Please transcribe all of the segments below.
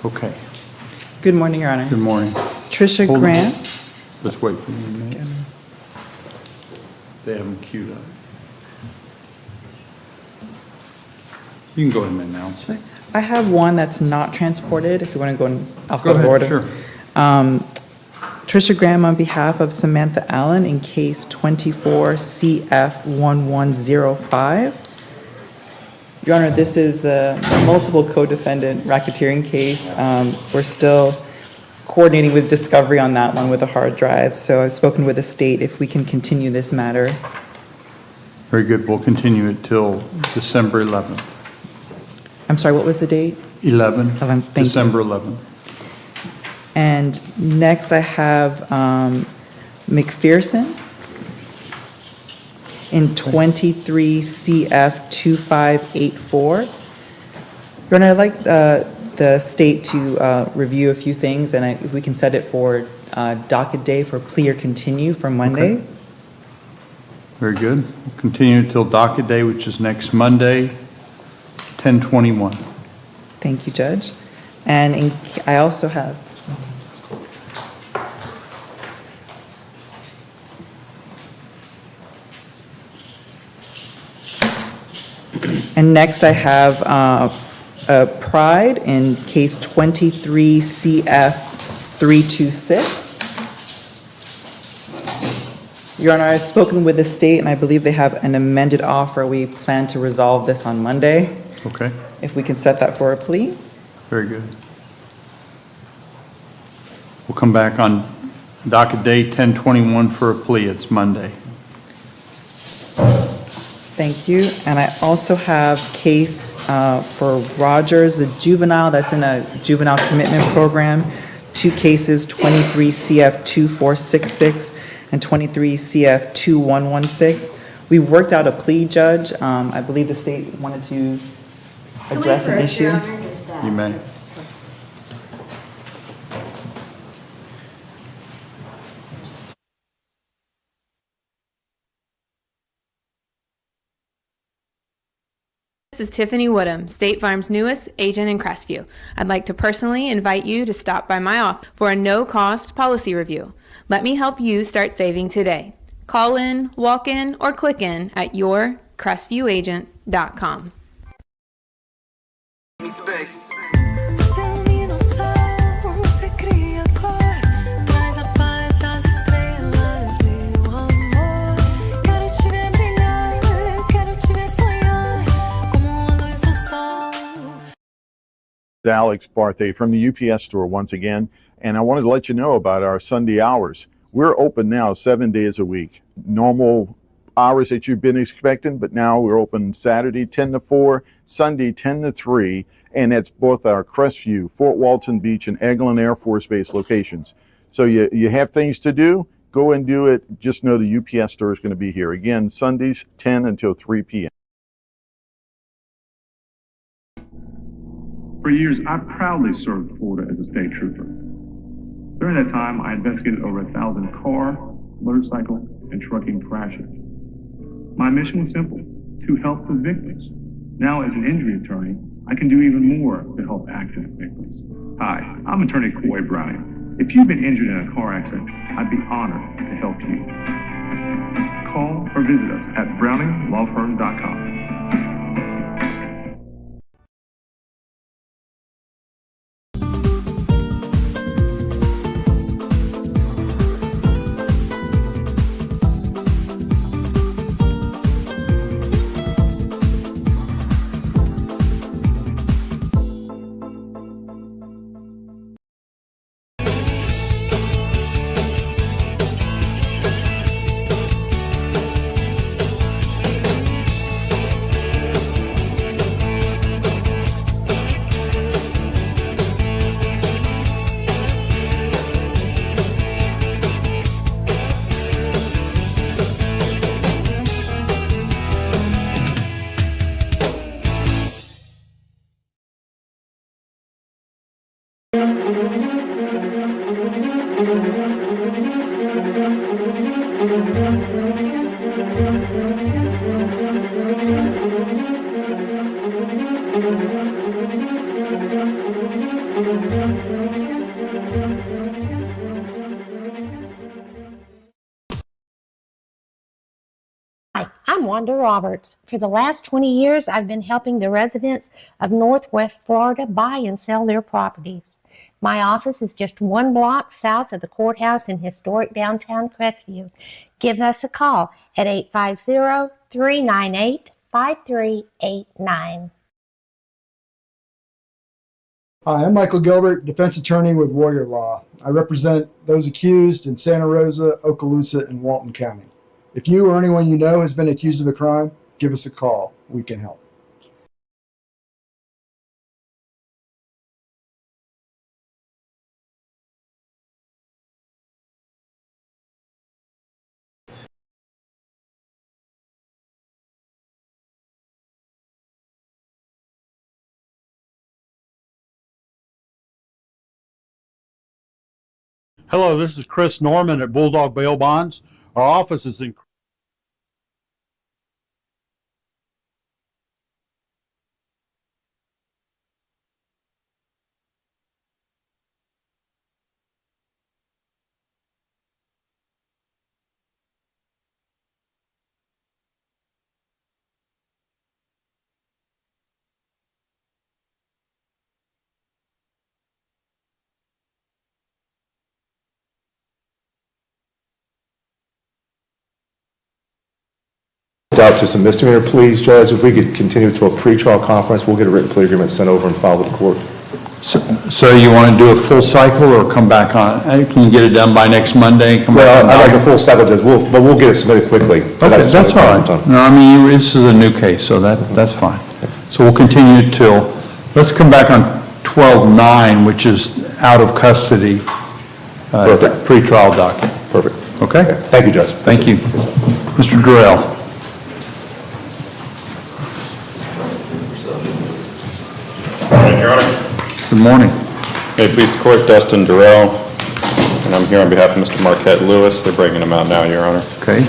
Okay. Good morning, Your Honor. Good morning. Tricia Hold on. Grant. Let's wait for you a minute. They have them queued up. You can go ahead and announce it. I have one that's not transported, if you want to go in Go alphabetical order. ahead, sure. Tricia Graham on behalf of Samantha Allen in case 24-CF-1105. Your Honor, this is the multiple co-defendant racketeering case. We're still coordinating with discovery on that one with a hard drive. So I've spoken with the state if we can continue this matter. Very good. We'll continue it till December 11th. I'm sorry, what was the date? 11, Thank you. December 11th. And next I have McPherson in 23-CF-2584. Your Honor, I'd like the state to review a few things, and if we can set it for docket day for plea or continue for Monday. Okay. Very good. We'll continue till docket day, which is next Monday, 10/21. Thank you, Judge. And I also have and next I have Pride in case 23-CF-326. Your Honor, I've spoken with the state, and I believe they have an amended offer. We plan to resolve this on Monday. Okay. If we can set that for a plea. Very good. We'll come back on docket day 10/21 for a plea. It's Monday. Thank you. And I also have case for Rogers, the juvenile that's in a juvenile commitment program. Two cases, 23-CF-2466 and 23-CF-2116. We worked out a plea, Judge. I believe the state wanted to address an issue. You may. This is Tiffany Woodham, State Farm's newest agent in Crestview. I'd like to personally invite you to stop by my office for a no-cost policy review. Let me help you start saving today. Call in, walk in, or click in at yourcrestviewagent.com. Alex Barthay from the UPS store once again, and I wanted to let you know about our Sunday hours. We're open now 7 days a week. Normal hours that you've been expecting, but now we're open Saturday 10 to 4, Sunday 10 to 3, and it's both our Crestview, Fort Walton Beach, and Eglin Air Force Base locations. So you have things to do, go and do it. Just know the UPS store is going to be here. Again, Sundays 10 until 3 p.m. For years, I proudly served Florida as a state trooper. During that time, I investigated over 1,000 car, motorcycle, and trucking crashes. My mission was simple, to help the victims. Now, as an injury attorney, I can do even more to help accident victims. Hi, I'm attorney Coy Browning. If you've been injured in a car accident, I'd be honored to help you. Call or visit us at browninglawfirm.com. Hi, I'm Wanda Roberts. For the last 20 years, I've been helping the residents of Northwest Florida buy and sell their properties. My office is just 1 block south of the courthouse in historic downtown Crestview. Give us a call at 850-398-5389. Hi, I'm Michael Gilbert, defense attorney with Warrior Law. I represent those accused in Santa Rosa, Okaloosa, and Walton County. If you or anyone you know has been accused of a crime, give us a call. We can help. Hello, this is Chris Norman at Bulldog Bail Bonds. Our office is in out to some misdemeanor pleas, Judge. If we could continue to a pretrial conference, we'll get a written plea agreement sent over and filed with the court. So you want to do a full cycle or come back on? Can you get it done by next Monday? Come back Well, on I'd like Monday? a full cycle, Judge, but we'll get it submitted quickly. Okay, that's all right. No, I mean, this is a new case, so that's fine. So we'll continue till, let's come back on 12/9, which is out of custody, Perfect. pretrial docket. Perfect. Okay? Thank you, Judge. Thank you. Mr. Durrell. Morning, Your Honor. Good morning. May it please the court, Dustin Durrell, and I'm here on behalf of Mr. Marquette Lewis. They're bringing him out now, Your Honor. Okay.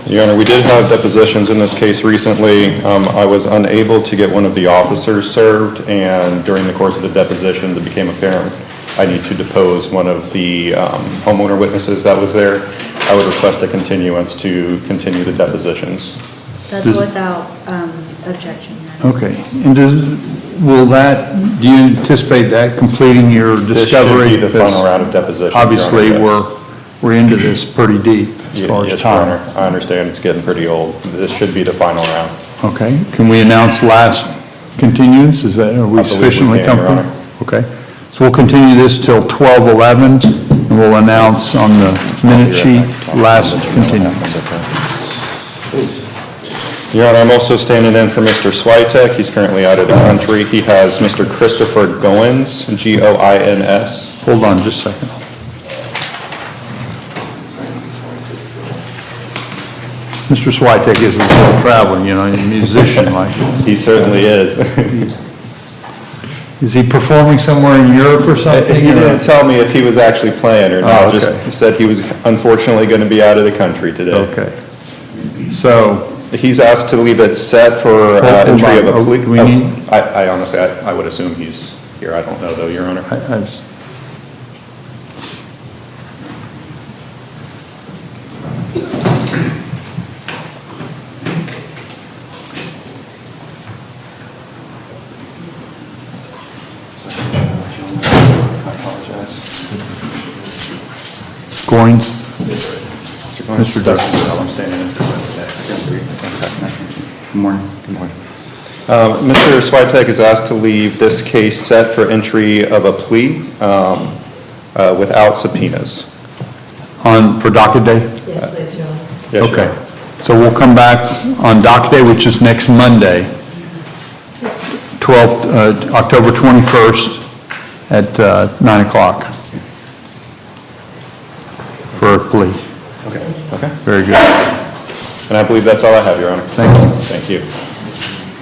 Your Honor, we did have depositions in this case recently. I was unable to get one of the officers served, and during the course of the depositions, it became apparent I need to depose one of the homeowner witnesses that was there. I would request a continuance to continue the depositions. That's without objection. Okay. And do you anticipate that completing your discovery? This should be the final round of depositions, Your Honor, Obviously, yes. we're into this pretty deep as far as Yes, Your time. Honor. I understand it's getting pretty old. This should be the final round. Okay. Can we announce last continuance? Are we believe we sufficiently can, Your comfortable? Okay. So we'll continue this till 12/11, and we'll announce on the minute sheet last continuance. Your Honor, I'm also standing in for Mr. Switek. He's currently out of the country. He has Mr. Christopher Goins, Goins. Hold on just a second. Mr. Switek is still traveling, he's a musician like. He certainly is. Is he performing somewhere in Europe or something? He didn't tell me if he was actually playing or not. Oh, okay. Just said he was unfortunately going to be out of the country today. Okay. So, He's asked to leave it set for Hold entry on. of a plea. Do we need- I honestly, I would assume he's here. I don't know though, Your Honor. Goins? Mr. Dustin. I'm standing in for Good morning. Good morning. Mr. Switek is asked to leave this case set for entry of a plea without subpoenas. For docket day? Yes, please, Your Honor. Yes, Your Okay. Honor. So we'll come back on docket day, which is next Monday, October 21st at 9 o'clock. for a plea. Okay. Very good. And I believe that's all I have, Your Honor. Thank you. Thank you.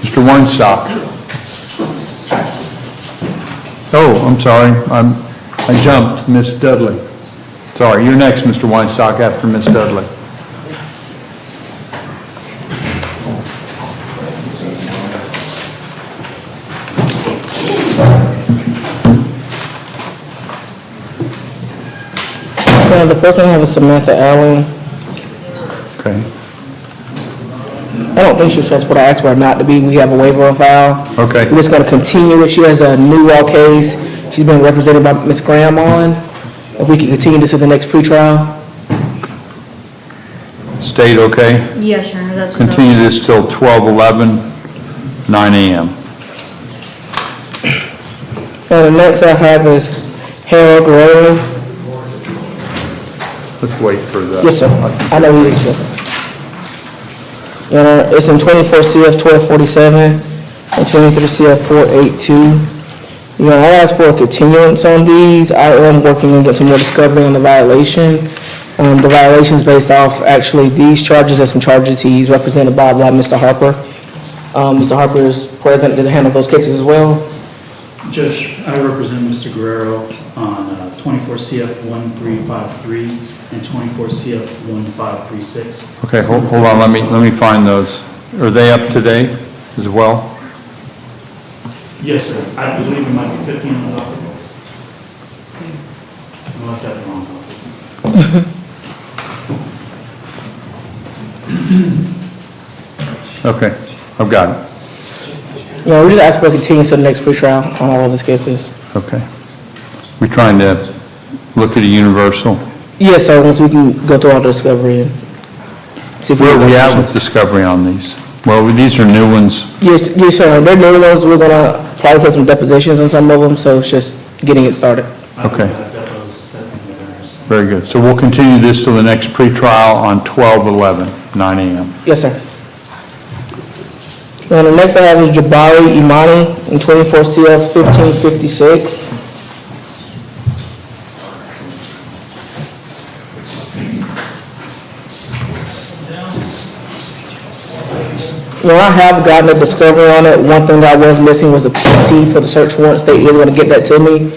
Mr. Weinstock. Oh, I'm sorry. I jumped, Miss Dudley. Sorry, you're next, Mr. Weinstock, after Miss Dudley. The first one I have is Samantha Allen. Okay. I don't think she's transported. I asked for her not to be. We have a waiver on file. Okay. We're just going to continue it. She has a new law case. She's been represented by Ms. Graham on. If we can continue this to the next pretrial. State okay? Yes, Your Honor, that's what Continue this till 12/11, 9 a.m. And the next I have is Harold Guerrero. Let's wait for the... Yes, sir. I know he is present. It's in 24 CF 1247 and 23 CF 482. I asked for a continuance on these. I am working on getting some more discovery on the violation. The violation is based off actually these charges and some charges he's represented by Mr. Harper. Mr. Harper is present to handle those cases as well. Judge, I represent Mr. Guerrero on 24 CF 1353 and 24 CF 1536. Okay, hold on, let me find those. Are they up to date as well? Yes, sir. I believe it might be 15 on the docket. Unless I have the wrong docket. Okay, I've got it. We just asked for a continuance to the next pretrial on all of these cases. Okay. We're trying to look at a universal. Yes, sir, once we can go through all the discovery and see if Where are we at with questions. discovery on these? Well, these are new ones. Yes, sir, they're new ones. We're gonna probably set some depositions on some of them, so it's just getting it started. Okay. Very good. So we'll continue this till the next pretrial on 12/11, 9 a.m. Yes, sir. And the next I have is Jabari Imani in 24 CF 1556. I have gotten a discovery on it. One thing I was missing was a PC for the search warrant. State is going to get that to me.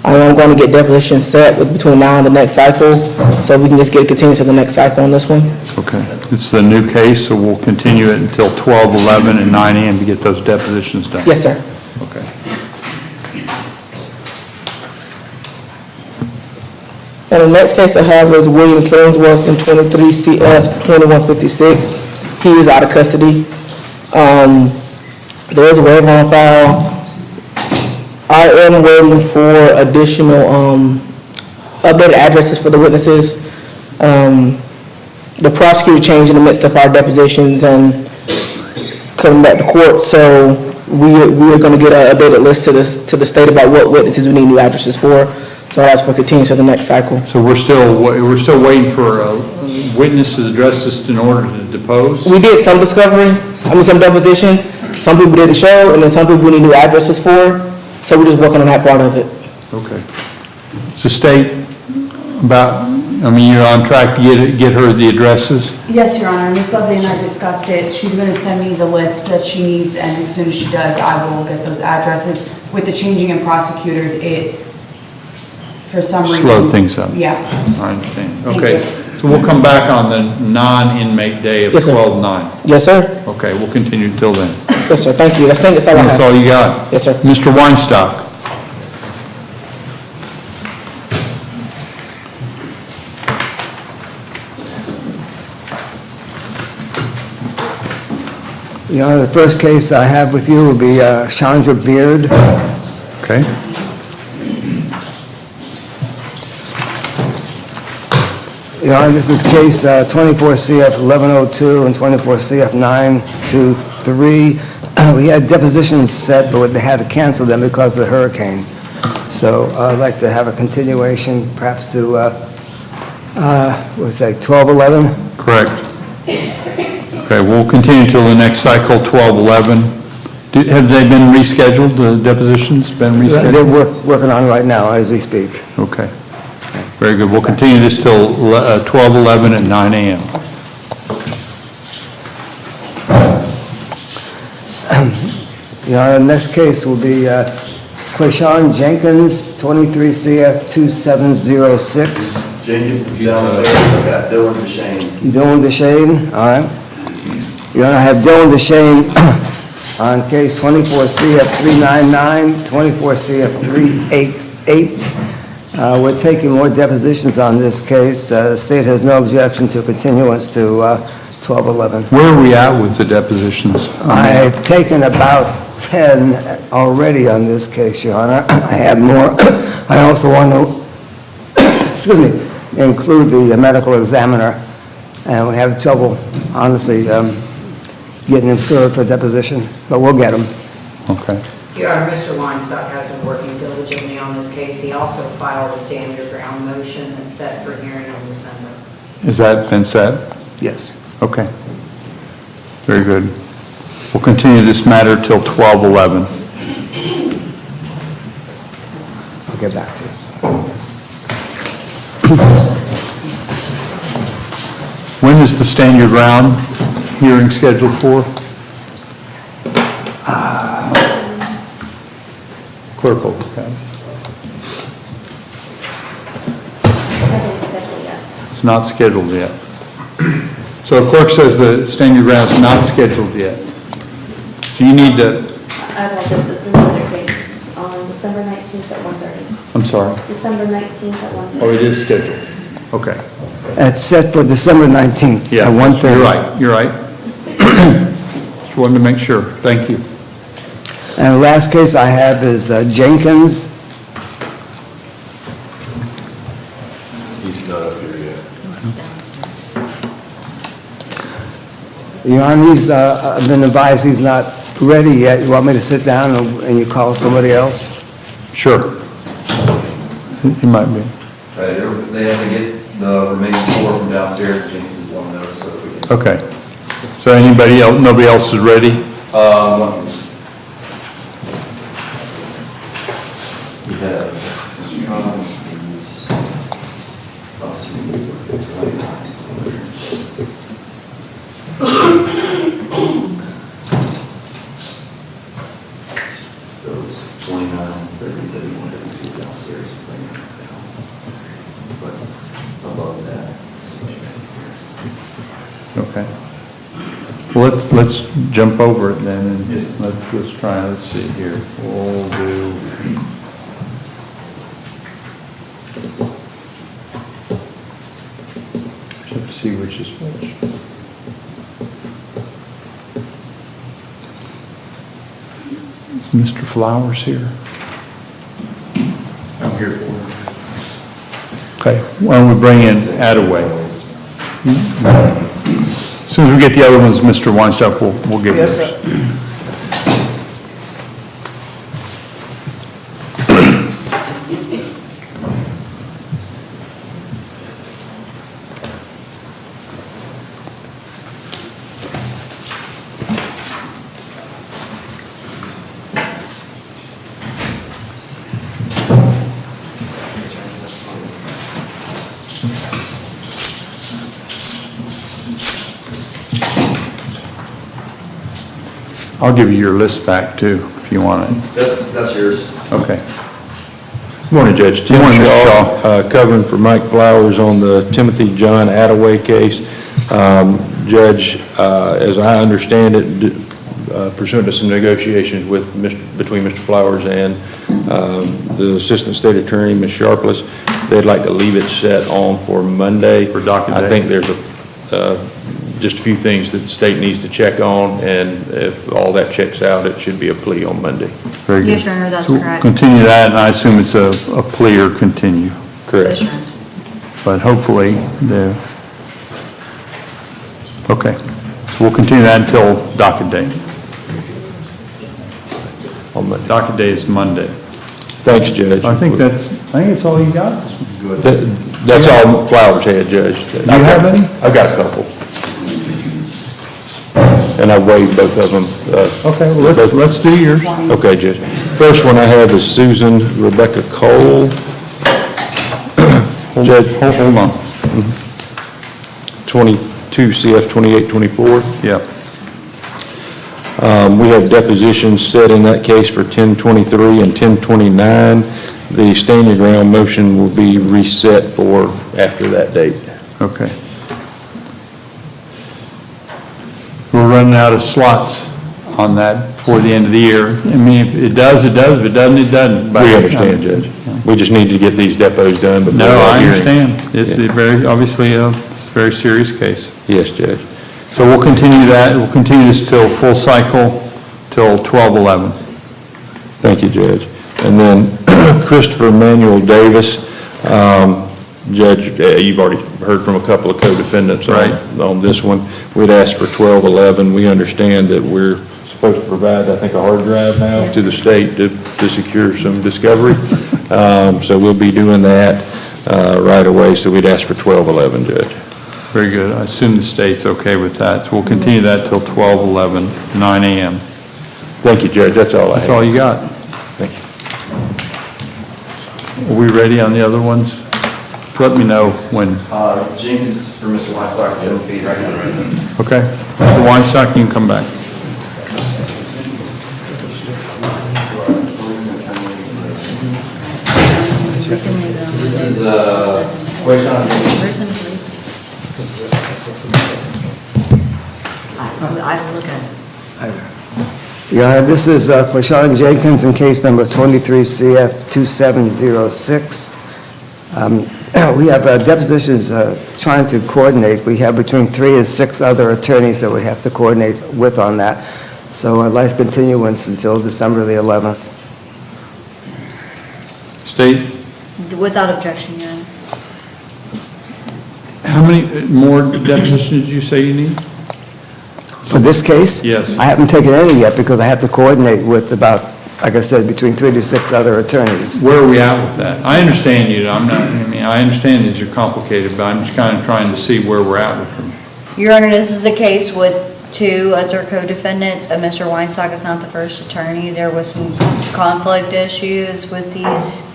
I am going to get deposition set between now and the next cycle, so we can just get continued to the next cycle on this one. Okay. It's the new case, so we'll continue it until 12/11 and 9 a.m. to get those depositions done. Yes, sir. Okay. And the next case I have is William Killingsworth in 23 CF 2156. He is out of custody. There is a waiver on file. I am waiting for additional updated addresses for the witnesses. The prosecutor changed in the midst of our depositions and coming back to court, so we are going to get an updated list to the state about what witnesses we need new addresses for. So I'll ask for continuance to the next cycle. So we're still waiting for witnesses' addresses in order to depose? We did some discovery, some depositions. Some people didn't show, and then some people we need new addresses for. So we're just working on that part of it. Okay. So state you're on track to get her the addresses? Yes, Your Honor. Ms. Dudley and I discussed it. She's going to send me the list that she needs, and as soon as she does, I will get those addresses. With the changing in prosecutors, it, for some reason... Slowed things up. Yeah. I understand. Thank Okay. you. So we'll come back on the non-inmate day of 12/9. Yes, sir. Okay, we'll continue till then. Yes, sir. Thank you. That's all I have. That's all you got? Yes, sir. Mr. Weinstock. Your Honor, the first case I have with you will be Chandra Beard. Okay. Your Honor, this is case 24 CF 1102 and 24 CF 923. We had depositions set, but they had to cancel them because of the hurricane. So I'd like to have a continuation, perhaps to, 12/11? Correct. Okay, we'll continue till the next cycle, 12/11. Have they been rescheduled, the depositions been rescheduled? They're working on it right now as we speak. Okay. Very good. We'll continue this till 12:11 at 9 a.m. Your Honor, the next case will be Quashawn Jenkins, 23 CF 2706. Jenkins is downstairs. I've got Dylan Deshane. Dylan Deshane, all right. Your Honor, I have Dylan Deshane on case 24 CF 399, 24 CF 388. We're taking more depositions on this case. The state has no objection to continuance to 12:11. Where are we at with the depositions? I've taken about 10 already on this case, Your Honor. I have more. I also want to, excuse me, include the medical examiner, and we have trouble, honestly, getting him served for deposition, but we'll get him. Okay. Your Honor, Mr. Weinstock has been working diligently on this case. He also filed a stand your ground motion and set for hearing in December. Has that been said? Yes. Okay. Very good. We'll continue this matter till 12:11. I'll get back to you. When is the stand your ground hearing scheduled for? Clerk will have. It's not scheduled yet. So the clerk says the stand your ground is not scheduled yet. So you need to, I apologize, it's another case. It's on December 19th at 1:30. I'm sorry. December 19th at 1:30. Oh, it is scheduled. Okay. It's set for December 19th Yeah, at 1:30. you're right, you're right. Just wanted to make sure. Thank you. And the last case I have is Jenkins. He's not up here yet. Your Honor, I've been advised he's not ready yet. You want me to sit down and you call somebody else? Sure. He might be. Right, they have to get the remaining 4 from downstairs. Jenkins is one of those, so if we can. Okay. So anybody else, nobody else is ready? We have. Those 29, 30, 31, 32 downstairs. But above that. Okay. Well, let's jump over it then and let's try, let's see here. We'll do. Just have to see which is which. Is Mr. Flowers here? I'm here for it. Okay, why don't we bring in Attaway? As soon as we get the other ones, Mr. Weinstock, we'll get Yes, yours. sir. I'll give you your list back too, if you want it. That's yours. Okay. Good morning, Judge. Tim Good morning, Mr. Shaw, covering for Mike Flowers on the Timothy John Attaway case. Judge, as I understand it, pursuant to some negotiations between Mr. Flowers and the Assistant State Attorney, Ms. Sharpless, they'd like to leave it set on for Monday. For docket day? I think there's just a few things that the state needs to check on, and if all that checks out, it should be a plea on Monday. Very good. Yes, Your Honor, that's So correct. continue that, and I assume it's a plea or continue. Correct. Yes, Your Honor. But hopefully, okay. So we'll continue that until docket day. On Monday. Docket day is Monday. Thanks, Judge. I think that's all you got. That's all Flowers had, Judge. Do you have any? I've got a couple. And I waived both of them. Okay, well, let's do yours. Okay, Judge. First one I have is Susan Rebecca Cole. Judge. Hold on. 22 CF 2824. Yeah. We have depositions set in that case for 1023 and 1029. The stand your ground motion will be reset for after that date. Okay. We're running out of slots on that before the end of the year. I mean, if it does, it does. If it doesn't, it doesn't. We understand, Judge. We just need to get these depots done before No, that I hearing. understand. It's a very, obviously, it's a very serious case. Yes, Judge. So we'll continue that. We'll continue this till full cycle, till 12/11. Thank you, Judge. And then Christopher Manuel Davis, Judge, you've already heard from a couple of co-defendants on this one. We'd asked for 12/11. We understand that we're supposed to provide, I think, a hard drive now to the state to secure some discovery. So we'll be doing that right away. So we'd ask for 12/11, Judge. Very good. I assume the state's okay with that. So we'll continue that till 12/11, 9 a.m. Thank you, Judge. That's all I have. That's all you got. Thank you. Are we ready on the other ones? Let me know when. Jenkins for Mr. Weinstock, 7 feet right now. Okay. Mr. Weinstock, you can come back. This is, question on I will look at it. Your Honor, this is Quashawn Jenkins in case number 23CF2706. We have depositions trying to coordinate. We have between 3 and 6 other attorneys that we have to coordinate with on that. So I'd like continuance until December the 11th. State? Without objection, Your Honor. How many more depositions did you say you need? For this case? Yes. I haven't taken any yet because I have to coordinate with about, like I said, between 3 to 6 other attorneys. Where are we at with that? I understand you. I understand these are complicated, but I'm just kind of trying to see where we're at with them. Your Honor, this is a case with 2 other co-defendants, and Mr. Weinstock is not the first attorney. There was some conflict issues with these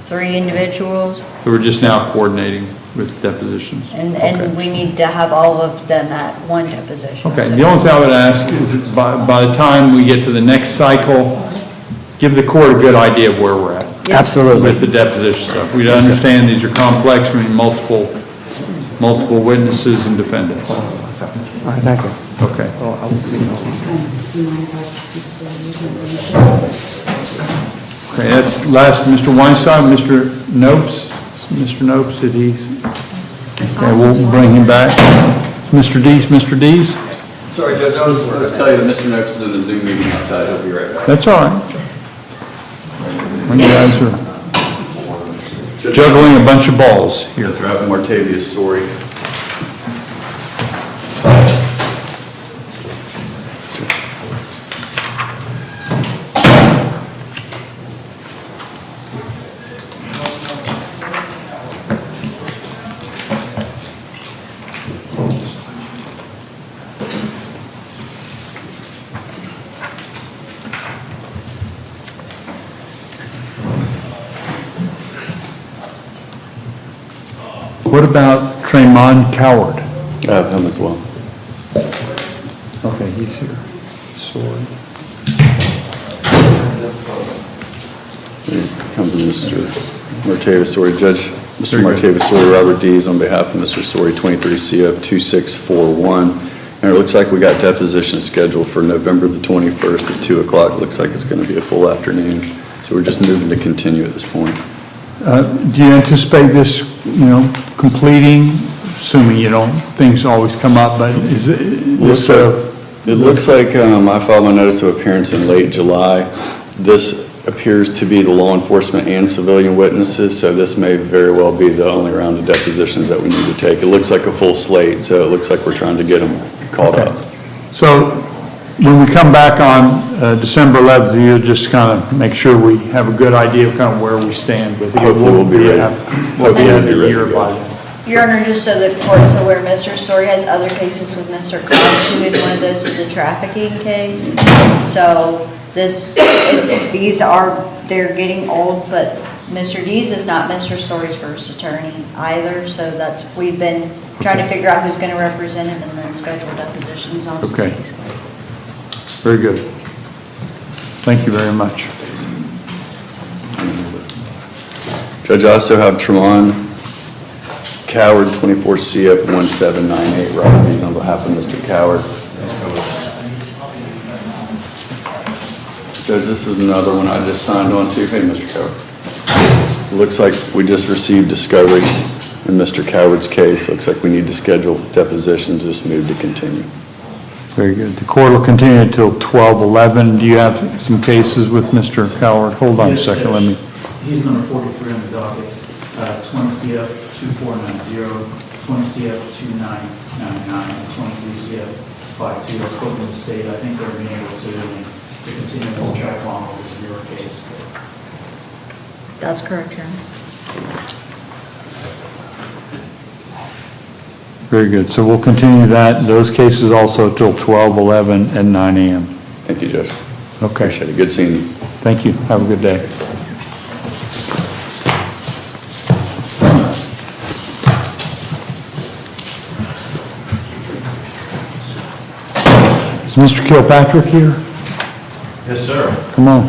3 individuals, So we're just now coordinating with depositions. and Okay. we need to have all of them at one deposition. Okay, So- the only thing I would ask is by the time we get to the next cycle, give the court a good idea of where we're at. Yes. Absolutely. With the deposition stuff. We understand these are complex, we need multiple witnesses and defendants. All right, thank you. Okay. Okay, that's last, Mr. Weinstein, Mr. Nopes. Mr. Nopes, did he? Okay, we'll bring him back. Mr. Dees, Mr. Dees? Sorry, Judge, I was supposed to tell you that Mr. Noakes is in a Zoom meeting outside. He'll be right back. That's all right. When you guys are juggling a bunch of balls here. Yes, sir, I have Martavia's story. What about Tremont Coward? I have him as well. Okay, he's here. Sword. Here comes Mr. Martavis Story. Judge, Mr. Very good. Martavis Story, Robert Dees, on behalf of Mr. Story, 23 CF 2641. And it looks like we got deposition scheduled for November the 21st at 2 o'clock. Looks like it's going to be a full afternoon. So we're just moving to continue at this point. Do you anticipate this, completing, assuming things always come up, but is it? It looks like I filed my notice of appearance in late July. This appears to be the law enforcement and civilian witnesses, so this may very well be the only round of depositions that we need to take. It looks like a full slate, so it looks like we're trying to get them caught up. So when we come back on December 11th, you'll just kind of make sure we have a good idea of kind of where we stand with it. Hopefully we'll be ready. We'll be at Hopefully we'll be a ready year to go. by then. Your Honor, just so the court's aware, Mr. Story has other cases with Mr. Cobb too, and one of those is a trafficking case. So they're getting old, but Mr. Dees is not Mr. Story's first attorney either, so we've been trying to figure out who's going to represent him and then schedule depositions on these Okay. cases. Very good. Thank you very much. Judge, I also have Tremont Coward, 24 CF 1798, Robert's on behalf of Mr. Coward. Judge, this is another one I just signed on to. Hey, Mr. Coward. Looks like we just received discovery in Mr. Coward's case. Looks like we need to schedule depositions. Just move to continue. Very good. The court will continue until 12:11. Do you have some cases with Mr. Coward? Hold on a Yes, second, Judge. let me. He's number 43 on the docket, 20 CF 2490, 20 CF 2999, and 23 CF 52. As spoken to the state, I think they're being able to continue this track along with this your case. That's correct, Your Honor. Very good. So we'll continue those cases also till 12:11 and 9 a.m. Thank you, Judge. Okay. Appreciate it. Good seeing you. Thank you. Have a good day. Is Mr. Kilpatrick here? Yes, sir. Come on.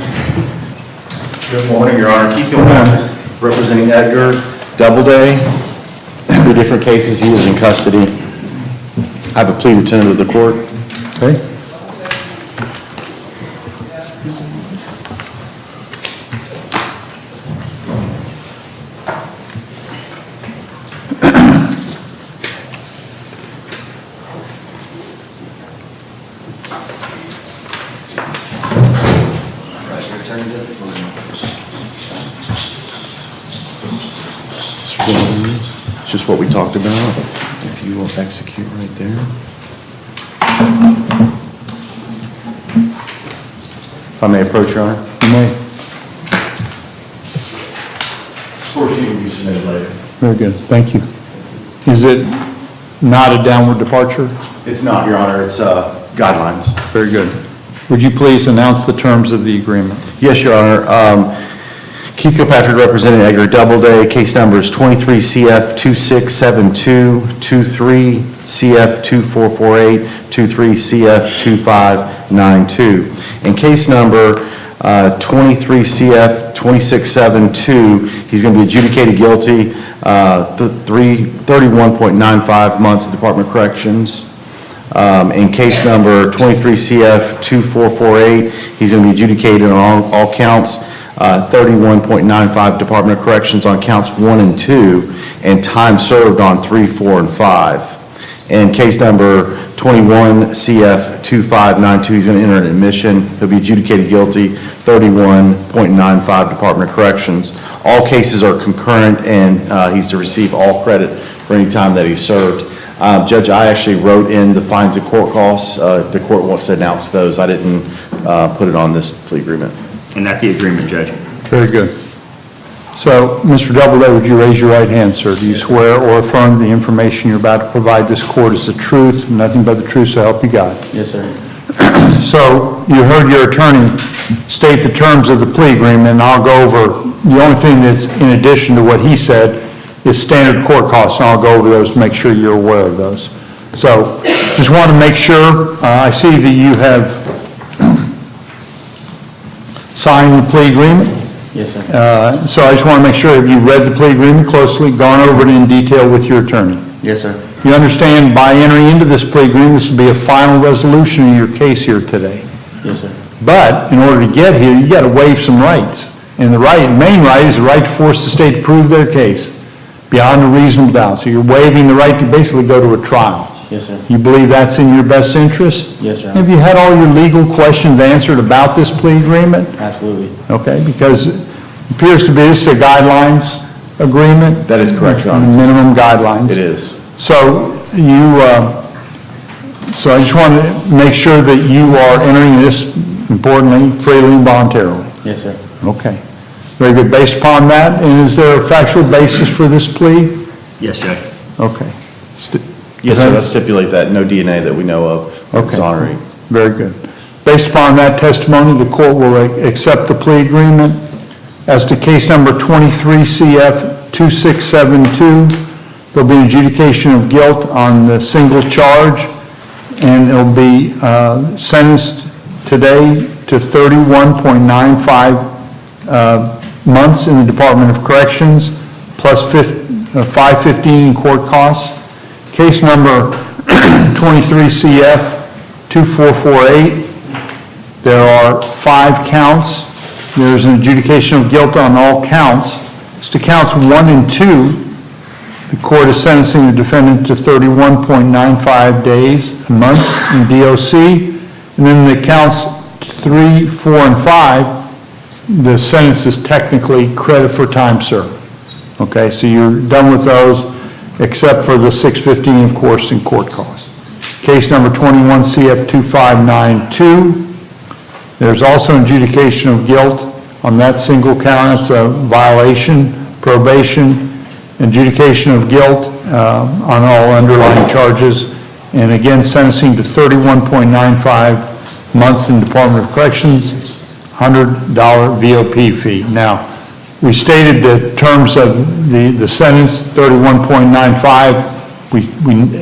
Good morning, Your Honor. Keith Kilpatrick, representing Edgar Doubleday. 3 different cases. He is in custody. I have a plea lieutenant of the court. Okay. Just what we talked about. If you will execute right there. If I may approach, Your Honor. You may. Score sheet will be submitted later. Very good. Thank you. Is it not a downward departure? It's not, Your Honor. It's guidelines. Very good. Would you please announce the terms of the agreement? Yes, Your Honor. Keith Kilpatrick representing Edgar Doubleday. Case numbers 23 CF 2672, 23 CF 2448, 23 CF 2592. And case number 23 CF 2672, he's going to be adjudicated guilty, 31.95 months at the Department of Corrections. In case number 23 CF 2448, he's going to be adjudicated on all counts, 31.95 Department of Corrections on counts 1 and 2, and time served on 3, 4, and 5. And case number 21 CF 2592, he's going to enter an admission. He'll be adjudicated guilty, 31.95 Department of Corrections. All cases are concurrent, and he's to receive all credit for any time that he served. Judge, I actually wrote in the fines and court costs. If the court wants to announce those, I didn't put it on this plea agreement. And that's the agreement, Judge. Very good. So, Mr. Doubleday, would you raise your right hand, sir? Do you swear or affirm the information you're about to provide this court is the truth, nothing but the truth, so help you God? Yes, sir. So, you heard your attorney state the terms of the plea agreement, and I'll go over, the only thing that's in addition to what he said is standard court costs, and I'll go over those to make sure you're aware of those. So, just want to make sure, I see that you have signed the plea agreement. Yes, sir. So I just want to make sure, have you read the plea agreement closely, gone over it in detail with your attorney? Yes, sir. You understand by entering into this plea agreement, this will be a final resolution of your case here today. Yes, sir. But in order to get here, you got to waive some rights. And the main right is the right to force the state to prove their case beyond a reasonable doubt. So you're waiving the right to basically go to a trial. Yes, sir. You believe that's in your best interest? Yes, sir. Have you had all your legal questions answered about this plea agreement? Absolutely. Okay, because it appears to be this is a guidelines agreement? That is correct, Your Honor. Minimum guidelines. It is. So so I just want to make sure that you are entering this, importantly, freely and voluntarily. Yes, sir. Okay. Very good. Based upon that, and is there a factual basis for this plea? Yes, Judge. Okay. Yes, sir. Let's stipulate that. No DNA that we know of. Okay. Exonerating. Very good. Based upon that testimony, the court will accept the plea agreement. As to case number 23 CF 2672, there'll be adjudication of guilt on the single charge, and it'll be sentenced today to 31.95 months in the Department of Corrections, plus $515 in court costs. Case number 23 CF 2448, there are 5 counts. There's an adjudication of guilt on all counts. As to counts 1 and 2, the court is sentencing the defendant to 31.95 days, a month in DOC. And then the counts 3, 4, and 5, the sentence is technically credit for time served. Okay, so you're done with those, except for the $615, of course, in court costs. Case number 21 CF 2592. There's also adjudication of guilt on that single count. It's a violation, probation, adjudication of guilt on all underlying charges, and again, sentencing to 31.95 months in Department of Corrections, $100 VOP fee. Now, we stated the terms of the sentence, 31.95. We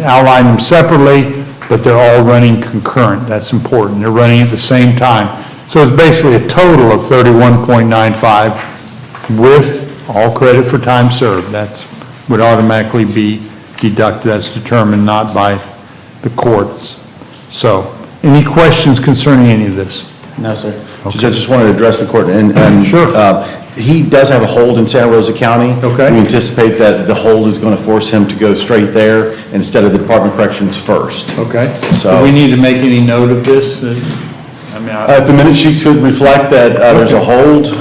outlined them separately, but they're all running concurrent. That's important. They're running at the same time. So it's basically a total of 31.95 with all credit for time served. That would automatically be deducted. That's determined not by the courts. So, any questions concerning any of this? No, sir. Okay. Judge, just wanted to address the court, and Sure. He does have a hold in Santa Rosa County. Okay. We anticipate that the hold is going to force him to go straight there instead of the Department of Corrections first. Okay. So- Do we need to make any note of this? If the minute sheets could reflect that there's a hold,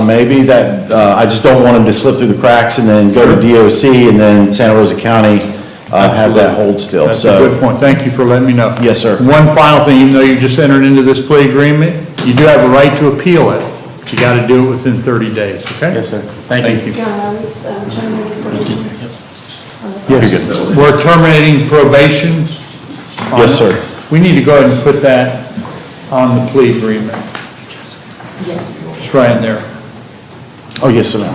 maybe that, I just don't want him to slip through the cracks and then go to DOC and then Santa Rosa County have that hold still. That's a good point. Thank you for letting me know. Yes, sir. One final thing, even though you just entered into this plea agreement, you do have a right to appeal it. But you got to do it within 30 days, okay? Yes, sir. Thank you. Yes. Yes, we're terminating probation. Yes, sir. We need to go ahead and put that on the plea agreement. Yes. It's right in there. Oh, yes, sir. So,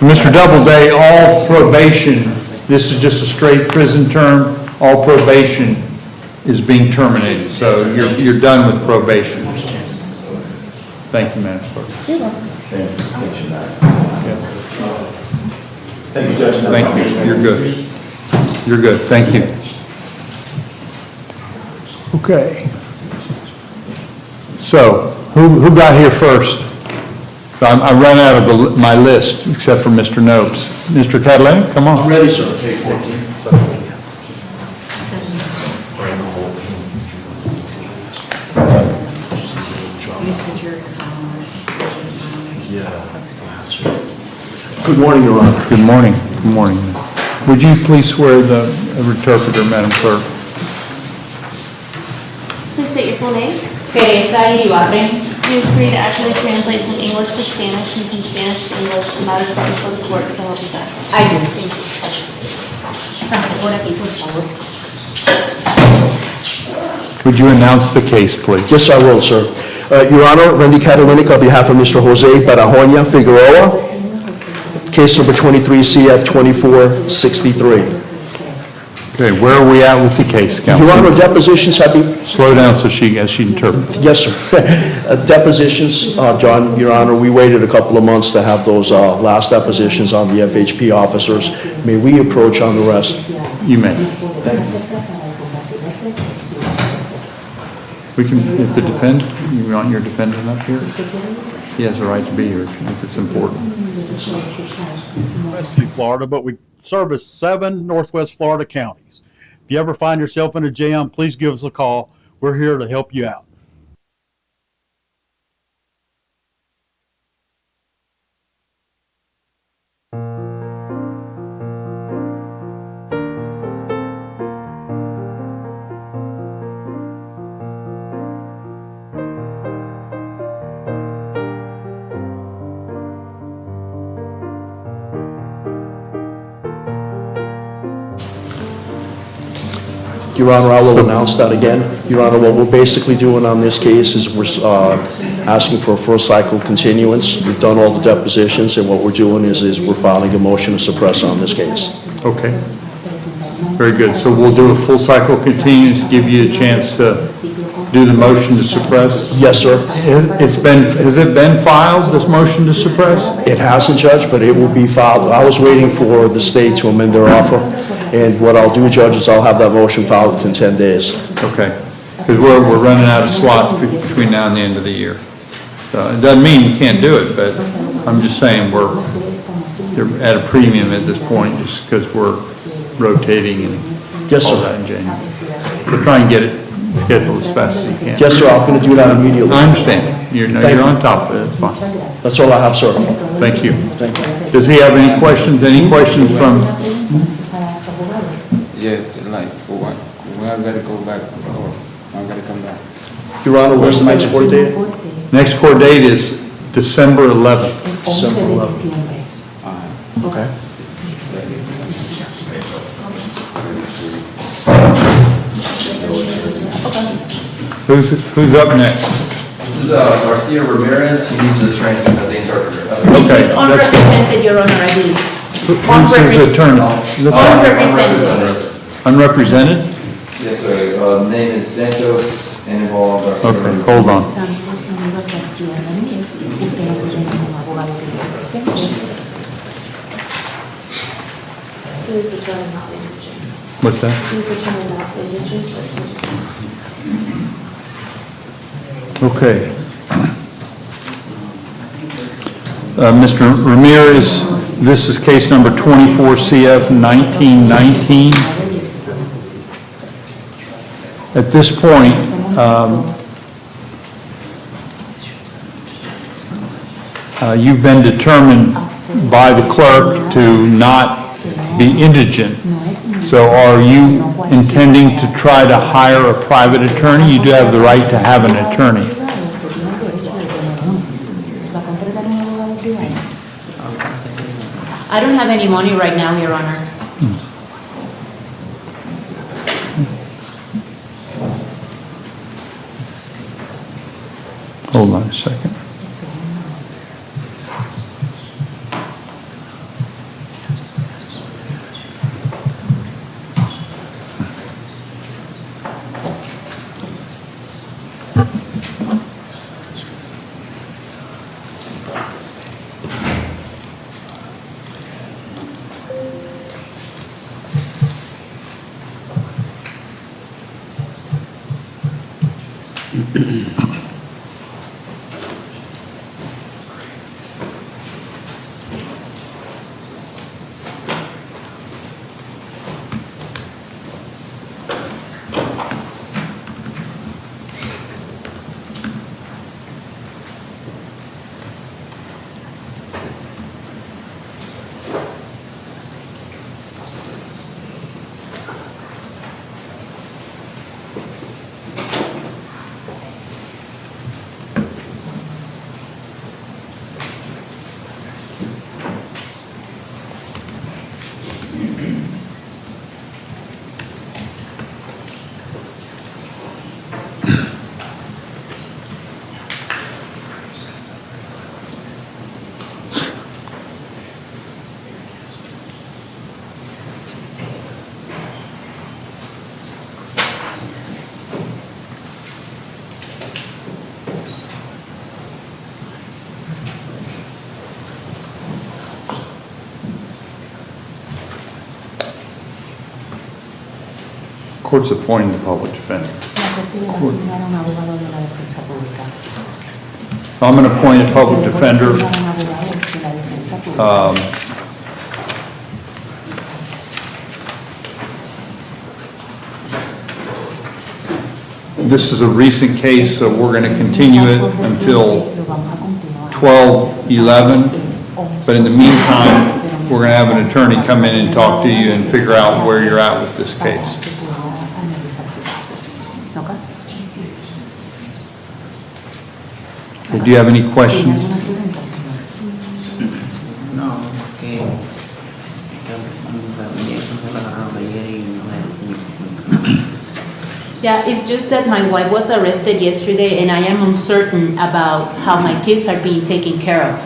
Mr. Doubleday, all probation, this is just a straight prison term, all probation is being terminated, so you're done with probation. Thank you, Madam Clerk. You're welcome. Thank you, Judge. Thank you, you're good. You're good, thank you. Okay. So, who got here first? I ran out of my list, except for Mr. Noakes. Mr. Catalan, come on. I'm ready, sir. Case 14. Good morning, Your Honor. Good morning, good morning. Would you please swear the interpreter, Madam Clerk? Please state your full name. Teresa Iribarren. You agree to actually translate from English to Spanish and from Spanish to English the matters brought before the court, so help you God. I do. Thank you. Por aquí, por favor. Would you announce the case, please? Yes, I will, sir. Your Honor, Randy Catalinic on behalf of Mr. Jose Barajonia Figueroa, case number 23 CF 2463. Okay, where are we at with the case, Counsel? Your Honor, depositions have been... Slow down so as she interprets. Yes, sir. Depositions, John, Your Honor, we waited a couple of months to have those last depositions on the FHP officers. May we approach on the rest? You may. We can, if the you want your defendant up here? He has a right to be here if it's important. Western Florida, but we service 7 Northwest Florida counties. If you ever find yourself in a jam, please give us a call. We're here to help you out. Your Honor, I will announce that again. Your Honor, what we're basically doing on this case is we're asking for a first cycle continuance. We've done all the depositions, and what we're doing is we're filing a motion to suppress on this case. Okay. Very good. So we'll do a full cycle continuance, give you a chance to do the motion to suppress? Yes, sir. Has it been filed, this motion to suppress? It hasn't, Judge, but it will be filed. I was waiting for the state to amend their offer, and what I'll do, Judge, is I'll have that motion filed within 10 days. Okay. Because we're running out of slots between now and the end of the year. So it doesn't mean you can't do it, but I'm just saying they're at a premium at this point just because we're rotating and Yes, all sir. that in January. We're trying to get it scheduled as fast as you can. Yes, sir, I'm going to do that immediately. I understand. You're Thank you. on top of it. It's fine. That's all I have, sir. Thank you. Thank you. Does he have any questions? Any questions from, Yes, like, for what? When I gotta go back, or I gotta come back? Your Honor, where's the next court date? next court date is December 11th. December 11th. Okay. Who's up next? This is Garcia Ramirez, he needs the translate of the interpreter. Okay. He's unrepresented, Your Honor, I believe. Who's his attorney? Unrepresented. Unrepresented? Yes, sir, name is Santos Anibal Garcia. Okay, hold on. Who's the attorney not indigent? What's that? Who's the attorney not indigent? Okay. Mr. Ramirez, this is case number 24 CF 1919. At this point, you've been determined by the clerk to not be indigent. So are you intending to try to hire a private attorney? You do have the right to have an attorney. I don't have any money right now, Your Honor. Hold on a second. Court's appointing the public defender. I'm going to appoint a public defender. This is a recent case, so we're going to continue it until 12/11. But in the meantime, we're going to have an attorney come in and talk to you and figure out where you're at with this case. Do you have any questions? Yeah, it's just that my wife was arrested yesterday and I am uncertain about how my kids are being taken care of.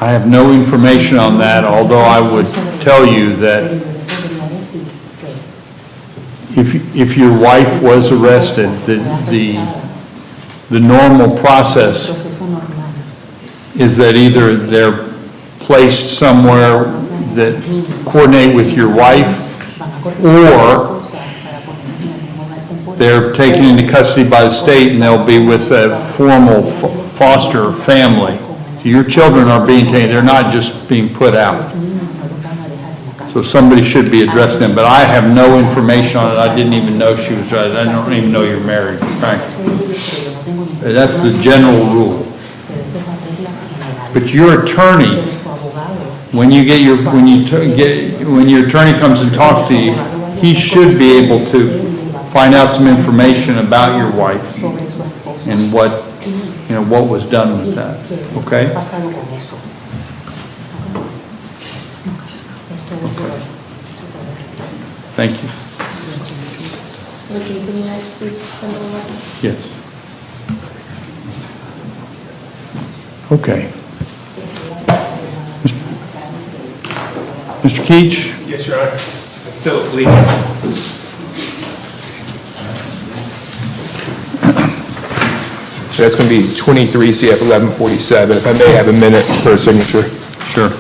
I have no information on that, although I would tell you that if your wife was arrested, the normal process is that either they're placed somewhere that coordinate with your wife, or they're taken into custody by the state and they'll be with a formal foster family. So your children are being taken, they're not just being put out. So somebody should be addressing them, but I have no information on it. I didn't even know she was right. I don't even know you're married, frankly. That's the general rule. But your attorney, when your attorney comes and talks to you, he should be able to find out some information about your wife and what was done with that, okay? Thank you. Yes. Okay. Mr. Keach? Yes, Your Honor. Philip Lee. So that's going to be 23 CF 1147. If I may have a minute for a signature. Sure.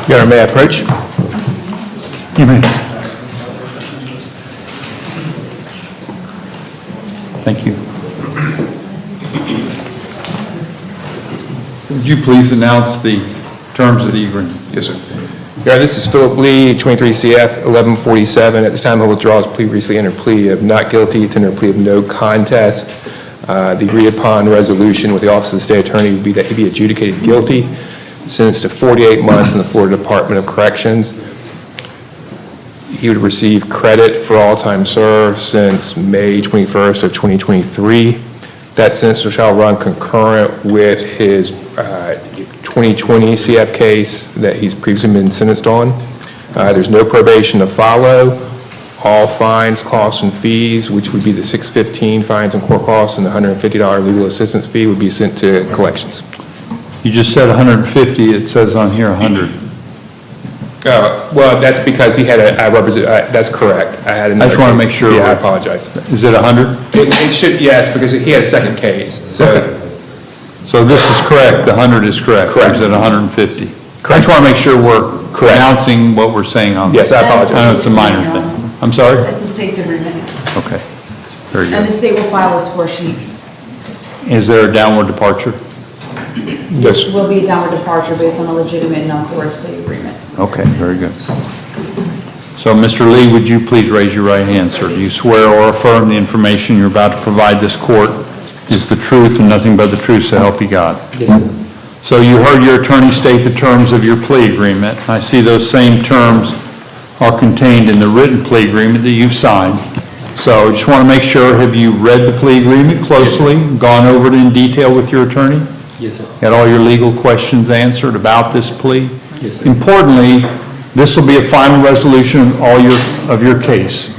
Your Honor, may I approach? You may. Thank you. Would you please announce the terms of the agreement? Yes, sir. Your Honor, this is Philip Lee, 23 CF 1147. At this time, he'll withdraw his plea, recently entered plea of not guilty, tender plea of no contest. The agreed upon resolution with the Office of the State Attorney would be that he be adjudicated guilty, sentenced to 48 months in the Florida Department of Corrections. He would receive credit for all time served since May 21st of 2023. That sentence shall run concurrent with his 2020 CF case that he's previously been sentenced on. There's no probation to follow. All fines, costs, and fees, which would be the $615 fines and court costs and the $150 legal assistance fee, would be sent to collections. You just said 150, it says on here 100. Well, that's because he had that's correct. I just want to make sure. Yeah, I apologize. Is it 100? It should, yes, because he had a second case, so. Okay. So this is correct, the 100 is correct? Correct. Or is it 150? Correct. I just want to make sure we're announcing what we're saying on. Yes, I apologize. I know it's a minor thing. I'm sorry? That's the state's agreement. Okay, very And the good. state will file a score sheet. Is there a downward departure? Yes. Will be a downward departure based on a legitimate and non-coerced plea agreement. Okay, very good. So, Mr. Lee, would you please raise your right hand, sir? Do you swear or affirm the information you're about to provide this court is the truth and nothing but the truth, so help you God? Yes. So you heard your attorney state the terms of your plea agreement. I see those same terms are contained in the written plea agreement that you've signed. So I just want to make sure, have you read the plea agreement closely, gone over it in detail with your attorney? Yes, sir. Got all your legal questions answered about this plea? Yes, sir. Importantly, this will be a final resolution of your case.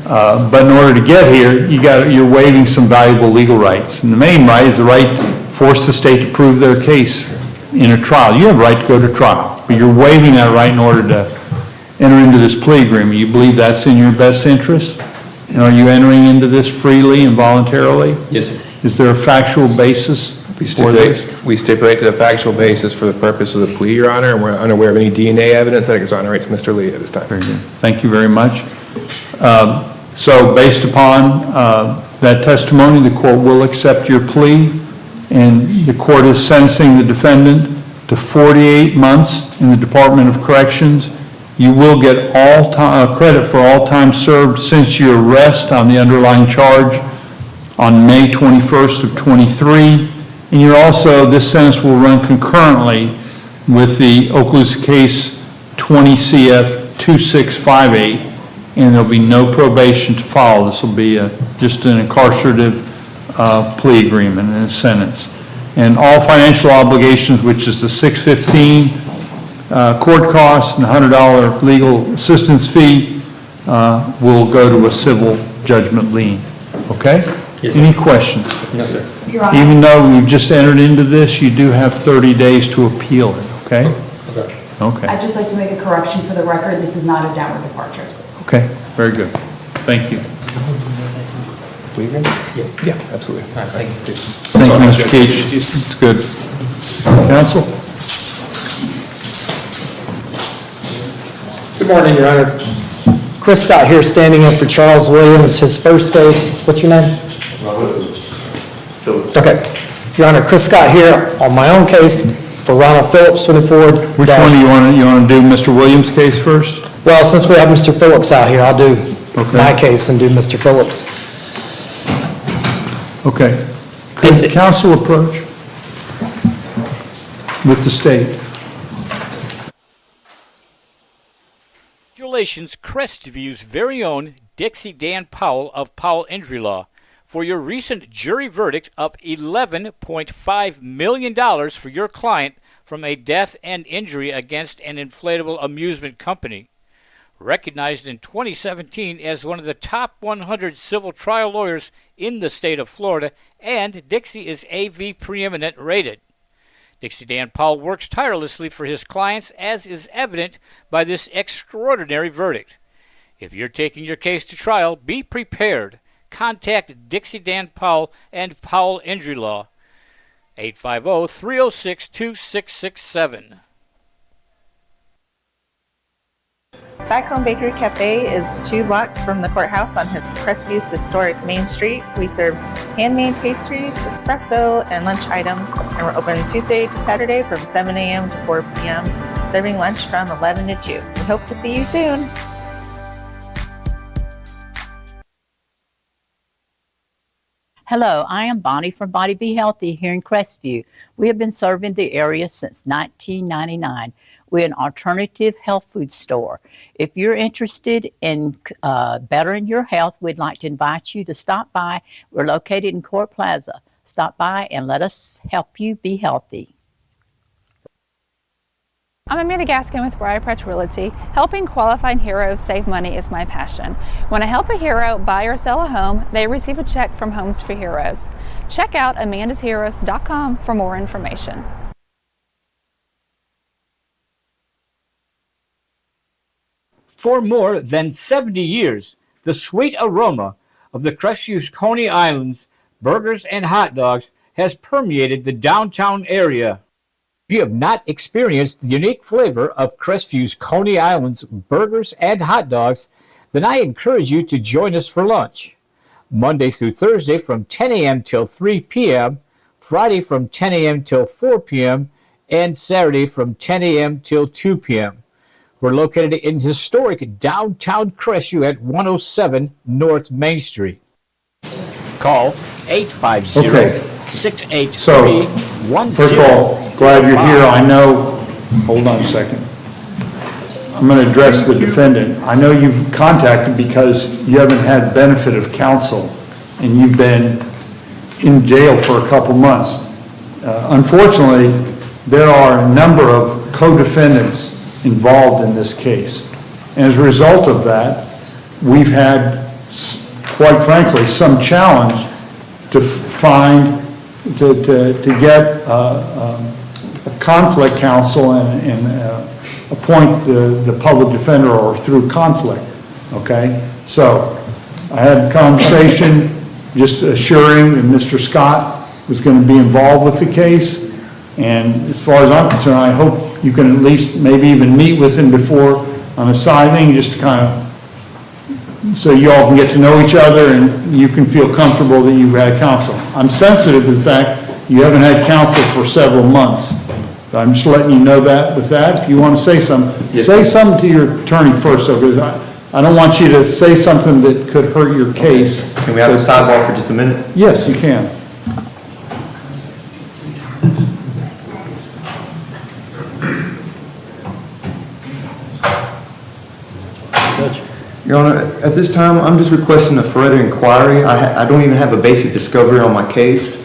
But in order to get here, you're waiving some valuable legal rights. And the main right is the right to force the state to prove their case in a trial. You have a right to go to trial, but you're waiving that right in order to enter into this plea agreement. You believe that's in your best interest? And are you entering into this freely and voluntarily? Yes, sir. Is there a factual basis We stipulate to the factual basis for the purpose of the plea, Your Honor, and we're unaware of any DNA evidence that exonerates Mr. Lee at this time. Very good. Thank you very much. So based upon that testimony, the court will accept your plea, and the court is sentencing the defendant to 48 months in the Department of Corrections. You will get all credit for all time served since your arrest on the underlying charge on May 21st of 23. And you're also, this sentence will run concurrently with the Okaloosa case 20 CF 2658, and there'll be no probation to follow. This will be just an incarcerative plea agreement and a sentence. And all financial obligations, which is the $615 court costs and the $100 legal assistance fee, will go to a civil judgment lien. Okay? Any questions? No, sir. Your Honor. Even though we've just entered into this, you do have 30 days to appeal it, okay? Okay. I'd just like to make a correction for the record. This is not a downward departure. Okay, very good. Thank you. Yeah, absolutely. Thank you, Mr. Keach. It's good. Counsel? Good morning, Your Honor. Chris Scott here, standing in for Charles Williams, his first case. What's your name? Okay. Your Honor, Chris Scott here on my own case for Ronald Phillips, 24. Which one do you want to do, Mr. Williams' case first? Well, since we have Mr. Phillips out here, I'll do my case and do Mr. Phillips. Okay. Could the counsel approach with the state? Congratulations, Crestview's very own Dixie Dan Powell of Powell Injury Law for your recent jury verdict of $11.5 million for your client from a death and injury against an inflatable amusement company. Recognized in 2017 as one of the top 100 civil trial lawyers in the state of Florida, and Dixie is AV preeminent rated. Dixie Dan Powell works tirelessly for his clients, as is evident by this extraordinary verdict. If you're taking your case to trial, be prepared. Contact Dixie Dan Powell and Powell Injury Law, 850-306-2667. Back Home Bakery Cafe is 2 blocks from the courthouse on Crestview's historic Main Street. We serve handmade pastries, espresso, and lunch items, and we're open Tuesday to Saturday from 7 a.m. to 4 p.m., serving lunch from 11 to 2. We hope to see you soon. Hello, I am Bonnie from Body Be Healthy here in Crestview. We have been serving the area since 1999. We're an alternative health food store. If you're interested in bettering your health, we'd like to invite you to stop by. We're located in Court Plaza. Stop by and let us help you be healthy. I'm Amanda Gaskin with Briarpatch Realty. Helping qualified heroes save money is my passion. When I help a hero buy or sell a home, they receive a check from Homes for Heroes. Check out amandasheroes.com for more information. For more than 70 years, the sweet aroma of the Crestview's Coney Islands burgers and hot dogs has permeated the downtown area. If you have not experienced the unique flavor of Crestview's Coney Islands burgers and hot dogs, then I encourage you to join us for lunch. Monday through Thursday from 10 a.m. till 3 p.m., Friday from 10 a.m. till 4 p.m., and Saturday from 10 a.m. till 2 p.m. We're located in historic downtown Crestview at 107 North Main Street. Call 850-683-1010. First of all, glad you're here. I know, hold on a second. I'm going to address the defendant. I know you've contacted because you haven't had benefit of counsel and you've been in jail for a couple months. Unfortunately, there are a number of co-defendants involved in this case. And as a result of that, we've had, quite frankly, some challenge to find, to get a conflict counsel and appoint the public defender or through conflict, okay? So I had a conversation just assuring Mr. Scott was going to be involved with the case. And as far as I'm concerned, I hope you can at least maybe even meet with him before on a side thing, just to kind of, so you all can get to know each other and you can feel comfortable that you've had counsel. I'm sensitive to the fact you haven't had counsel for several months. So I'm just letting you know that with that. If you want to say something, say something to your attorney first, though, because I don't want you to say something that could hurt your case. Can we have a sidebar for just a minute? Yes, you can. Your Honor, at this time, I'm just requesting a further inquiry. I don't even have a basic discovery on my case.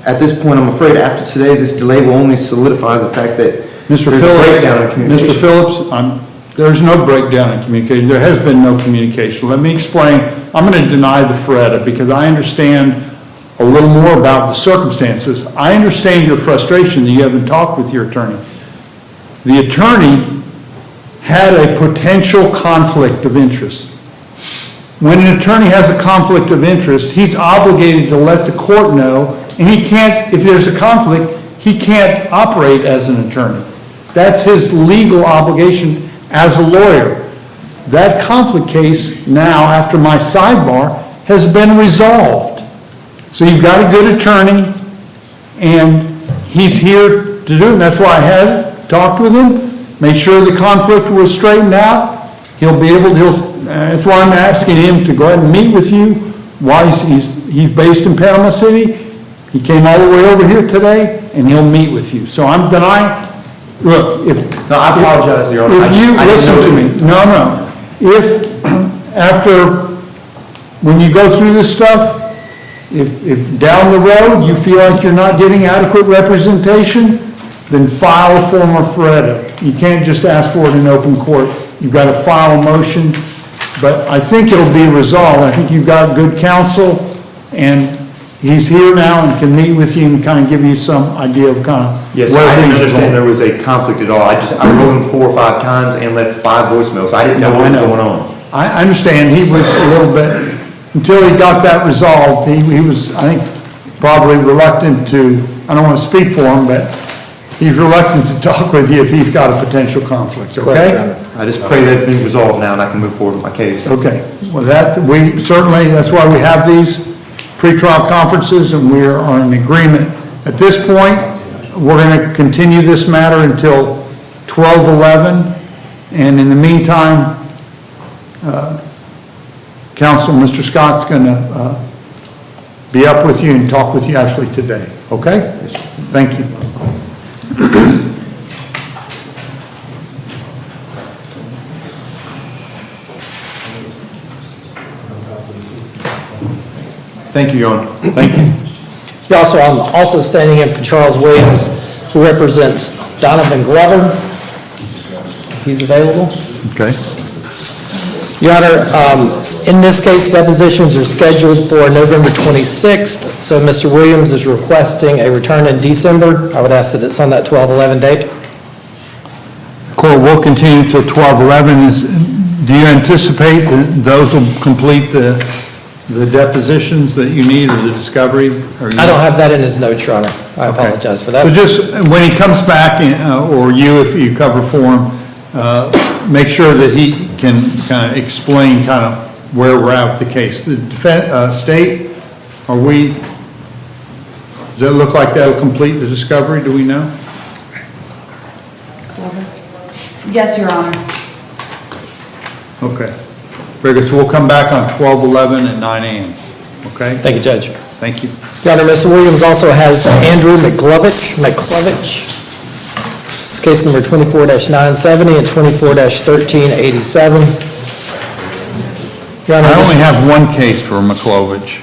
At this point, I'm afraid after today, this delay will only solidify the fact that Mr. there's a breakdown in communication. Mr. Phillips, there's no breakdown in communication. There has been no communication. Let me explain. I'm going to deny the FREDA because I understand a little more about the circumstances. I understand your frustration that you haven't talked with your attorney. The attorney had a potential conflict of interest. When an attorney has a conflict of interest, he's obligated to let the court know, and he can't, if there's a conflict, he can't operate as an attorney. That's his legal obligation as a lawyer. That conflict case now, after my sidebar, has been resolved. So you've got a good attorney, and he's here to do it, and that's why I had talked with him, make sure the conflict was straightened out. He'll be able to, that's why I'm asking him to go ahead and meet with you. Why he's based in Panama City. He came all the way over here today, and he'll meet with you. So I'm denying, look, if... No, I apologize, Your Honor. If you, listen to me, no. If, after, when you go through this stuff, if down the road you feel like you're not getting adequate representation, then file a form of FREDA. You can't just ask for it in open court. You've got to file a motion, but I think it'll be resolved. I think you've got good counsel, and he's here now and can meet with you and kind of give you some idea of kind of Yes, where I didn't things are understand going. there was a conflict at all. I wrote him 4 or 5 times and left 5 voicemails. I didn't know what was going on. I understand he was a little bit, until he got that resolved, he was, I think, probably reluctant to, I don't want to speak for him, but he's reluctant to talk with you if he's got a potential conflict, okay? I just pray that everything's resolved now and I can move forward with my case. Okay, well we certainly, that's why we have these pretrial conferences and we are in agreement. At this point, we're going to continue this matter until 12/11, and in the meantime, Counsel, Mr. Scott's going to be up with you and talk with you actually today, okay? Thank you. Thank you, Your Honor. Thank you. I'm also standing in for Charles Williams, who represents Donovan Glover, if he's available. Okay. Your Honor, in this case, depositions are scheduled for November 26th, so Mr. Williams is requesting a return in December. I would ask that it's on that 12/11 date. Court will continue till 12/11. Do you anticipate that those will complete the depositions that you need or the discovery? I don't have that in his notes, Your Honor. I apologize for that. So just, when he comes back, or you, if you cover for him, make sure that he can kind of explain kind of where we're at with the case. The state, does it look like that'll complete the discovery? Do we know? Yes, Your Honor. Okay. Very good. So we'll come back on 12/11 at 9 a.m. Okay? Thank you, Judge. Thank you. Your Honor, Mr. Williams also has Andrew McClovich. It's case number 24-970 and 24-1387. Your Honor, I only have one case for McClovich.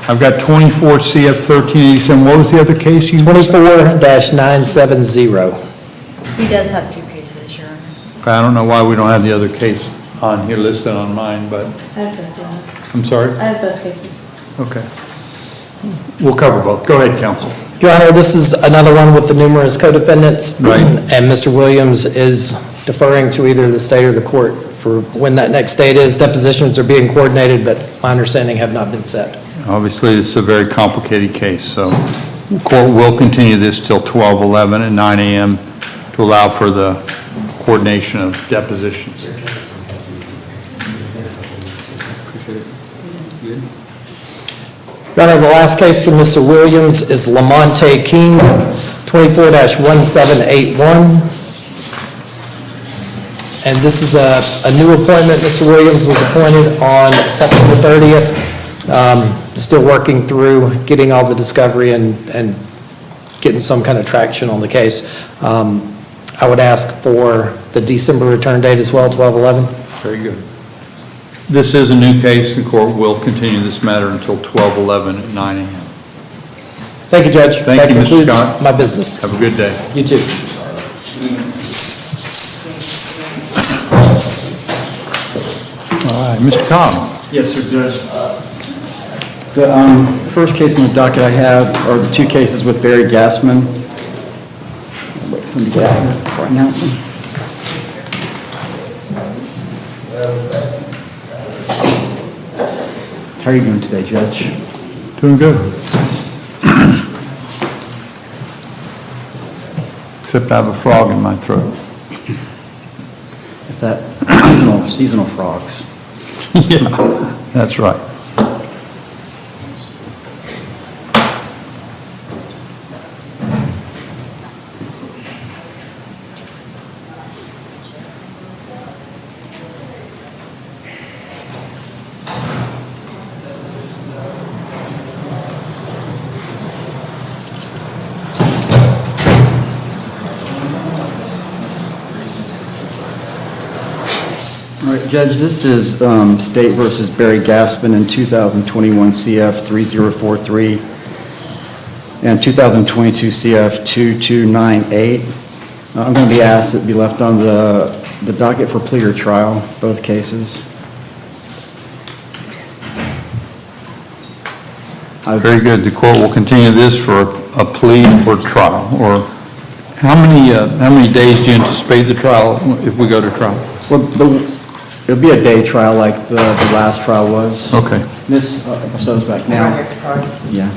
I've got 24 CF 1387. What was the other case you? 24-970. He does have 2 cases, Your Honor. I don't know why we don't have the other case on here listed on mine, but, I have both, Your Honor. I'm sorry? I have both cases. Okay. We'll cover both. Go ahead, counsel. Your Honor, this is another one with the numerous co-defendants. Right. And Mr. Williams is deferring to either the state or the court for when that next date is. Depositions are being coordinated, but my understanding have not been set. Obviously, this is a very complicated case, so the court will continue this till 12/11 at 9 a.m. to allow for the coordination of depositions. Your Honor, the last case for Mr. Williams is Lamonte King, 24-1781. And this is a new appointment. Mr. Williams was appointed on September 30th. Still working through getting all the discovery and getting some kind of traction on the case. I would ask for the December return date as well, 12/11. Very good. This is a new case. The court will continue this matter until 12/11 at 9 a.m. Thank you, Judge. Thank you, Mr. That concludes Scott. my business. Have a good day. You too. All right, Mr. Cobb. Yes, sir, Judge. The first case in the docket I have are the two cases with Barry Gassman. Wait for him to get out here before I announce him. How are you doing today, Judge? Doing good. Except I have a frog in my throat. It's that seasonal frogs. Yeah, that's right. All right, Judge, this is State versus Barry Gaspin in 2021 CF 3043 and 2022 CF 2298. I'm going to be asked that it be left on the docket for plea or trial, both cases. Very good. The court will continue this for a plea or trial. Or how many days do you anticipate the trial if we go to trial? Well, it'll be a day trial like the last trial was. Okay. This episode's back now. Yeah.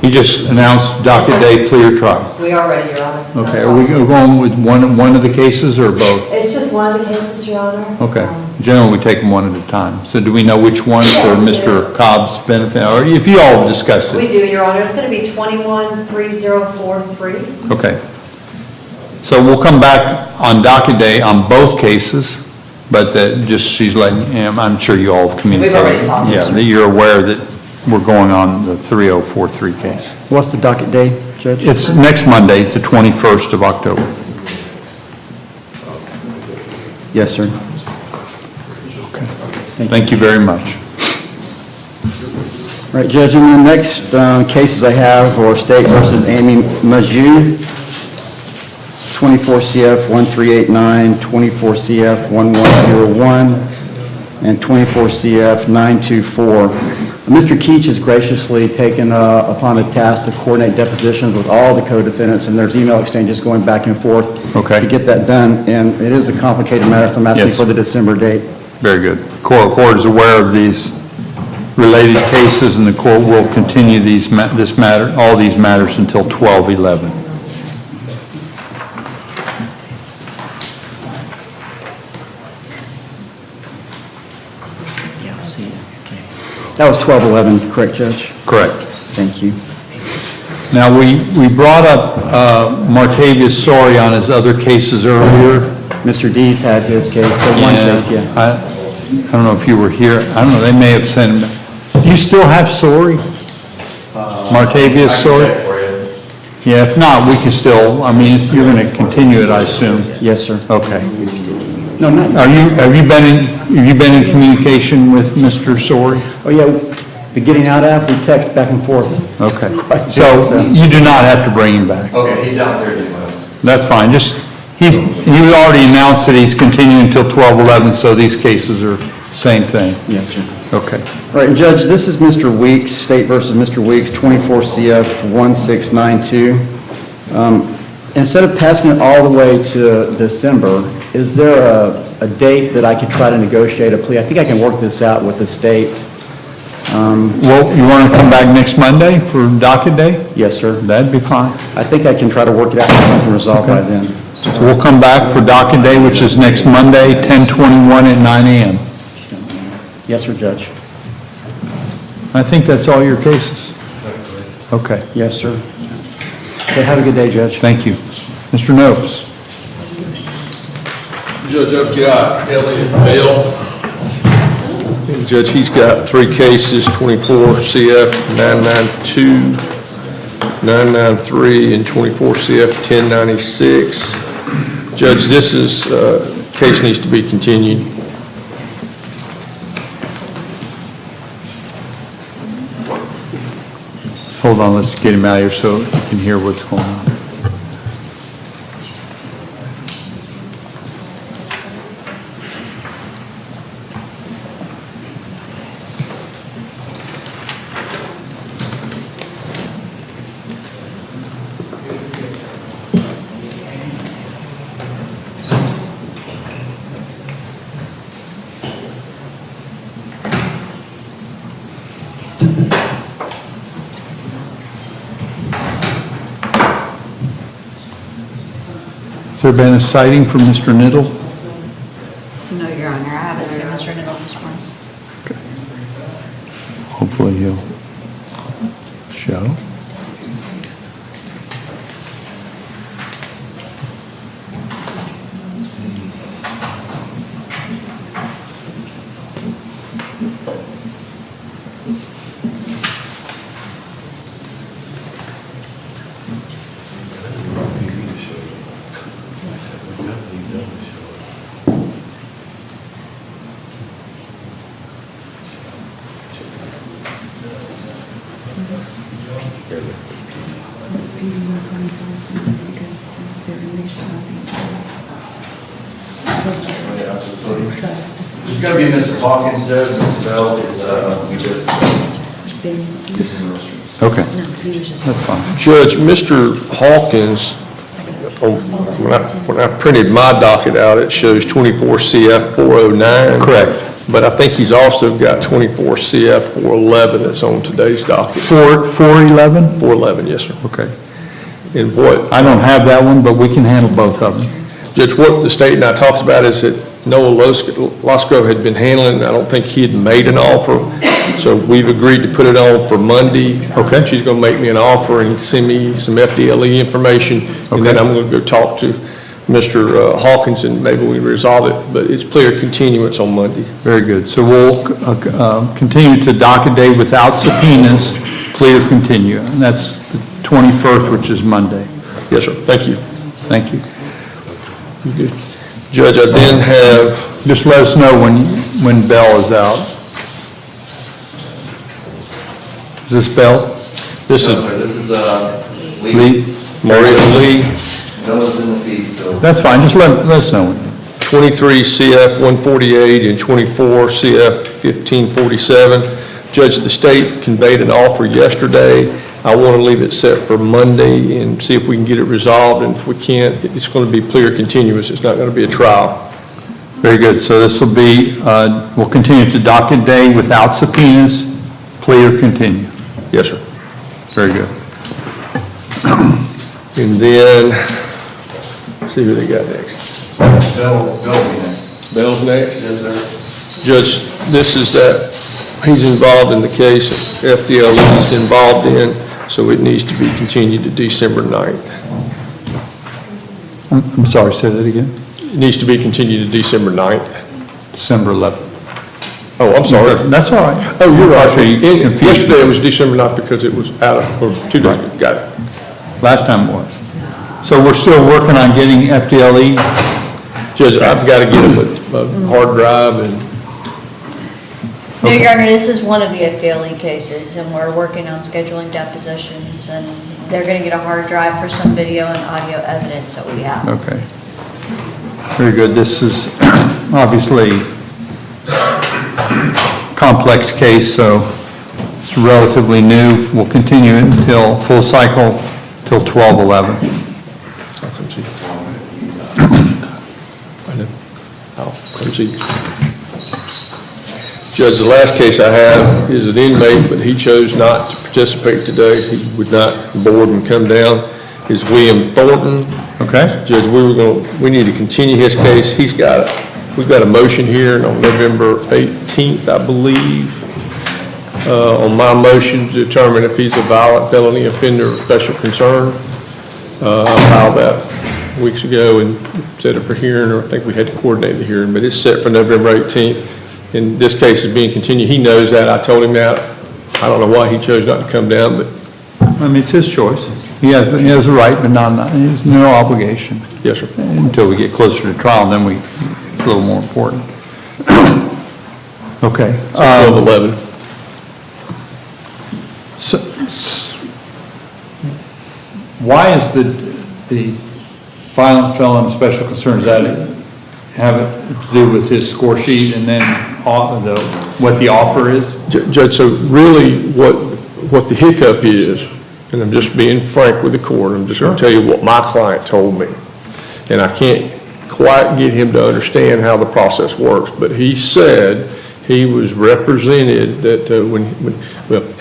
You just announced docket day, plea or trial. We are ready, Your Honor. Okay. Are we going with one of the cases or both? It's just one of the cases, Your Honor. Okay. Generally, we take them one at a time. So do we know which one for Mr. Cobb's benefit? Or if you all have discussed We it? do, Your Honor. It's going to be 21-3043. Okay. So we'll come back on docket day on both cases, but that just she's letting, I'm sure you all have communicated. We've already talked. Yeah, that you're aware that we're going on the 3043 case. What's the docket day, Judge? It's next Monday, the 21st of October. Yes, sir. Okay. Thank you very much. All right, Judge, and the next cases I have are State versus Amy Majou, 24 CF 1389, 24 CF 1101, and 24 CF 924. Mr. Keach has graciously taken upon the task to coordinate depositions with all the co-defendants, and there's email exchanges going back and forth to get that done, and it is a complicated matter, so I'm asking for the December date. Very good. The court is aware of these related cases, and the court will continue all these matters until 12/11. Yeah, I'll see you. Okay. That was 12/11, correct, Judge? Correct. Thank you. Now, we brought up Martavius Sori on his other cases earlier. Mr. Dees had his case, but one case, yeah. I don't know if you were here. I don't know, they may have sent him. Do you still have Sori? Martavius Sori? Yeah, if not, we can still, I mean, you're going to continue it, I assume? Yes, sir. Okay. No, not. Have you been in communication with Mr. Sori? Oh, yeah, the getting out apps and text back and forth. Okay. So you do not have to bring him back? Okay, he's downstairs. That's fine. He already announced that he's continuing until 12/11, so these cases are same thing. Yes, sir. Okay. All right, Judge, this is Mr. Weeks, State versus Mr. Weeks, 24 CF 1692. Instead of passing it all the way to December, is there a date that I could try to negotiate a plea? I think I can work this out with the state. Well, you want to come back next Monday for docket day? Yes, sir. That'd be fine. I think I can try to work it out and get something resolved by then. So we'll come back for docket day, which is next Monday, 10/21 at 9 a.m. Yes, sir, Judge. I think that's all your cases. Okay. Yes, sir. Okay, have a good day, Judge. Thank you. Mr. Nopes. Judge, I've got Elliot Bell. Judge, he's got 3 cases, 24 CF 992, 993, and 24 CF 1096. Judge, this case needs to be continued. Hold on, let's get him out of here so you can hear what's going on. Has there been a sighting from Mr. Niddle? No, Your Honor, I haven't seen Mr. Niddle this morning. Hopefully he'll show. It's going to be Mr. Hawkins, Judge. Mr. Bell is, we just Okay, that's fine. Judge, Mr. Hawkins, when I printed my docket out, it shows 24 CF 409. Correct. But I think he's also got 24 CF 411 that's on today's docket. 411? 411, yes, sir. Okay. And what? I don't have that one, but we can handle both of them. Judge, what the state and I talked about is that Noah Losco had been handling, I don't think he had made an offer, so we've agreed to put it on for Monday. Okay. She's going to make me an offer and send me some FDLE information, and then I'm going to go talk to Mr. Hawkins and maybe we resolve it, but it's clear continuance on Monday. Very good. So we'll continue to docket day without subpoenas, plea or continue. And that's the 21st, which is Monday. Yes, sir. Thank you. Thank you. Good. Judge, I then have... Just let us know when Bell is out. Is this Bell? This is Lee? Maria Lee. Noah's in the feed, so. That's fine. Just let us know. 23 CF 148 and 24 CF 1547. Judge, the state conveyed an offer yesterday. I want to leave it set for Monday and see if we can get it resolved, and if we can't, it's going to be plea or continuous. It's not going to be a trial. Very good. So this will be, we'll continue to docket day without subpoenas, plea or continue. Yes, sir. Very good. And then, let's see who they got next. Bell'll be next. Bell's next? Yes, sir. Judge, this is that, he's involved in the case, FDLE is involved in, so it needs to be continued to December 9th. I'm sorry, say that again? It needs to be continued to December 9th. December 11th. Oh, I'm sorry. That's all right. Oh, you're right. Confused. Yesterday it was December 9th because it was out of, or 2 days ago. Got it. Last time it was. So we're still working on getting FDLE? Judge, I've got to get a hard drive and... No, Your Honor, this is one of the FDLE cases, and we're working on scheduling depositions, and they're going to get a hard drive for some video and audio evidence that we have. Okay. Very good. This is obviously a complex case, so it's relatively new. We'll continue it until full cycle, till 12/11. I'll come see you. Judge, the last case I have is an inmate, but he chose not to participate today. He would not board and come down. Is William Thornton. Okay. Judge, we need to continue his case. We've got a motion here on November 18th, I believe, on my motion to determine if he's a violent felony offender of special concern. I filed that weeks ago and set it for hearing, or I think we had to coordinate the hearing, but it's set for November 18th. And this case is being continued. He knows that. I told him that. I don't know why he chose not to come down, but. I mean, it's his choice. He has a right, but there's no obligation. Yes, sir. Until we get closer to trial, then it's a little more important. Okay. 12/11. So, why is the violent felon special concerns that have it to do with his score sheet and then what the offer is? Judge, so really what the hiccup is, and I'm just being frank with the court, I'm just going to tell you what my client told me. And I can't quite get him to understand how the process works, but he said he was represented that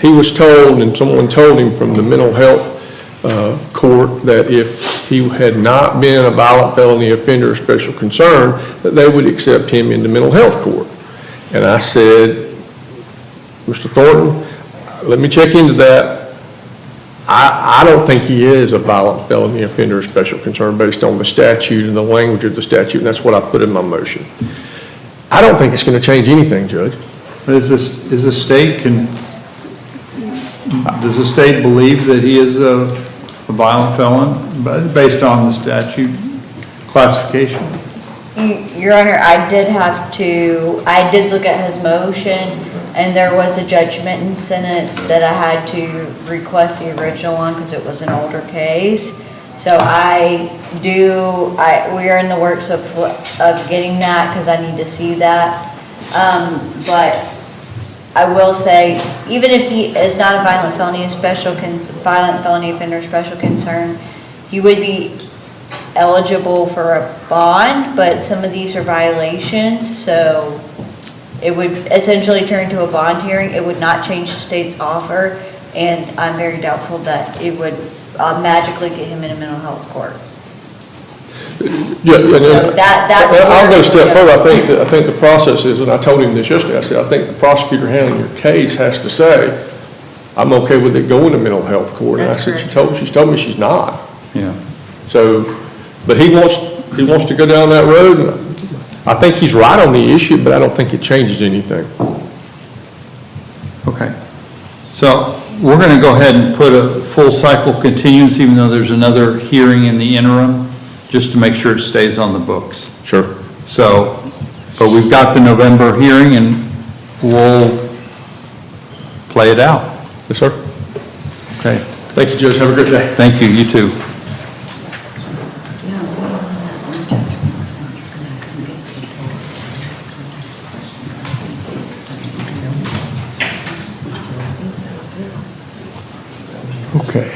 he was told, and someone told him from the mental health court, that if he had not been a violent felony offender of special concern, that they would accept him into mental health court. And I said, Mr. Thornton, let me check into that. I don't think he is a violent felony offender of special concern based on the statute and the language of the statute, and that's what I put in my motion. I don't think it's going to change anything, Judge. Does the state believe that he is a violent felon based on the statute classification? Your Honor, I did look at his motion, and there was a judgment and sentence that I had to request the original one because it was an older case. So we are in the works of getting that because I need to see that. But I will say, even if he is not a violent felony offender of special concern, he would be eligible for a bond, but some of these are violations, so it would essentially turn to a bond hearing. It would not change the state's offer, and I'm very doubtful that it would magically get him in a mental health court. Yeah, So that's I'll go a step further. I think the process is, and I told him this yesterday, I said, I think the prosecutor handling your case has to say, I'm okay with it going to mental health court. And I said, she's told me she's not. Yeah. So, but he wants to go down that road, and I think he's right on the issue, but I don't think it changes anything. Okay. So we're going to go ahead and put a full cycle continuance, even though there's another hearing in the interim, just to make sure it stays on the books. Sure. So, but we've got the November hearing, and we'll play it out. Yes, sir. Okay. Thank you, Judge. Have a great day. Thank you. You too. Okay.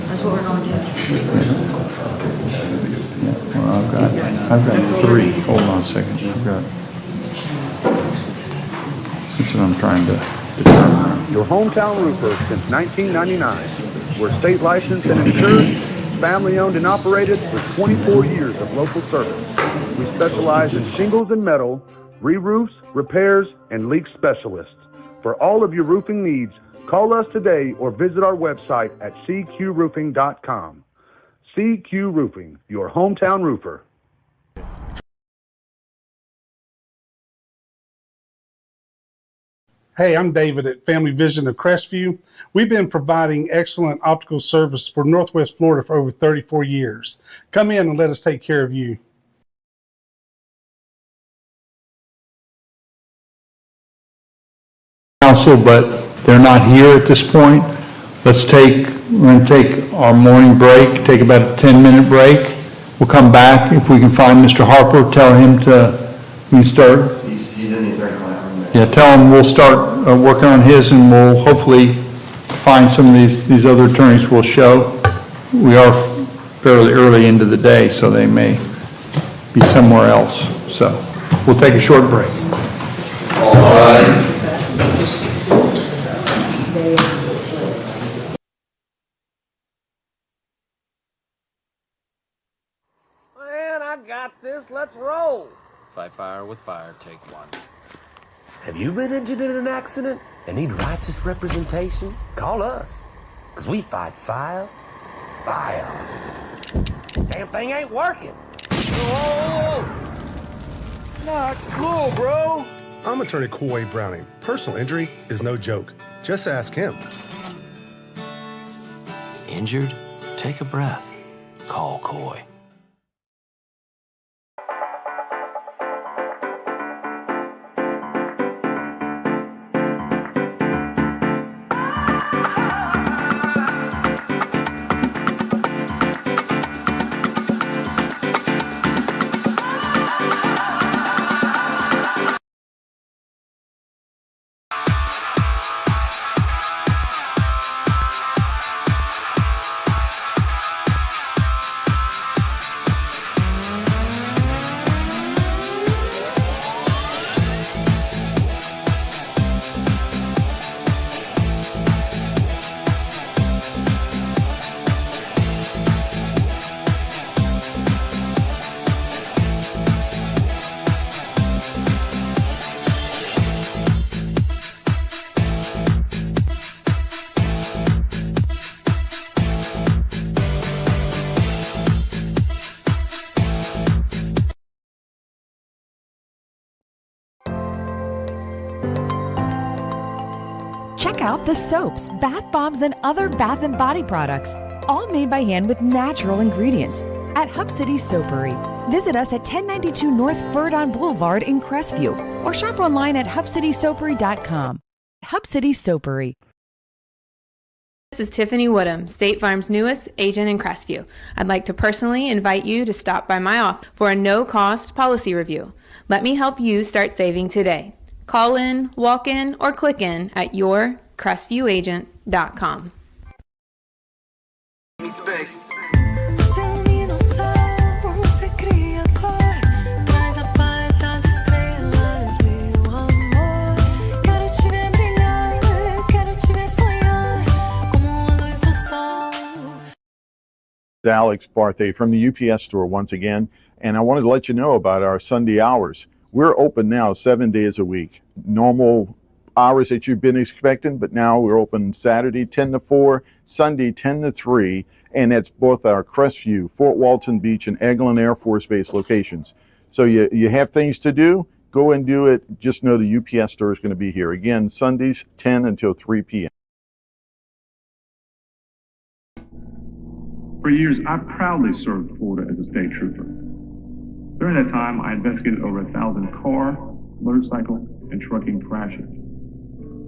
That's what we're going to do. Well, I've got three. Hold on a second. That's what I'm trying to determine. Your hometown roofer since 1999. We're state licensed and insured, family owned and operated with 24 years of local service. We specialize in shingles and metal, re-roofs, repairs, and leak specialists. For all of your roofing needs, call us today or visit our website at cqroofing.com. CQ Roofing, your hometown roofer. Hey, I'm David at Family Vision of Crestview. We've been providing excellent optical service for Northwest Florida for over 34 years. Come in and let us take care of you. Council, but they're not here at this point. We're going to take our morning break, take about a 10-minute break. We'll come back. If we can find Mr. Harper, tell him we start. He's in the attorney-client room. Yeah, tell him we'll start working on his, and we'll hopefully find some of these other attorneys we'll show. We are fairly early into the day, so they may be somewhere else. So we'll take a short break. All right. Man, I got this. Let's roll. Fight fire with fire, take one. Have you been injured in an accident and need righteous representation? Call us, because we fight fire. Damn thing ain't working. Whoa! Not cool, bro. I'm attorney Coy Browning. Personal injury is no joke. Just ask him. Injured? Take a breath. Call Coy. Check out the soaps, bath bombs, and other bath and body products, all made by hand with natural ingredients at Hub City Soapery. Visit us at 1092 North Verdon Boulevard in Crestview or shop online at hubcitysoapery.com. Hub City Soapery. This is Tiffany Woodham, State Farm's newest agent in Crestview. I'd like to personally invite you to stop by my office for a no-cost policy review. Let me help you start saving today. Call in, walk in, or click in at yourcrestviewagent.com. Alex Barthay from the UPS store once again, and I wanted to let you know about our Sunday hours. We're open now 7 days a week. Normal hours that you've been expecting, but now we're open Saturday 10 to 4, Sunday 10 to 3, and that's both our Crestview, Fort Walton Beach, and Eglin Air Force Base locations. So you have things to do, go and do it. Just know the UPS store is going to be here. Again, Sundays 10 until 3 p.m. For years, I proudly served Florida as a state trooper. During that time, I investigated over 1,000 car, motorcycle, and trucking crashes.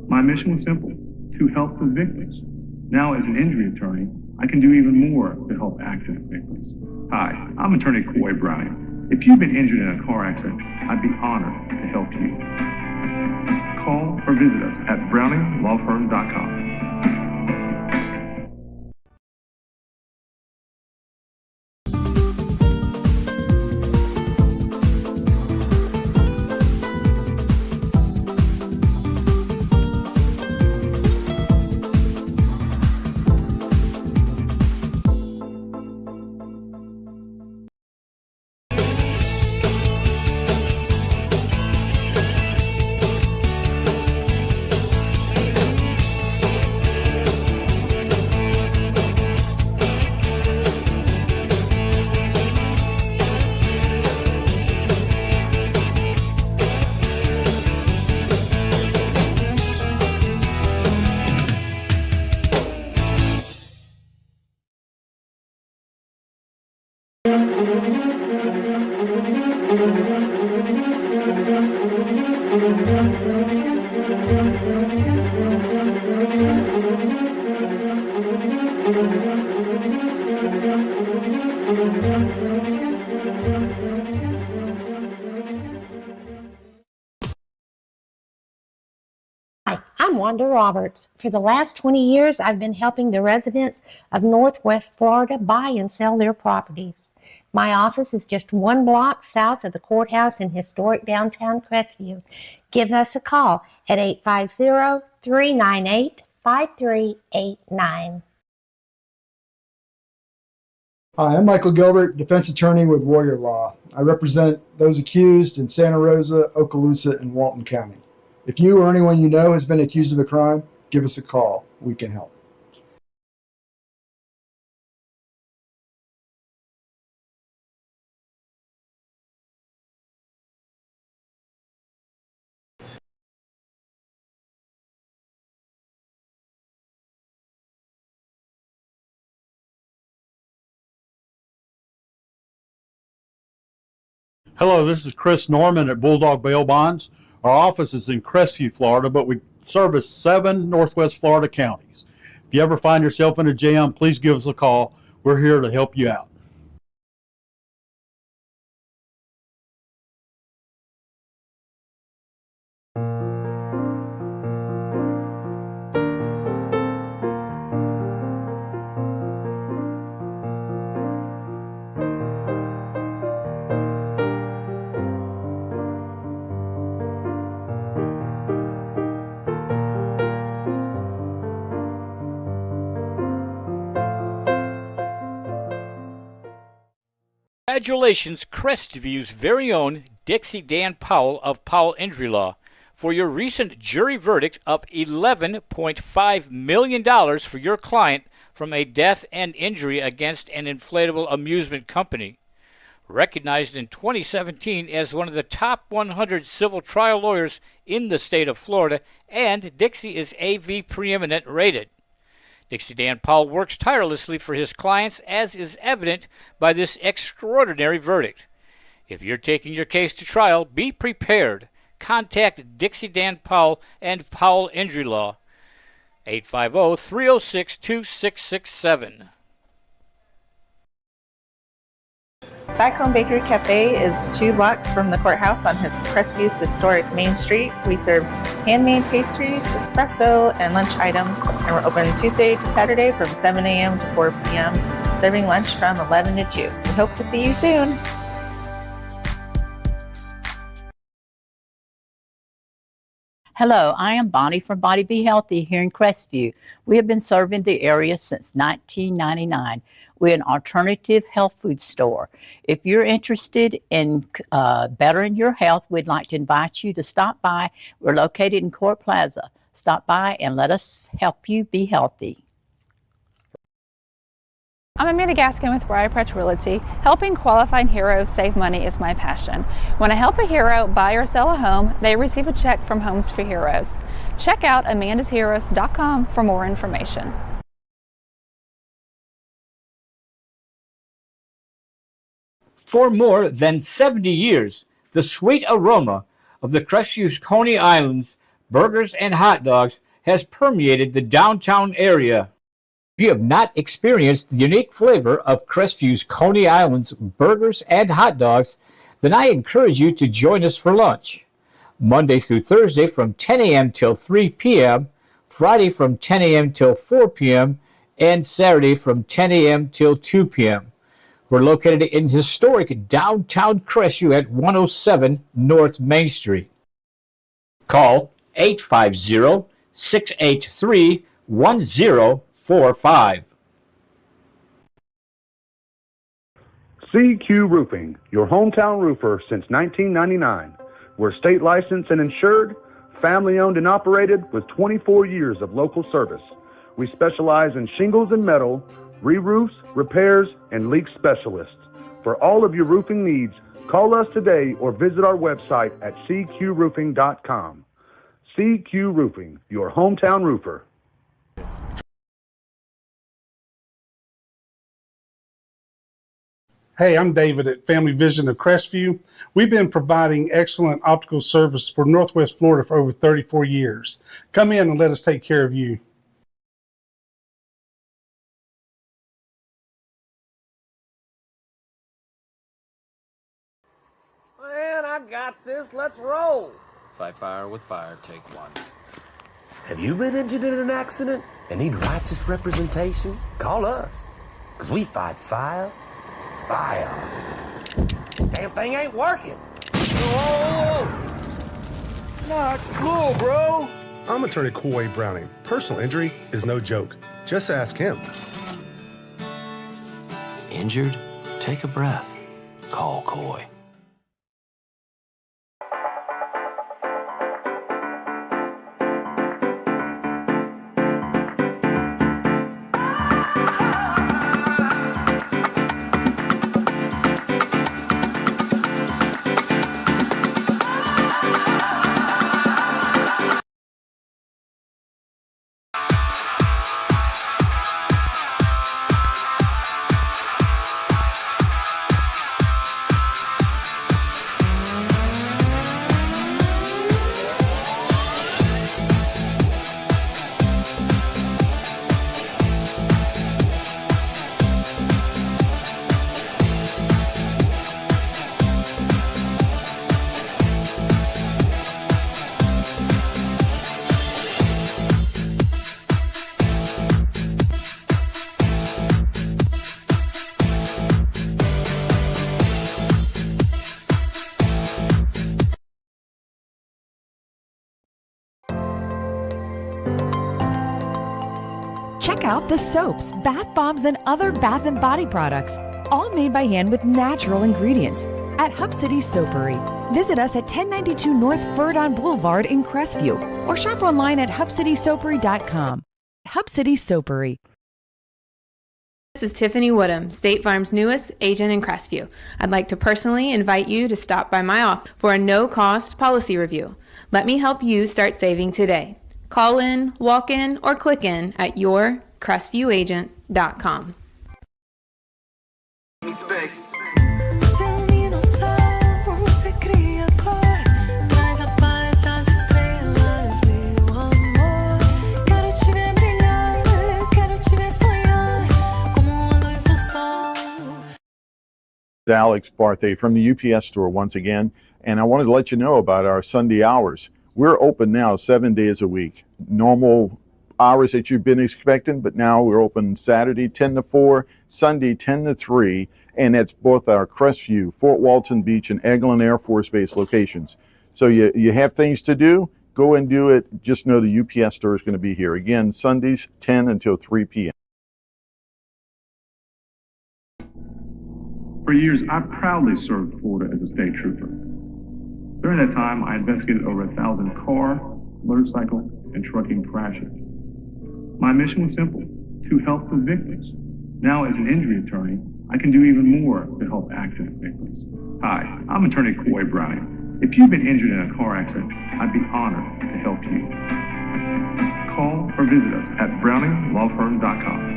My mission was simple, to help the victims. Now, as an injury attorney, I can do even more to help accident victims. Hi, I'm attorney Coy Browning. If you've been injured in a car accident, I'd be honored to help you. Call or visit us at browninglawfirm.com. Hi, I'm Wanda Roberts. For the last 20 years, I've been helping the residents of Northwest Florida buy and sell their properties. My office is just 1 block south of the courthouse in historic downtown Crestview. Give us a call at 850-398-5389. Hi, I'm Michael Gilbert, defense attorney with Warrior Law. I represent those accused in Santa Rosa, Okaloosa, and Walton County. If you or anyone you know has been accused of a crime, give us a call. We can help. Hello, this is Chris Norman at Bulldog Bail Bonds. Our office is in Crestview, Florida, but we service 7 Northwest Florida counties. If you ever find yourself in a jam, please give us a call. We're here to help you out. Congratulations, Crestview's very own Dixie Dan Powell of Powell Injury Law, for your recent jury verdict of $11.5 million for your client from a death and injury against an inflatable amusement company. Recognized in 2017 as one of the top 100 civil trial lawyers in the state of Florida, and Dixie is AV Preeminent rated. Dixie Dan Powell works tirelessly for his clients, as is evident by this extraordinary verdict. If you're taking your case to trial, be prepared. Contact Dixie Dan Powell and Powell Injury Law, 850-306-2667. Back Home Bakery Cafe is 2 blocks from the courthouse on Crestview's historic Main Street. We serve handmade pastries, espresso, and lunch items, and we're open Tuesday to Saturday from 7 a.m. to 4 p.m., serving lunch from 11 to 2. We hope to see you soon. Hello, I am Bonnie from Body Be Healthy here in Crestview. We have been serving the area since 1999. We're an alternative health food store. If you're interested in bettering your health, we'd like to invite you to stop by. We're located in Court Plaza. Stop by and let us help you be healthy. I'm Amanda Gaskin with Briarpatch Realty. Helping qualifying heroes save money is my passion. When I help a hero buy or sell a home, they receive a check from Homes for Heroes. Check out amandasheroes.com for more information. For more than 70 years, the sweet aroma of the Crestview's Coney Islands burgers and hot dogs has permeated the downtown area. If you have not experienced the unique flavor of Crestview's Coney Islands burgers and hot dogs, then I encourage you to join us for lunch. Monday through Thursday from 10 a.m. till 3 p.m., Friday from 10 a.m. till 4 p.m., and Saturday from 10 a.m. till 2 p.m. We're located in historic downtown Crestview at 107 North Main Street. Call 850-683-1045. CQ Roofing, your hometown roofer since 1999. We're state licensed and insured, family owned and operated with 24 years of local service. We specialize in shingles and metal, re-roofs, repairs, and leak specialists. For all of your roofing needs, call us today or visit our website at cqroofing.com. CQ Roofing, your hometown roofer. Hey, I'm David at Family Vision of Crestview. We've been providing excellent optical service for Northwest Florida for over 34 years. Come in and let us take care of you. got this. Let's roll. Fight fire with fire, take one. Have you been injured in an accident and need righteous representation? Call us. Because we fight fire. Damn thing ain't working. Whoa! Not cool, bro. I'm attorney Coy Browning. Personal injury is no joke. Just ask him. Injured? Take a breath. Call Coy. Check out the soaps, bath bombs, and other bath and body products, all made by hand with natural ingredients at Hub City Soapery. Visit us at 1092 North Verdon Boulevard in Crestview or shop online at hubcitysoapery.com. Hub City Soapery. This is Tiffany Woodham, State Farm's newest agent in Crestview. I'd like to personally invite you to stop by my office for a no-cost policy review. Let me help you start saving today. Call in, walk in, or click in at yourcrestviewagent.com. Alex Barthay from the UPS store once again, and I wanted to let you know about our Sunday hours. We're open now 7 days a week. Normal hours that you've been expecting, but now we're open Saturday 10 to 4, Sunday 10 to 3, and that's both our Crestview, Fort Walton Beach, and Eglin Air Force Base locations. So you have things to do, go and do it. Just know the UPS store is going to be here. Again, Sundays 10 until 3 p.m. For years, I proudly served Florida as a state trooper. During that time, I investigated over 1,000 car, motorcycle, and trucking crashes. My mission was simple, to help the victims. Now, as an injury attorney, I can do even more to help accident victims. Hi, I'm attorney Coy Browning. If you've been injured in a car accident, I'd be honored to help you. Call or visit us at browninglawfirm.com.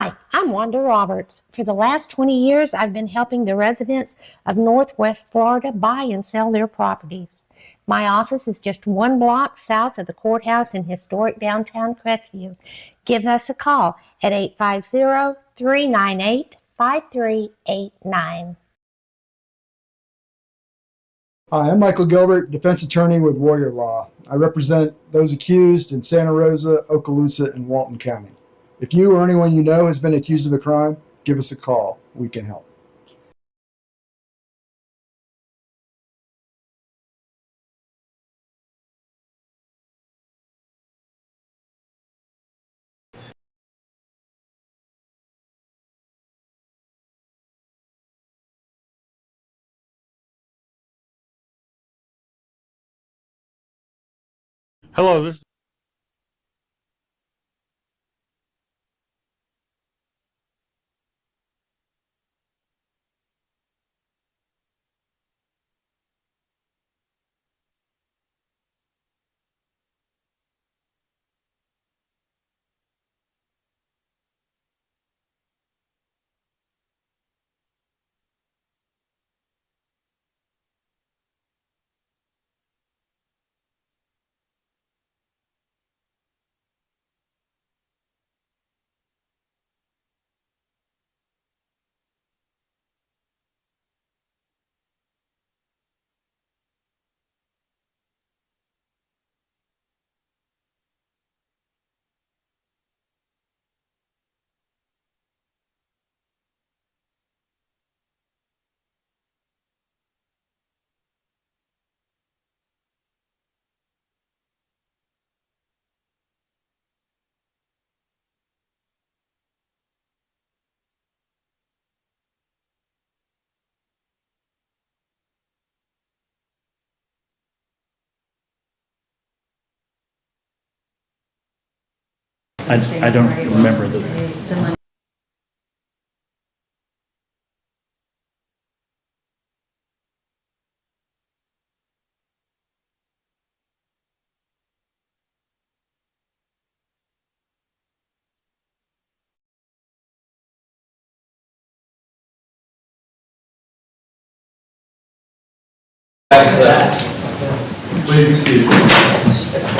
Hi, I'm Wanda Roberts. For the last 20 years, I've been helping the residents of Northwest Florida buy and sell their properties. My office is just 1 block south of the courthouse in historic downtown Crestview. Give us a call at 850-398-5389. Hi, I'm Michael Gilbert, defense attorney with Warrior Law. I represent those accused in Santa Rosa, Okaloosa, and Walton County. If you or anyone you know has been accused of a crime, give us a call. We can help. Hello, this I don't remember the. Please be seated.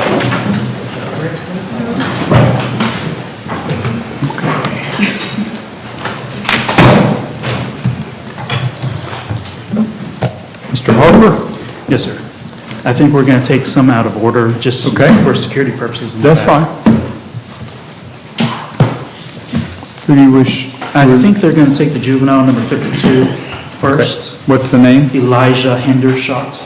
Mr. Harper? Yes, sir. I think we're going to take some out of order, just for security purposes. in the That's back. fine. Who do you wish? I think they're going to take the juvenile number 52 first. Okay. What's the name? Elijah Hendershot.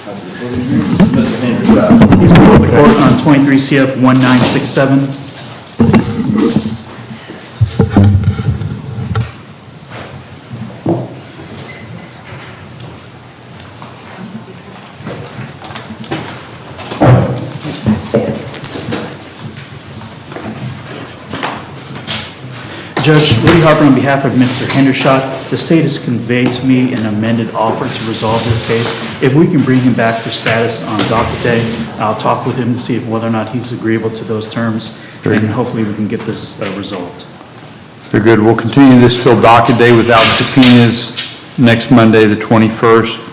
Mr. Henry, He's before the court on 23 CF 1967. Judge Woody Harper, on behalf of Mr. Hendershot, the state has conveyed to me an amended offer to resolve this case. If we can bring him back for status on docket day, I'll talk with him to see whether or not he's agreeable to those terms, and hopefully we can get this resolved. Very good. We'll continue this till docket day without subpoenas next Monday, the 21st.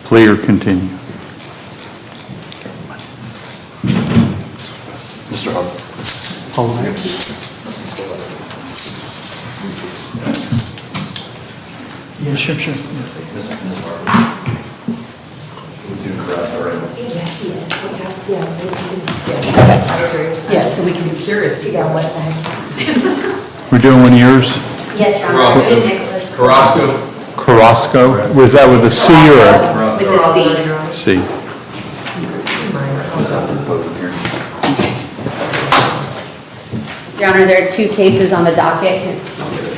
Plea or continue? Mr. Harper. Hold on. Yeah, sure. Ms. Harper. Would you correct our Yeah, so we can be curious to see what the heck. We're doing one of yours? Yes, Your Honor. Nicholas. Carrasco. Carrasco? Was that with a C or a? With the C. C. Your Honor, there are two cases on the docket.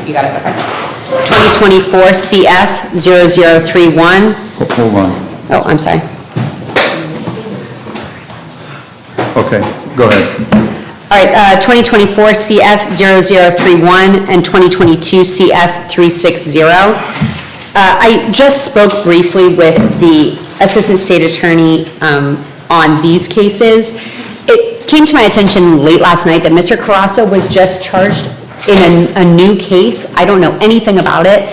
You got it, okay. 2024 CF 0031. Hold on. Oh, I'm sorry. Okay, go ahead. All right, 2024 CF 0031 and 2022 CF 360. I just spoke briefly with the Assistant State Attorney on these cases. It came to my attention late last night that Mr. Carrasco was just charged in a new case. I don't know anything about it.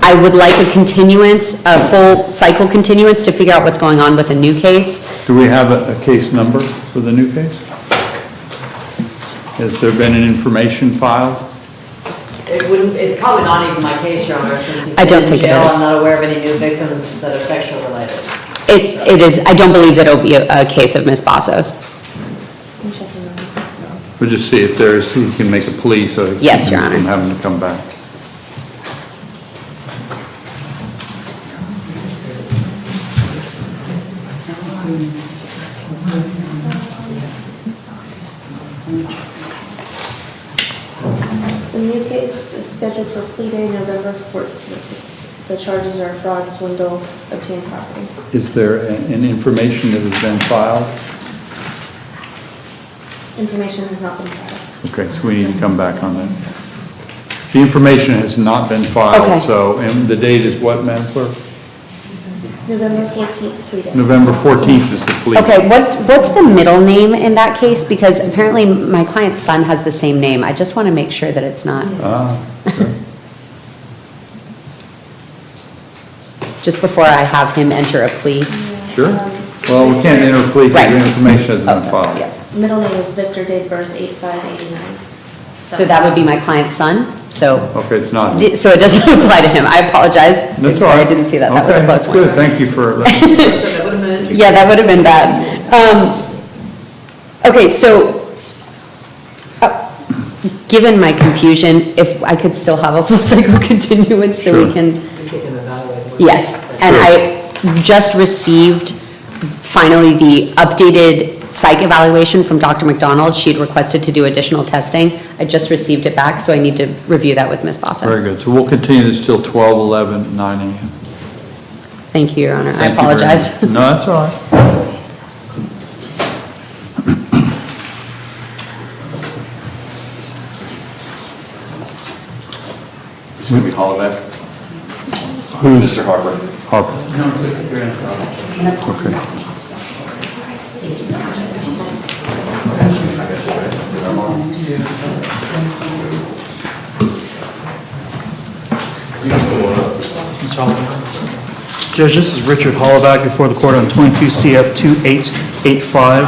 I would like a continuance, a full cycle continuance to figure out what's going on with a new case. Do we have a case number for the new case? Has there been an information filed? It wouldn't, it's probably not even my case, Your Honor, since he's I don't been in think it jail. is. I'm not aware of any new victims that are sexual related. It is, I don't believe it'll be a case of Ms. Bassos. We'll just see if there's, he can make a plea so he Yes, keeps Your him Honor. from having to come back. The new case is scheduled for plea day November 14th. The charges are fraud, swindle, obtained property. Is there an information that has been filed? Information has not been filed. Okay, so we need to come back on that. The information has not been filed, Okay. so, and the date is what, Madam Clerk? November 14th, plea day. November 14th is the plea. Okay, what's the middle name in that case? Because apparently my client's son has the same name. I just want to make sure that it's not. Just before I have him enter a plea. Sure. Well, we can't enter a plea because the Right. information hasn't been filed. Yes. Middle name is Victor, date of birth 8/5/89. So that would be my client's son, so. Okay, it's not. So it doesn't apply to him. I apologize. That's all Sorry, right. I didn't see that. That was a Okay, close one. Good, thank you for. Yeah, that would have been bad. Okay, so, given my confusion, if I could still have a full cycle continuance so we Sure. can. Yes, and I just received finally the updated psych evaluation from Dr. McDonald. She had requested to do additional testing. I just received it back, so I need to review that with Ms. Basso. Very good. So we'll continue this till 12/11, 9 a.m. Thank you, Your Honor. I Thank you very apologize. much. No, that's all right. This is going to be Hollaback. Who's? Mr. Harper. Harper. Okay. Judge, this is Richard Hollaback before the court on 22 CF 2885.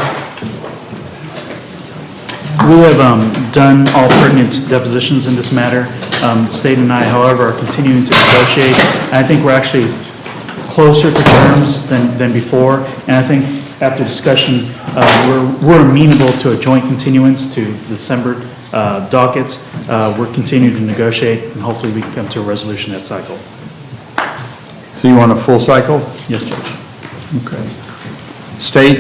We have done all pertinent depositions in this matter. The state and I, however, are continuing to negotiate. And I think we're actually closer to terms than before. And I think after discussion, we're amenable to a joint continuance to December dockets. We're continuing to negotiate, and hopefully we can come to a resolution that cycle. So you want a full cycle? Yes, Judge. Okay. State?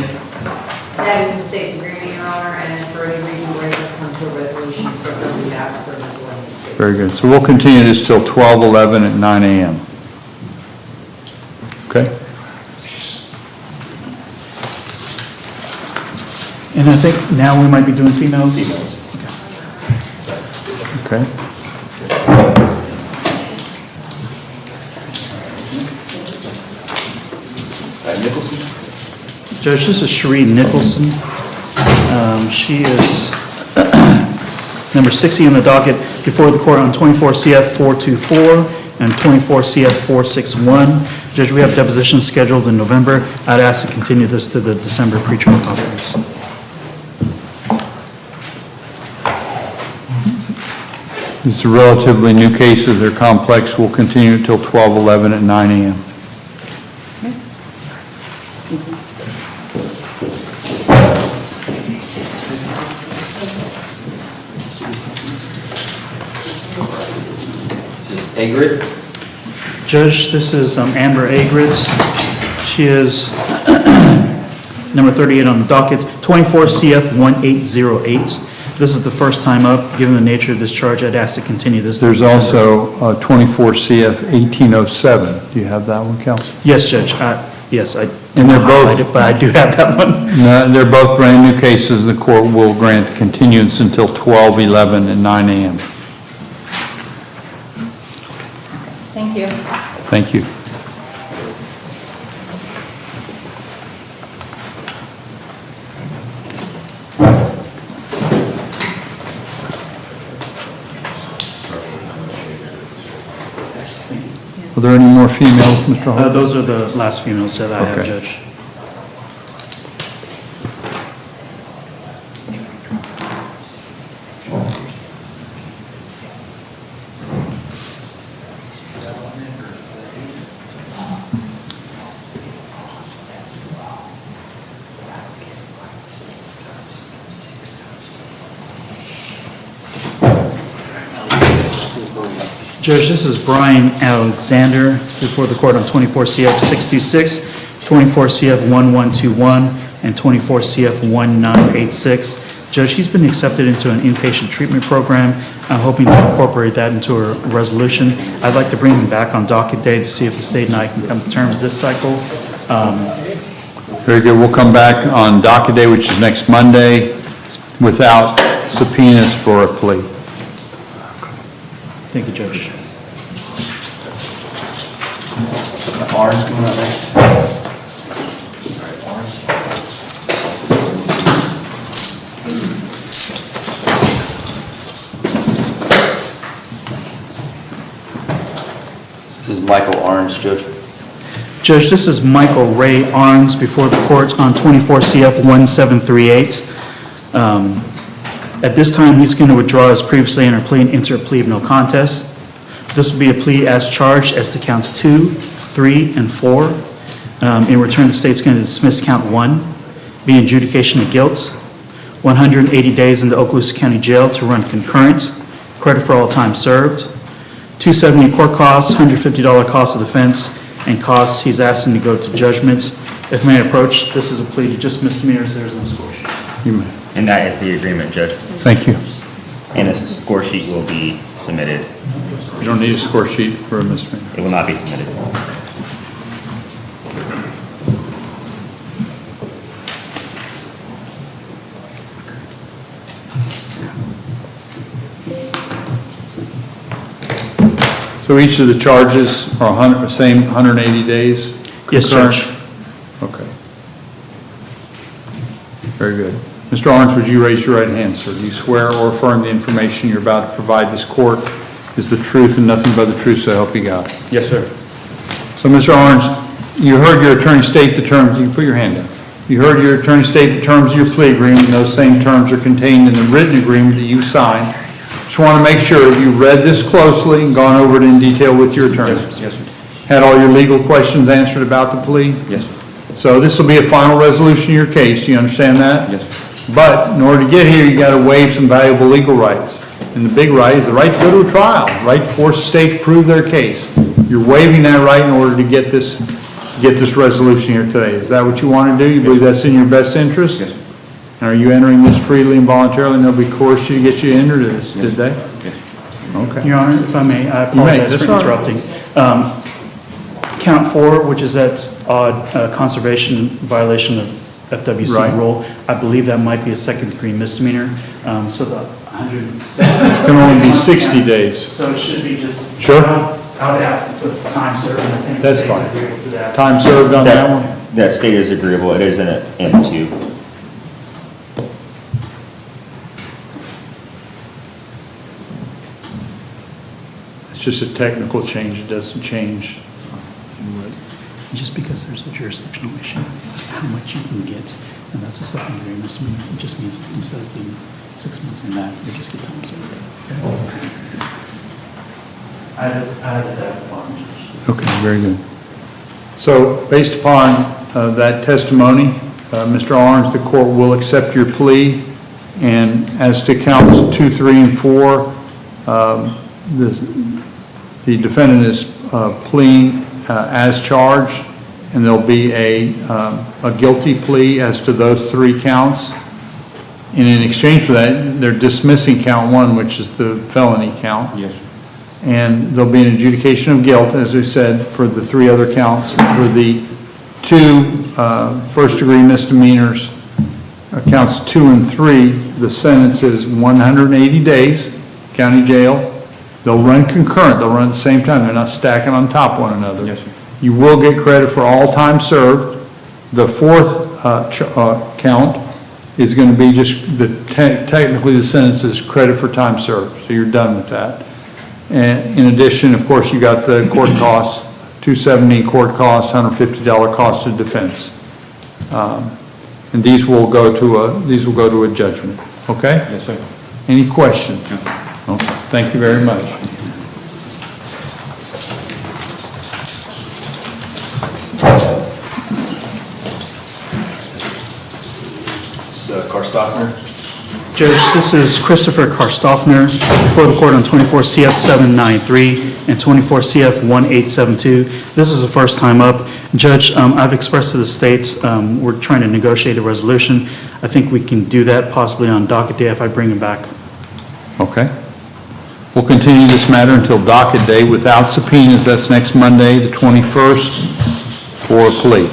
That is the state's agreement, Your Honor, and for any reason we're able to come to a resolution for them to ask for miscellaneous. Very good. So we'll continue this till 12/11 at 9 a.m. Okay? And I think now we might be doing females? Okay. Nicholson? Judge, this is Sheree Nicholson. She is number 60 on the docket before the court on 24 CF 424 and 24 CF 461. Judge, we have depositions scheduled in November. I'd ask to continue this to the December pretrial conference. It's a relatively new cases. They're complex. We'll continue until 12/11 at 9 a.m. Agrid? Judge, this is Amber Agritz. She is number 38 on the docket, 24 CF 1808. This is the first time up. Given the nature of this charge, I'd ask to continue this. There's also 24 CF 1807. Do you have that one, Counsel? Yes, Judge. Yes, I And they're both- highlighted, but I do have that one. No, they're both brand-new cases. The court will grant continuance until 12/11 at 9 a.m. Thank you. Thank you. Are there any more females, Mr. Holt? Those are the last females that I have, Okay. Judge. Judge, this is Brian Alexander before the court on 24 CF 626, 24 CF 1121, and 24 CF 1986. Judge, he's been accepted into an inpatient treatment program. I'm hoping to incorporate that into a resolution. I'd like to bring him back on docket day to see if the state and I can come to terms this cycle. Very good. We'll come back on docket day, which is next Monday, without subpoenas for a plea. Thank you, Judge. Orange coming up next. This is Michael Orange, Judge. Judge, this is Michael Ray Arns before the court on 24 CF 1738. At this time, he's going to withdraw his previously entered plea and enter a plea of no contest. This will be a plea as charged as to counts 2, 3, and 4. In return, the state's going to dismiss count 1, be adjudication of guilt, 180 days in the Okaloosa County Jail to run concurrent, credit for all time served, $270 court costs, $150 cost of defense, and costs he's asking to go to judgment. If may I approach, this is a plea to just misdemeanors, there's no score sheet. You may. And that is the agreement, Judge. Thank you. And a score sheet will be submitted. You don't need a score sheet for a misdemeanor. It will not be submitted. So each of the charges are same 180 days? Yes, concurrent? Judge. Okay. Very good. Mr. Orange, would you raise your right hand, sir? Do you swear or affirm the information you're about to provide this court is the truth and nothing but the truth, so help you God? Yes, sir. So, Mr. Orange, you heard your attorney state the terms. You can put your hand down. You heard your attorney state the terms of your plea agreement, and those same terms are contained in the written agreement that you signed. Just want to make sure you read this closely and gone over it in detail with your attorney. Yes, sir. Had all your legal questions answered about the plea? Yes, sir. So this will be a final resolution of your case. Do you understand that? Yes, sir. But in order to get here, you got to waive some valuable legal rights. And the big right is the right to go to a trial, right to force the state to prove their case. You're waiving that right in order to get this resolution here today. Is that what you want to do? You believe that's in your best interest? Yes, sir. And are you entering this freely and voluntarily? Nobody coerced you to get you into this, did they? Yes. Okay. Your Honor, if I may, I You may. apologize for That's all right. interrupting. Count 4, which is that odd conservation violation of FWC Right. rule, I believe that might be a second-degree misdemeanor. So the 107. It can only be 60 days. So it should be just. Sure. I would ask to put time served, and I think the That's state's fine. agreeable to that. Time served on that one? That state is agreeable. It is in a M2. It's just a technical change. It doesn't change. Just because there's a jurisdictional issue, how much you can get, and that's a secondary misdemeanor, it just means instead of being 6 months in that, you just get time served. I added that upon. Okay, very good. So based upon that testimony, Mr. Orange, the court will accept your plea. And as to counts 2, 3, and 4, the defendant is pleading as charged, and there'll be a guilty plea as to those 3 counts. And in exchange for that, they're dismissing count 1, which is the felony count. Yes. And there'll be an adjudication of guilt, as we said, for the 3 other counts. For the 2 first-degree misdemeanors, counts 2 and 3, the sentence is 180 days, county jail. They'll run concurrent, they'll run at the same time, they're not stacking on top of one another. Yes, sir. You will get credit for all time served. The 4th count is going to be just, technically the sentence is credit for time served, so you're done with that. And in addition, of course, you got the court costs $270 court costs, $150 cost of defense. And these will go to a judgment, okay? Yes, sir. Any questions? Okay, thank you very much. Karstoffner? Judge, this is Christopher Karstoffner before the court on 24 CF 793 and 24 CF 1872. This is the first time up. Judge, I've expressed to the states, we're trying to negotiate a resolution. I think we can do that possibly on docket day if I bring him back. Okay. We'll continue this matter until docket day without subpoenas. That's next Monday, the 21st, for a plea.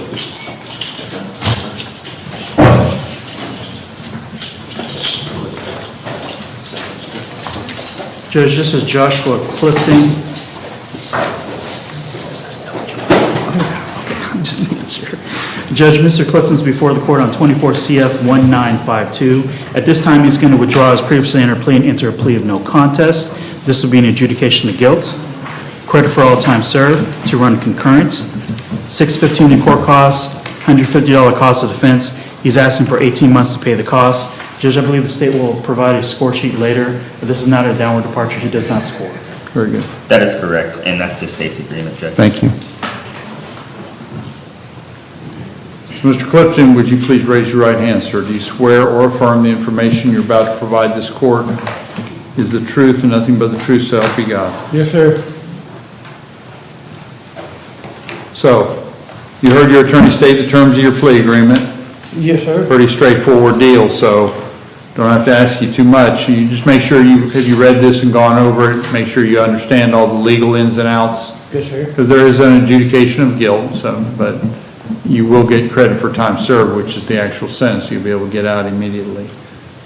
Judge, this is Joshua Clifton. I'm just making sure. Judge, Mr. Clifton's before the court on 24 CF 1952. At this time, he's going to withdraw his previously entered plea and enter a plea of no contest. This will be an adjudication of guilt. Credit for all time served to run concurrent. $615 in court costs, $150 cost of defense. He's asking for 18 months to pay the costs. Judge, I believe the state will provide a score sheet later. This is not a downward departure. He does not score. Very good. That is correct, and that's the state's agreement, Judge. Thank you. So, Mr. Clifton, would you please raise your right hand, sir? Do you swear or affirm the information you're about to provide this court is the truth and nothing but the truth, so help you God? Yes, sir. So, you heard your attorney state the terms of your plea agreement. Yes, sir. Pretty straightforward deal, so don't have to ask you too much. You just make sure have you read this and gone over it, make sure you understand all the legal ins and outs. Yes, sir. Because there is an adjudication of guilt, but you will get credit for time served, which is the actual sentence. You'll be able to get out immediately.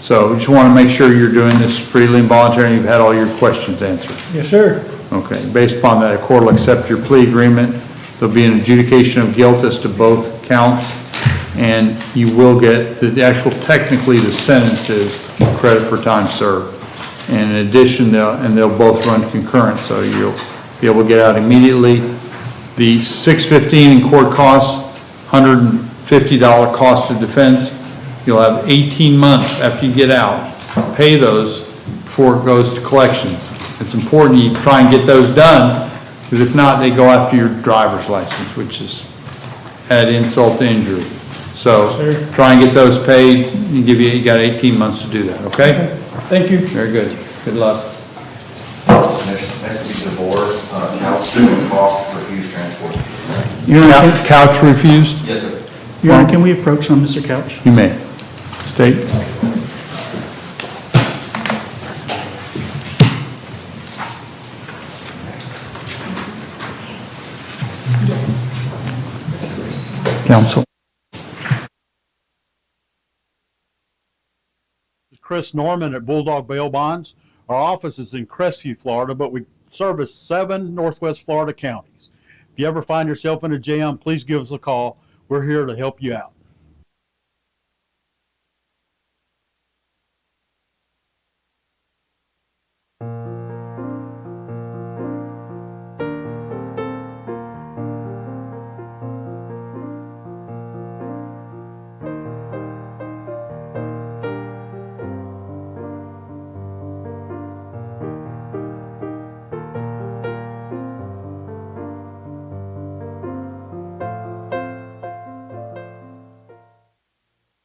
So we just want to make sure you're doing this freely and voluntarily. You've had all your questions answered. Yes, sir. Okay. Based upon that, a court will accept your plea agreement. There'll be an adjudication of guilt as to both counts, and you will get technically the sentence is credit for time served. And in addition, they'll both run concurrent, so you'll be able to get out immediately. The $615 in court costs, $150 cost of defense. You'll have 18 months after you get out. Pay those before it goes to collections. It's important you try and get those done, because if not, they go after your driver's license, which is add insult to injury. So try and get those paid. You got 18 months to do that, okay? Thank you. Very good. Good luck. Next to the board, couch, cost, refused transport. Couch refused? Yes, sir. Your Honor, can we approach Mr. Couch? You may. State. Counsel. Chris Norman at Bulldog Bail Bonds. Our office is in Crestview, Florida, but we service 7 Northwest Florida counties. If you ever find yourself in a jam, please give us a call. We're here to help you out.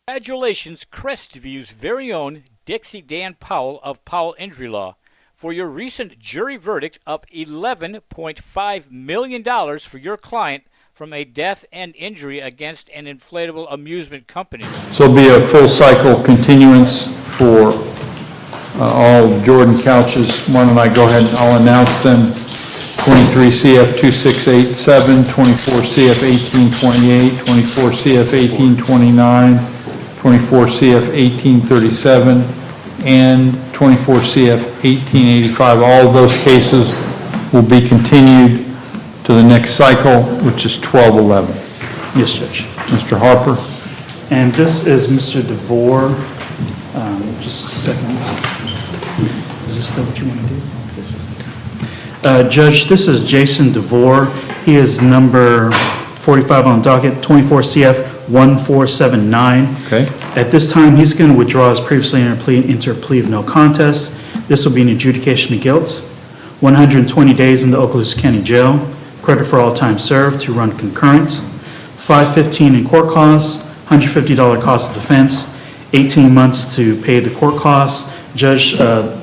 Congratulations, Crestview's very own Dixie Dan Powell of Powell Injury Law, for your recent jury verdict of $11.5 million for your client from a death and injury against an inflatable amusement company. So it'll be a full cycle continuance for all Jordan couches. Why don't I go ahead and I'll announce them. 23 CF 2687, 24 CF 1828, 24 CF 1829, 24 CF 1837, and 24 CF 1885. All of those cases will be continued to the next cycle, which is 1211. Yes, Judge. Mr. Harper. And this is Mr. DeVore. Just a second. Is this still what you want to do? Judge, this is Jason DeVore. He is number 45 on the docket, 24 CF 1479. Okay. At this time, he's going to withdraw his previously entered plea and enter a plea of no contest. This will be an adjudication of guilt. 120 days in the Okaloosa County Jail, credit for all time served to run concurrent. $515 in court costs, $150 cost of defense, 18 months to pay the court costs. Judge,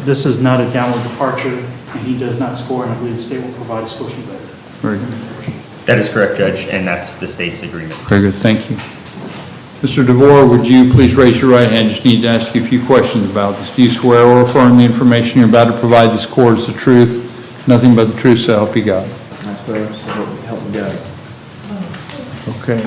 this is not a downward departure, and he does not score, and I believe the state will provide a score sheet later. Very good. That is correct, Judge, and that's the state's agreement. Very good, thank you. Mr. DeVore, would you please raise your right hand? Just need to ask you a few questions about this. Do you swear or affirm the information you're about to provide this court is the truth, nothing but the truth, so help you God? I swear, so help me God. Okay.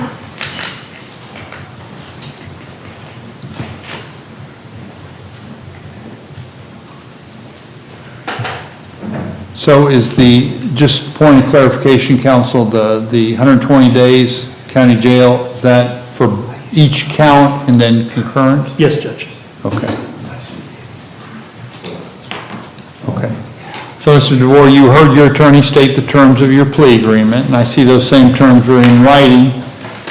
So is the, just point of clarification, counsel, the 120 days county jail, is that for each count and then concurrent? Yes, Judge. Okay. Okay. So, Mr. DeVore, you heard your attorney state the terms of your plea agreement, and I see those same terms are in writing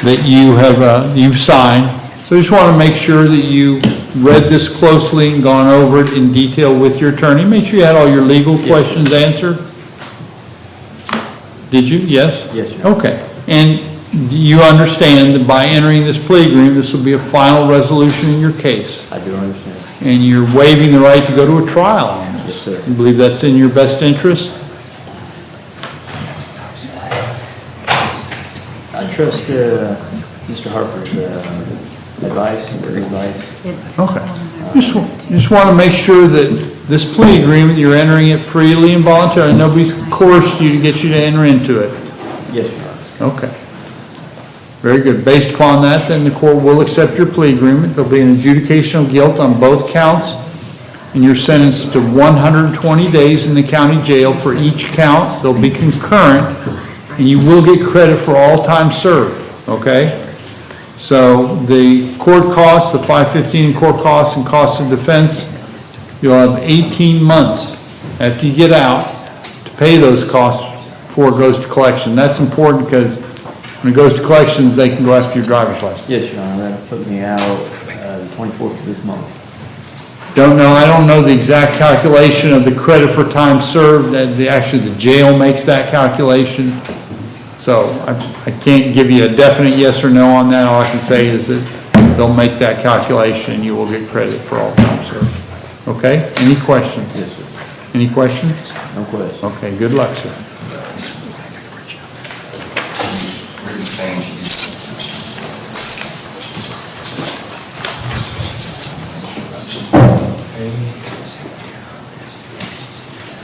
that you have, you've signed. So I just want to make sure that you read this closely and gone over it in detail with your attorney. Make sure you had all your legal questions answered. Did you? Yes? Yes, sir. Okay. And you understand that by entering this plea agreement, this will be a final resolution in your case. I do understand. And you're waiving the right to go to a trial on this. Yes, sir. You believe that's in your best interest? I trust Mr. Harper's advice, or advice. Okay. Just want to make sure that this plea agreement, you're entering it freely and voluntarily. Nobody's coerced you to get you to enter into it. Yes, Your Honor. Okay. Very good. Based upon that, then the court will accept your plea agreement. There'll be an adjudication of guilt on both counts, and you're sentenced to 120 days in the county jail for each count. They'll be concurrent, and you will get credit for all time served, okay? So the court costs, the $515 court costs and costs of defense, you'll have 18 months after you get out to pay those costs before it goes to collection. That's important because when it goes to collections, they can go after your driver's license. Yes, Your Honor. That'll put me out the 24th of this month. I don't know the exact calculation of the credit for time served. Actually, the jail makes that calculation. So I can't give you a definite yes or no on that. All I can say is that they'll make that calculation and you will get credit for all time served. Okay? Any questions? Yes, sir. Any questions? No questions. Okay, good luck, sir.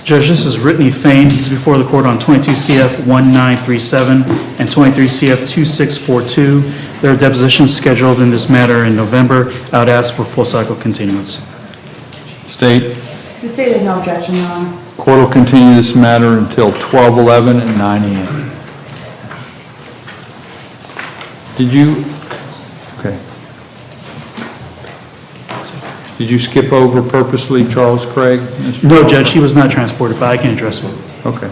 Judge, this is Brittany Fain. He's before the court on 22 CF 1937 and 23 CF 2642. There are depositions scheduled in this matter in November. I would ask for full cycle continuance. State. The state has no objection, Your Honor. Court will continue this matter until 12/11 at 9 a.m. Did you, okay. Did you skip over purposely Charles Craig? No, Judge, he was not transported, but I can address it. Okay.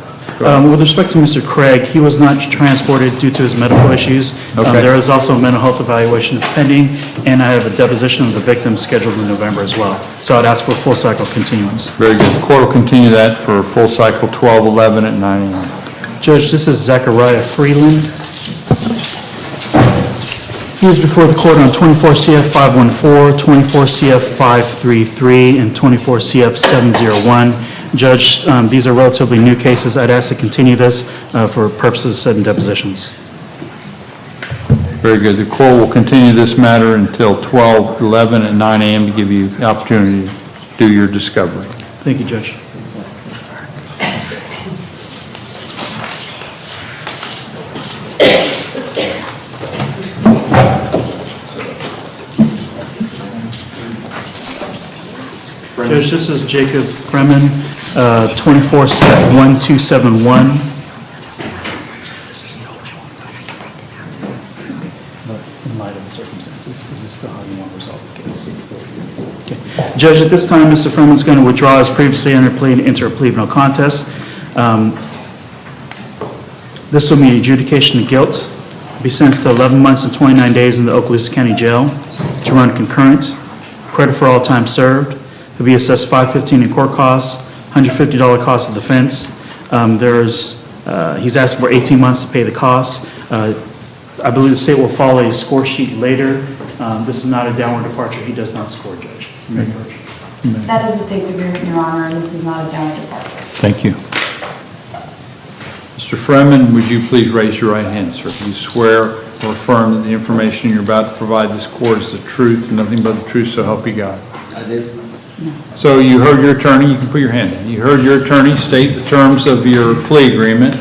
With respect to Mr. Craig, he was not transported due to his medical issues. Okay. There is also a mental health evaluation that's pending, and I have a deposition of the victim scheduled in November as well. So I'd ask for full cycle continuance. Very good. The court will continue that for full cycle 12/11 at 9 a.m. Judge, this is Zachariah Freeland. He is before the court on 24 CF 514, 24 CF 533, and 24 CF 701. Judge, these are relatively new cases. I'd ask to continue this for purposes set in depositions. Very good. The court will continue this matter until 12/11 at 9 a.m. to give you the opportunity to do your discovery. Thank you, Judge. Judge, this is Jacob Freeman, 24 CF 1271. In light of the circumstances, is this still how you want to resolve the case? Okay. Judge, at this time, Mr. Freeman is going to withdraw his previously entered plea and enter a plea of no contest. This will be adjudication of guilt. Be sentenced to 11 months and 29 days in the Okaloosa County Jail to run concurrent. Credit for all time served. He'll be assessed $515 in court costs, $150 cost of defense. He's asking for 18 months to pay the costs. I believe the state will follow a score sheet later. This is not a downward departure. He does not score, Judge. You may approach. That is the state's agreement, Your Honor, and this is not a downward departure. Thank you. Mr. Freeman, would you please raise your right hand, sir? Do you swear or affirm that the information you're about to provide this court is the truth and nothing but the truth, so help you God? I did. So you heard your attorney, you can put your hand in. You heard your attorney state the terms of your plea agreement,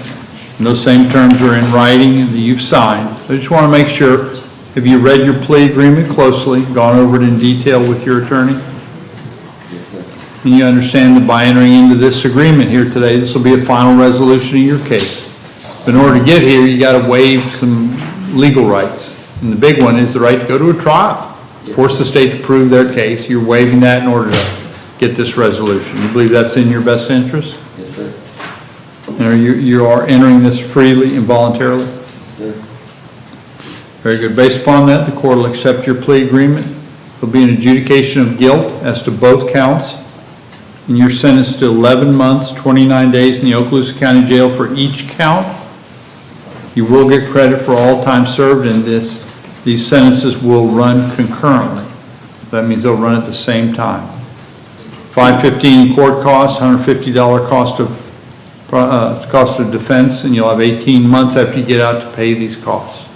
and those same terms are in writing that you've signed. I just want to make sure, have you read your plea agreement closely, gone over it in detail with your attorney? Yes, sir. And you understand that by entering into this agreement here today, this will be a final resolution of your case. But in order to get here, you got to waive some legal rights. And the big one is the right to go to a trial. Force the state to prove their case. You're waiving that in order to get this resolution. You believe that's in your best interest? Yes, sir. And you are entering this freely and voluntarily? Yes, sir. Very good. Based upon that, the court will accept your plea agreement. There'll be an adjudication of guilt as to both counts, and you're sentenced to 11 months, 29 days in the Okaloosa County Jail for each count. You will get credit for all time served in this. These sentences will run concurrently. That means they'll run at the same time. $515 in court costs, $150 cost of defense, and you'll have 18 months after you get out to pay these costs.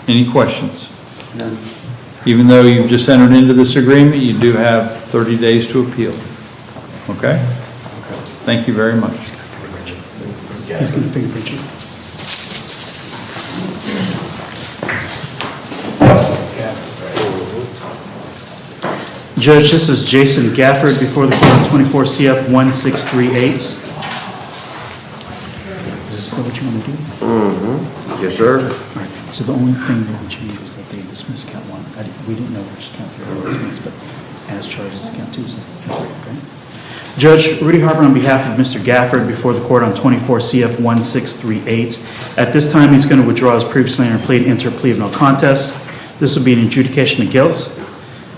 Any questions? None. Even though you've just entered into this agreement, you do have 30 days to appeal. Okay? Thank you very much. He's going to fingerprint you. Judge, this is Jason Gafford before the court on 24 CF 1638. Is this what you want to do? Mm-hmm. Yes, sir. All right, so the only thing that we changed was that they dismissed count one. We didn't know which count they were dismissed, but as charges, count two is okay. Judge Rudy Harper on behalf of Mr. Gafford before the court on 24 CF 1638. At this time, he's going to withdraw his previously entered plea to enter a plea of no contest. This will be an adjudication of guilt.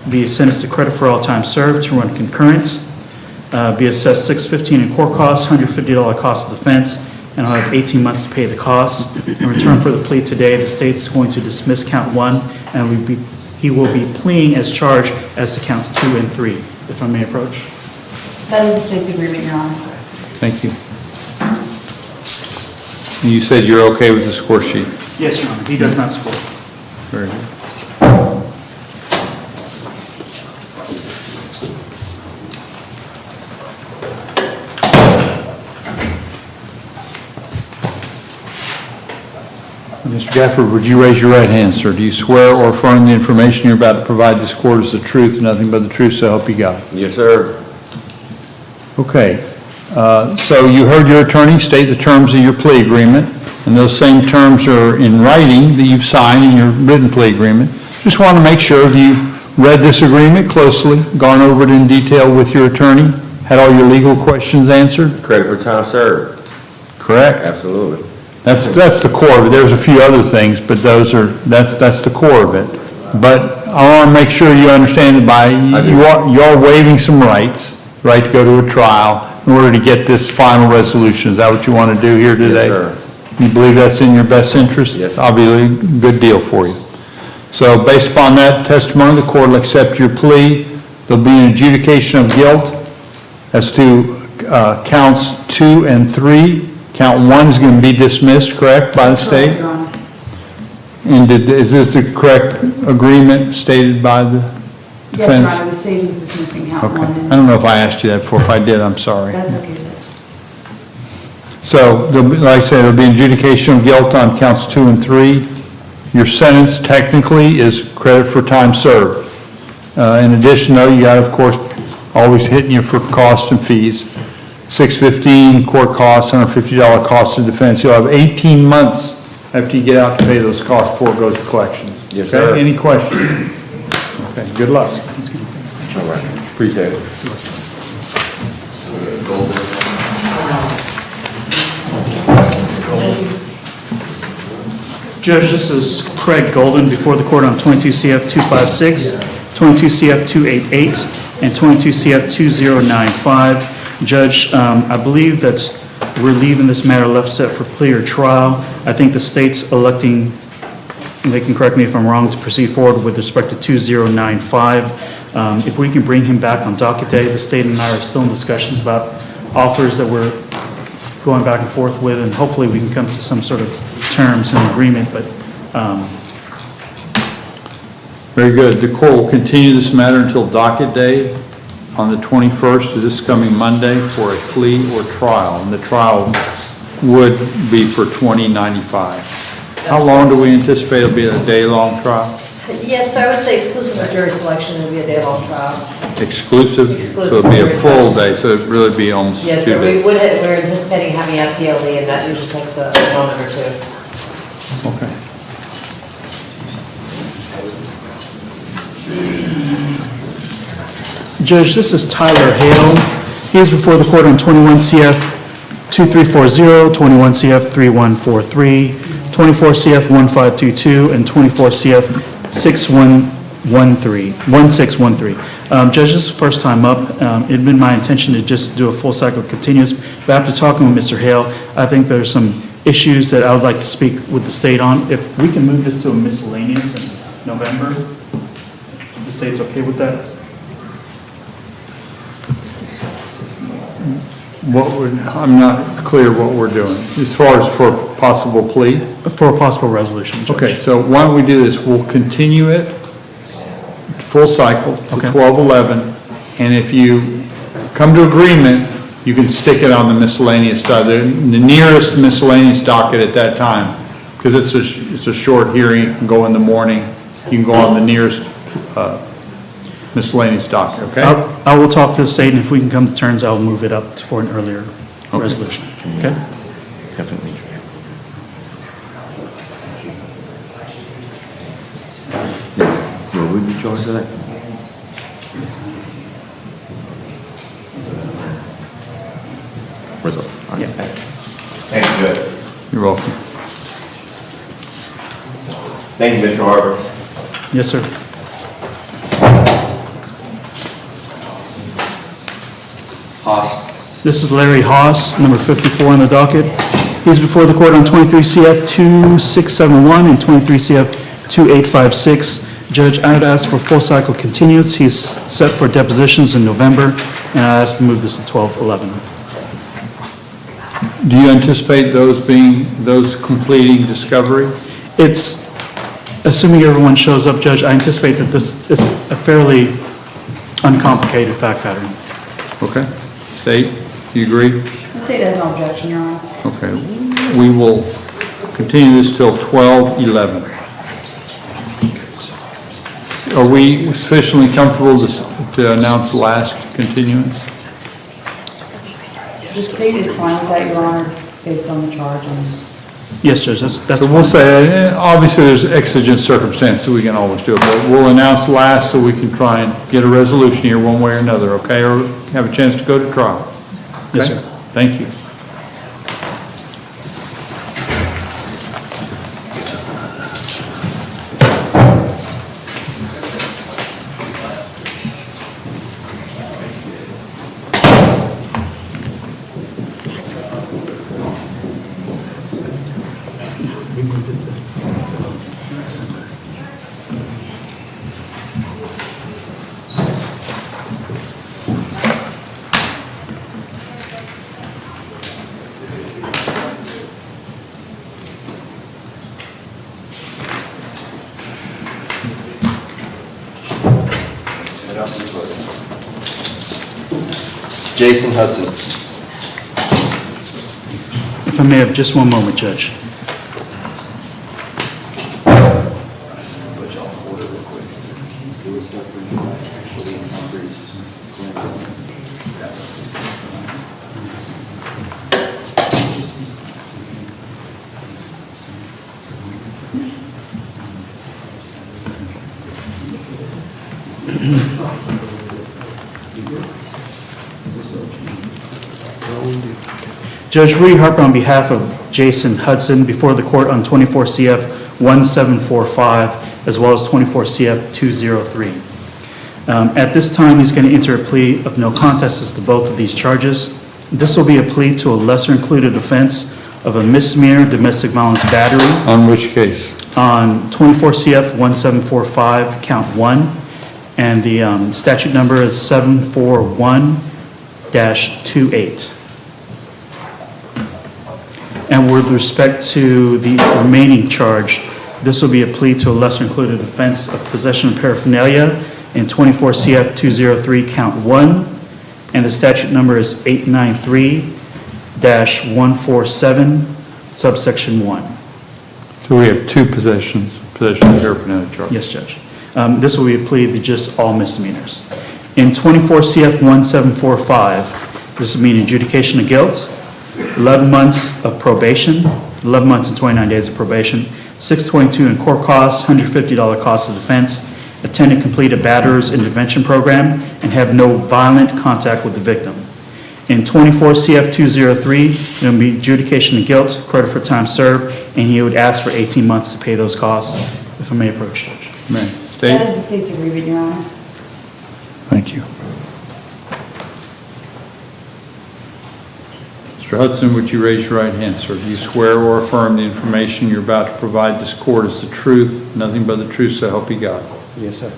Be sentenced to credit for all time served to run concurrent. Be assessed $615 in court costs, $150 cost of defense, and I'll have 18 months to pay the costs. In return for the plea today, the state's going to dismiss count one, and he will be pleading as charged as to counts 2 and 3. If I may approach. That is the state's agreement, Your Honor. Thank you. And you said you're okay with the score sheet? Yes, Your Honor. He does not score. Very good. Mr. Gafford, would you raise your right hand, sir? Do you swear or affirm the information you're about to provide this court is the truth and nothing but the truth, so help you God? Yes, sir. Okay. So you heard your attorney state the terms of your plea agreement, and those same terms are in writing that you've signed in your written plea agreement. Just want to make sure you read this agreement closely, gone over it in detail with your attorney, had all your legal questions answered? Credit for time served. Correct? Absolutely. That's the core of it. There's a few other things, but that's the core of it. But I want to make sure you understand that by you are waiving some rights, right to go to a trial in order to get this final resolution. Is that what you want to do here today? Yes, sir. You believe that's in your best interest? Yes. Obviously, good deal for you. So based upon that testimony, the court will accept your plea. There'll be an adjudication of guilt as to counts 2 and 3. Count 1 is going to be dismissed, correct, by the state? Correct, Your Honor. And is this the correct agreement stated by the defense? Yes, Your Honor, the state is dismissing count Okay. one. I don't know if I asked you that before. If I did, I'm sorry. That's okay, Judge. So, like I said, there'll be adjudication of guilt on counts 2 and 3. Your sentence technically is credit for time served. In addition, though, you got, of course, always hitting you for costs and fees. $615 court costs, $150 cost of defense. You'll have 18 months after you get out to pay those costs before it goes to collections. Yes, Okay? sir. Any questions? Okay, good luck. All right. Appreciate it. Judge, this is Craig Golden before the court on 22 CF 256, 22 CF 288, and 22 CF 2095. Judge, I believe that we're leaving this matter left set for plea or trial. I think the state's electing, and they can correct me if I'm wrong, to proceed forward with respect to 2095. If we can bring him back on docket day, the state and I are still in discussions about offers that we're going back and forth with, and hopefully we can come to some sort of terms and agreement, but Very good. The court will continue this matter until docket day on the 21st of this coming Monday for a plea or trial, and the trial would be for 2095. How long do we anticipate it'll be? A day-long trial? Yes, I would say exclusive of jury selection, it'll be a day-long trial. Exclusive? So it'll be a full day, so it'd really be almost 2 Yes, days. sir, we're anticipating having FDLE, and that usually takes a moment or two. Okay. Judge, this is Tyler Hale. He is before the court on 21 CF 2340, 21 CF 3143, 24 CF 1522, and 24 CF 1613. Judge, this is the first time up. It'd been my intention to just do a full cycle continuous, but after talking with Mr. Hale, I think there's some issues that I would like to speak with the state on. If we can move this to a miscellaneous in November, if the state's okay with that? I'm not clear what we're doing, as far as for possible plea? For a possible resolution, Judge. Okay, so why don't we do this, we'll continue it, full cycle, to Okay. 12/11, and if you come to agreement, you can stick it on the miscellaneous, the nearest miscellaneous docket at that time, because it's a short hearing, you can go in the morning, you can go on the nearest miscellaneous docket, okay? I will talk to the state, and if we can come to terms, I'll move it up for an earlier resolution. Okay? Definitely. Will we be charged for that? Result. Yeah. Thank you, Judge. You're welcome. Thank you, Mr. Harper. Yes, sir. Haas. This is Larry Haas, number 54 on the docket. He's before the court on 23 CF 2671 and 23 CF 2856. Judge, I would ask for full cycle continuance. He's set for depositions in November, and I asked to move this to 12/11. Do you anticipate those completing discovery? It's, assuming everyone shows up, Judge, I anticipate that this is a fairly uncomplicated fact pattern. Okay. State, do you agree? The state has no objection, Your Honor. Okay. We will continue this till 12/11. Are we sufficiently comfortable to announce the last continuance? The state is fine with that, Your Honor, based on the charge. Yes, Judge, that's So we'll say, obviously, there's exigent circumstances, we can always do it, but we'll announce last so we can try and get a resolution here one way or another, okay? Or have a chance to go to trial. Yes, Okay? sir. Thank you. Jason Hudson. If I may have just one moment, Judge. Judge Rudy Harper, on behalf of Jason Hudson, before the court on 24 CF 1745, as well as 24 CF 203. At this time, he's going to enter a plea of no contest as to both of these charges. This will be a plea to a lesser included offense of a misdemeanor domestic violence battery On which case? on 24 CF 1745, count 1, and the statute number is 741-28. And with respect to the remaining charge, this will be a plea to a lesser included offense of possession of paraphernalia in 24 CF 203, count 1, and the statute number is 893-147, subsection 1. So we have two possession of paraphernalia charge. Yes, Judge. This will be a plea to just all misdemeanors. In 24 CF 1745, this will mean adjudication of guilt, 11 months of probation, 11 months and 29 days of probation, 622 in court costs, $150 cost of defense, attend and complete a batterer's intervention program, and have no violent contact with the victim. In 24 CF 203, it will be adjudication of guilt, credit for time served, and he would ask for 18 months to pay those costs, if I may approach, Judge. May. That State? is the state's agreement, Your Honor. Thank you. Mr. Hudson, would you raise your right hand, sir? Do you swear or affirm the information you're about to provide this court is the truth, nothing but the truth, so help you God? Yes, sir.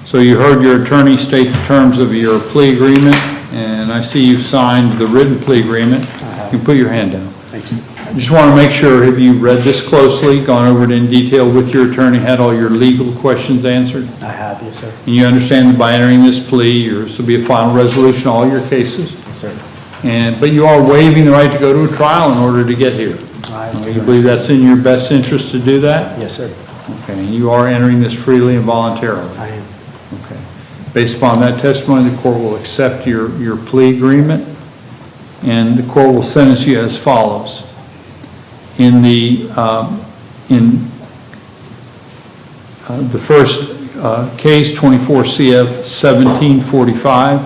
So you heard your attorney state the terms of your plea agreement, and I see you've signed the written plea agreement. You can put your hand down. Thank you. I just want to make sure, have you read this closely, gone over it in detail with your attorney, had all your legal questions answered? I have, yes, sir. And you understand that by entering this plea, this will be a final resolution of all your cases? Yes, sir. But you are waiving the right to go to a trial in order to get here. I You believe that's in your best interest to do that? Yes, sir. Okay, and you are entering this freely and voluntarily? I am. Okay. Based upon that testimony, the court will accept your plea agreement, and the court will sentence you as follows. In the first case, 24 CF 1745,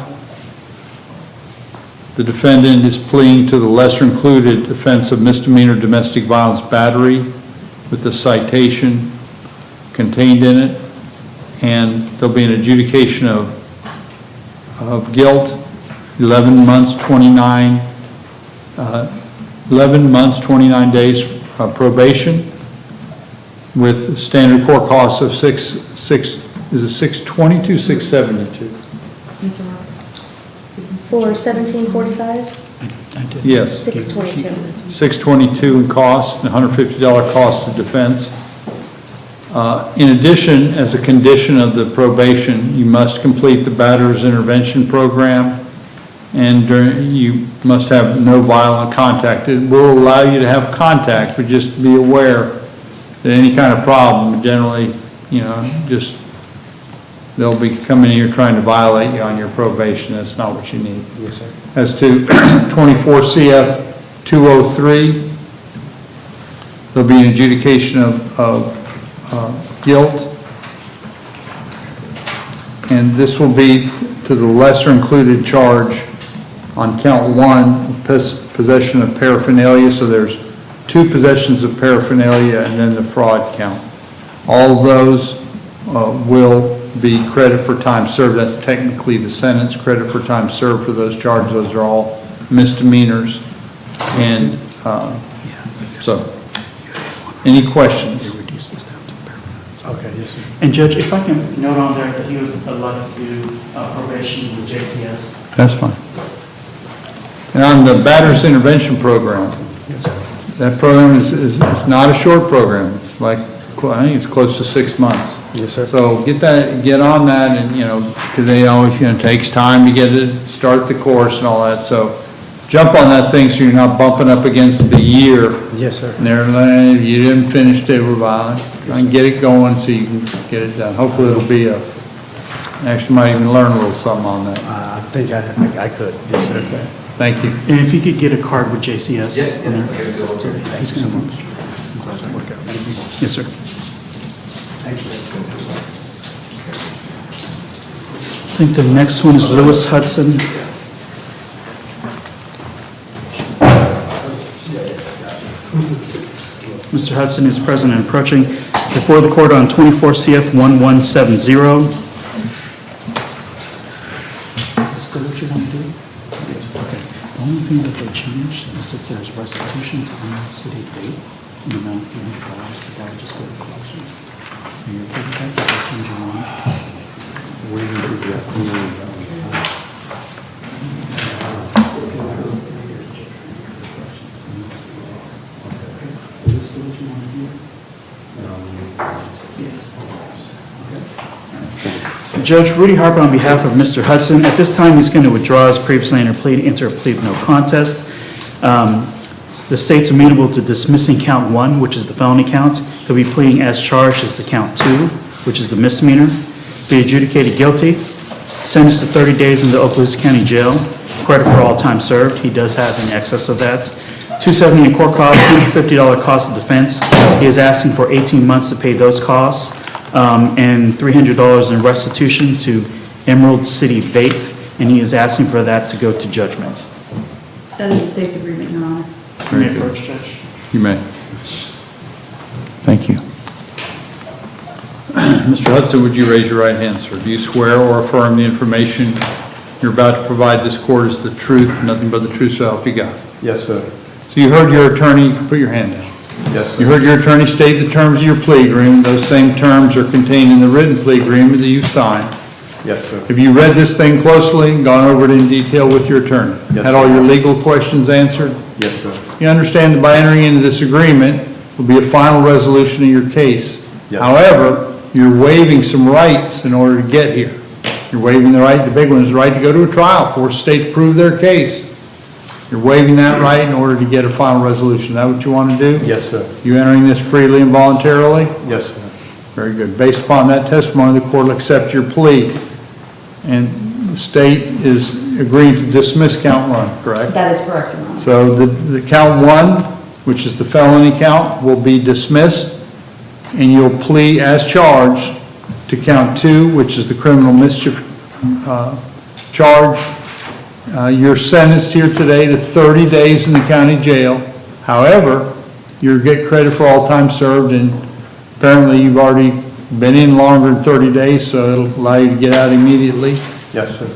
the defendant is pleading to the lesser included offense of misdemeanor domestic violence battery with the citation contained in it, and there'll be an adjudication of guilt, 11 months, 29 days probation with standard court costs of 622, 672? Mr. Roberts. For 1745, Yes. 622. 622 in cost, and $150 cost of defense. In addition, as a condition of the probation, you must complete the batterer's intervention program, and you must have no violent contact. It will allow you to have contact, but just be aware that any kind of problem, generally, they'll be coming here trying to violate you on your probation. That's not what you need. Yes, sir. As to 24 CF 203, there'll be an adjudication of guilt, and this will be to the lesser included charge on count 1, possession of paraphernalia. So there's 2 possessions of paraphernalia and then the fraud count. All of those will be credit for time served. That's technically the sentence, credit for time served for those charges. Those are all misdemeanors. And so, any questions? Okay, yes, sir. And Judge, if I can note on there that he would like to do probation with JCS. That's fine. And on the batterer's intervention program, that program is not a short program. It's like, I think it's close to 6 months. Yes, sir. So get on that, and, because they always, it takes time to get it, start the course and all that. So jump on that thing so you're not bumping up against the year. Yes, sir. And you didn't finish table violence. Try and get it going so you can get it done. Hopefully it'll be actually might even learn a little something on that. I think I could, yes, sir. Okay. Thank you. And if you could get a card with JCS. Yeah. in there. Thank you so much. Yes, sir. Thank you. I think the next one is Lewis Hudson. Mr. Hudson is present and approaching. Before the court on 24 CF 1170. Is this still what you want to do? Yes. Okay. The only thing that they changed is that there's restitution to Emerald City Date in the amount of $300, but that would just go to collections. Are you okay with that? Did they change your mind? Where do you do that? Judge Rudy Harper, on behalf of Mr. Hudson, at this time, he's going to withdraw his previously entered plea, enter a plea of no contest. The state's amenable to dismissing count 1, which is the felony count. He'll be pleading as charged as to count 2, which is the misdemeanor. Be adjudicated guilty, sentenced to 30 days in the Okaloosa County Jail, credit for all time served. He does have in excess of that. $270 in court costs, $150 cost of defense. He is asking for 18 months to pay those costs, and $300 in restitution to Emerald City Vape, and he is asking for that to go to judgment. That is the state's agreement, Your Honor. You may approach, Judge. You may. Thank you. Mr. Hudson, would you raise your right hand, sir? Do you swear or affirm the information you're about to provide this court is the truth, nothing but the truth, so help you God? Yes, sir. So you heard your attorney, put your hand down. Yes, sir. You heard your attorney state the terms of your plea agreement. Those same terms are contained in the written plea agreement that you signed. Yes, sir. Have you read this thing closely and gone over it in detail with your attorney? Yes, Had all sir. your legal questions answered? Yes, sir. You understand that by entering into this agreement will be a final resolution of your case. Yes. However, you're waiving some rights in order to get here. You're waiving the right, the big one is the right to go to a trial, force the state to prove their case. You're waiving that right in order to get a final resolution. Is that what you want to do? Yes, sir. You entering this freely and voluntarily? Yes, sir. Very good. Based upon that testimony, the court will accept your plea. And the state is agreeing to dismiss count 1, correct? That is correct, Your Honor. So the count 1, which is the felony count, will be dismissed, and you'll plea as charged to count 2, which is the criminal mischief charge. You're sentenced here today to 30 days in the county jail. However, you'll get credit for all time served, and apparently you've already been in longer than 30 days, so it'll allow you to get out immediately. Yes, sir.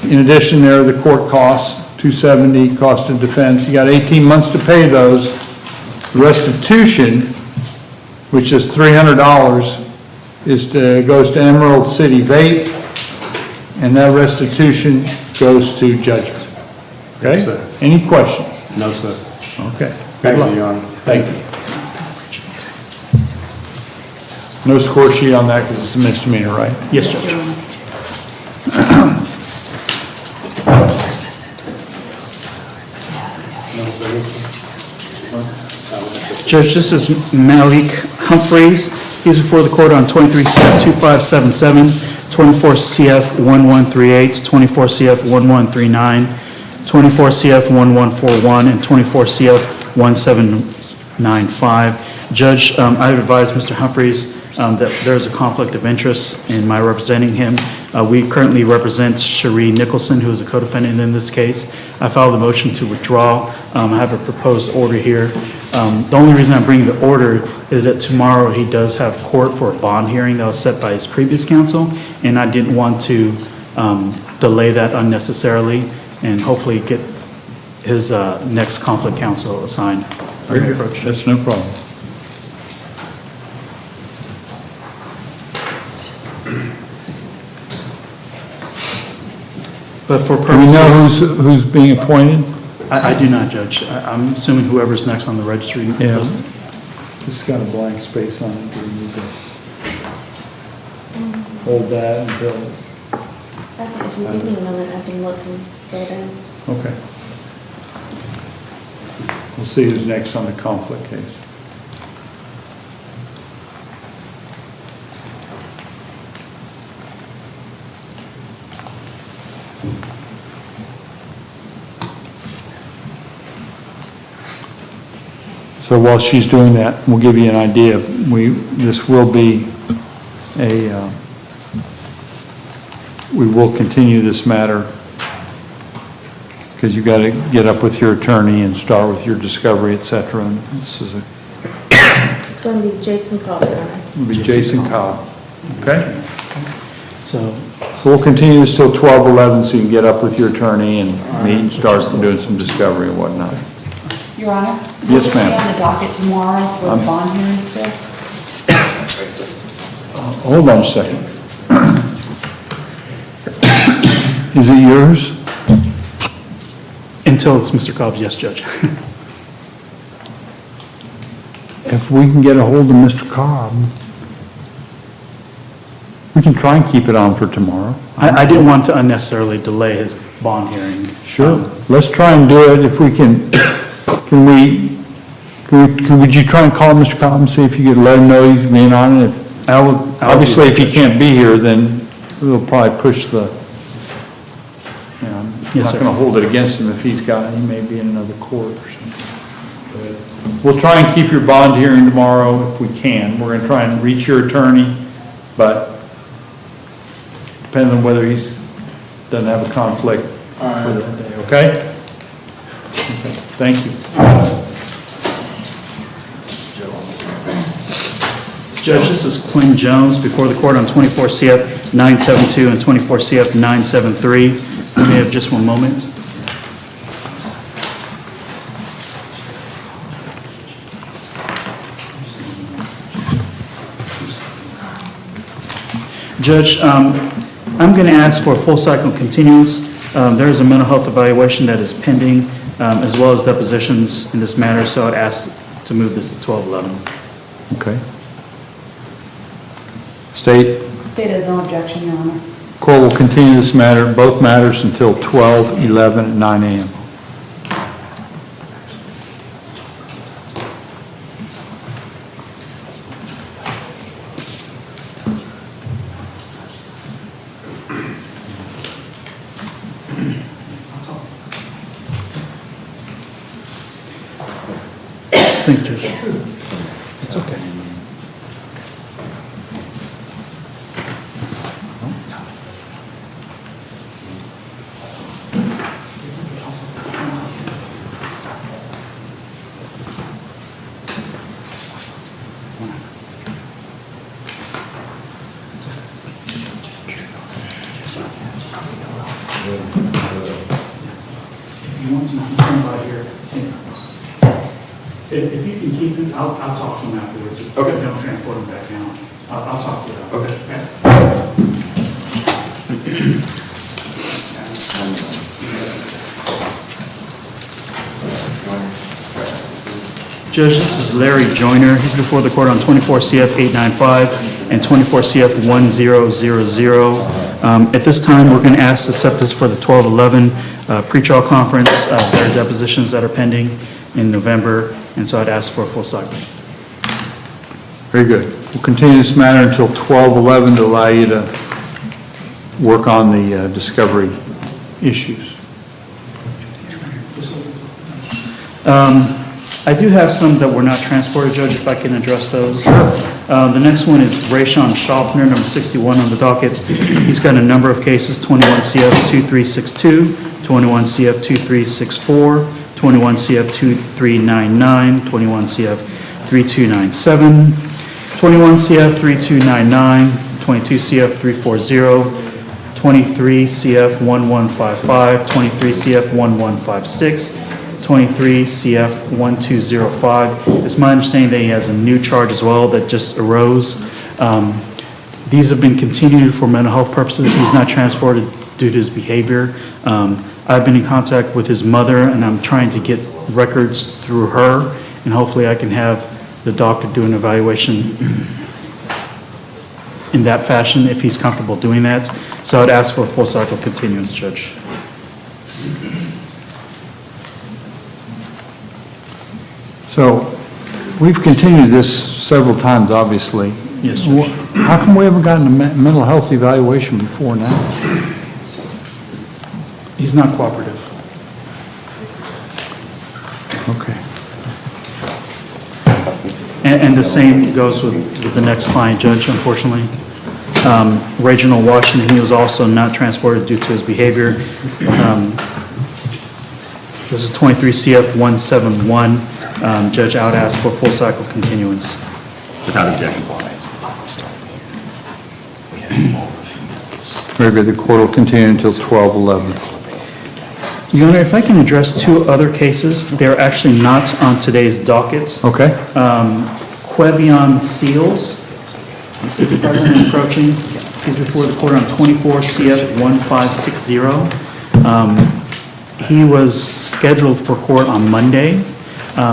In addition, there are the court costs, $270 cost of defense. You got 18 months to pay those. The restitution, which is $300, goes to Emerald City Vape, and that restitution goes to judgment. Okay? Yes, sir. Any questions? No, sir. Okay. Thank you, Your Honor. Thank you. No score sheet on that because it's a misdemeanor, right? Yes, Judge. Judge, this is Malik Humphreys. He's before the court on 23 CF 2577, 24 CF 1138, 24 CF 1139, 24 CF 1141, and 24 CF 1795. Judge, I have advised Mr. Humphreys that there is a conflict of interest in my representing him. We currently represent Cherie Nicholson, who is a co-defendant in this case. I filed a motion to withdraw. I have a proposed order here. The only reason I'm bringing the order is that tomorrow he does have court for a bond hearing that was set by his previous counsel, and I didn't want to delay that unnecessarily and hopefully get his next conflict counsel assigned. That's no problem. But for Do we know purposes, who's being appointed? I do not, Judge. I'm assuming whoever's next on the registry Yeah. list. This has got a blank space on it. Do we need to hold that until? I think if you give me a moment, I can look and fill it in. Okay. We'll see who's next on the conflict case. So while she's doing that, we'll give you an idea. This will be we will continue this matter because you got to get up with your attorney and start with your discovery, et cetera. And this is a It's going to be Jason Cobb, Your Honor. It'll be Jason Cobb. Okay? So, So we'll continue this till 12:11 so you can get up with your attorney and meet and start doing some discovery and whatnot. Your Honor? Yes, Will it be ma'am. on the docket tomorrow for the bond hearing still? Hold on a second. Is it yours? until it's Mr. Cobb's, yes, Judge. If we can get a hold of Mr. Cobb, we can try and keep it on for tomorrow. I didn't want to unnecessarily delay his bond hearing. Sure. Let's try and do it if we can. Would you try and call Mr. Cobb and see if you could let him know he's being on it? Obviously, if he can't be here, then we'll probably push the, I'm not going to hold it against him if he may be in another court or something. We'll try and keep your bond hearing tomorrow if we can. We're going to try and reach your attorney, but depending on whether he's, doesn't have a conflict for that day, okay? Thank you. Judge, this is Quinn Jones before the court on 24 CF 972 and 24 CF 973. We may have just one moment. Judge, I'm going to ask for a full cycle continuance. There is a mental health evaluation that is pending, as well as depositions in this matter, so I'd ask to move this to 12:11. Okay. State? State has no objection, Your Honor. Court will continue this matter, both matters, until 12:11 at 9 a.m. Thank you, Judge. It's okay. If you want to stand by here. If you can keep him, I'll talk to him afterwards. Okay. Don't transport him back down. I'll talk to him. Okay. Judge, this is Larry Joyner. He's before the court on 24 CF 895 and 24 CF 1000. At this time, we're going to ask to set this for the 12:11 pretrial conference. There are depositions that are pending in November, and so I'd ask for a full cycle. Very good. We'll continue this matter until 12:11 to allow you to work on the discovery issues. I do have some that were not transported, Judge, if I can address those. Sure. The next one is Rayshawn Schaffner, number 61 on the docket. He's got a number of cases, 21 CF 2362, 21 CF 2364, 21 CF 2399, 21 CF 3297, 21 CF 3299, 22 CF 340, 23 CF 1155, 23 CF 1156, 23 CF 1205. It's my understanding that he has a new charge as well that just arose. These have been continued for mental health purposes. He's not transported due to his behavior. I've been in contact with his mother, and I'm trying to get records through her, and hopefully I can have the doctor do an evaluation in that fashion if he's comfortable doing that. So I'd ask for a full cycle continuance, Judge. So we've continued this several times, obviously. Yes, Judge. How come we haven't gotten a mental health evaluation before now? He's not cooperative. Okay. And the same goes with the next client, Judge, unfortunately. Reginald Washington, he was also not transported due to his behavior. This is 23 CF 171. Judge, I would ask for full cycle continuance. Without objection. Very good. The court will continue until 12:11. Your Honor, if I can address two other cases, they're actually not on today's docket. Okay. Quevion Seals is present and approaching. He's before the court on 24 CF 1560. He was scheduled for court on Monday.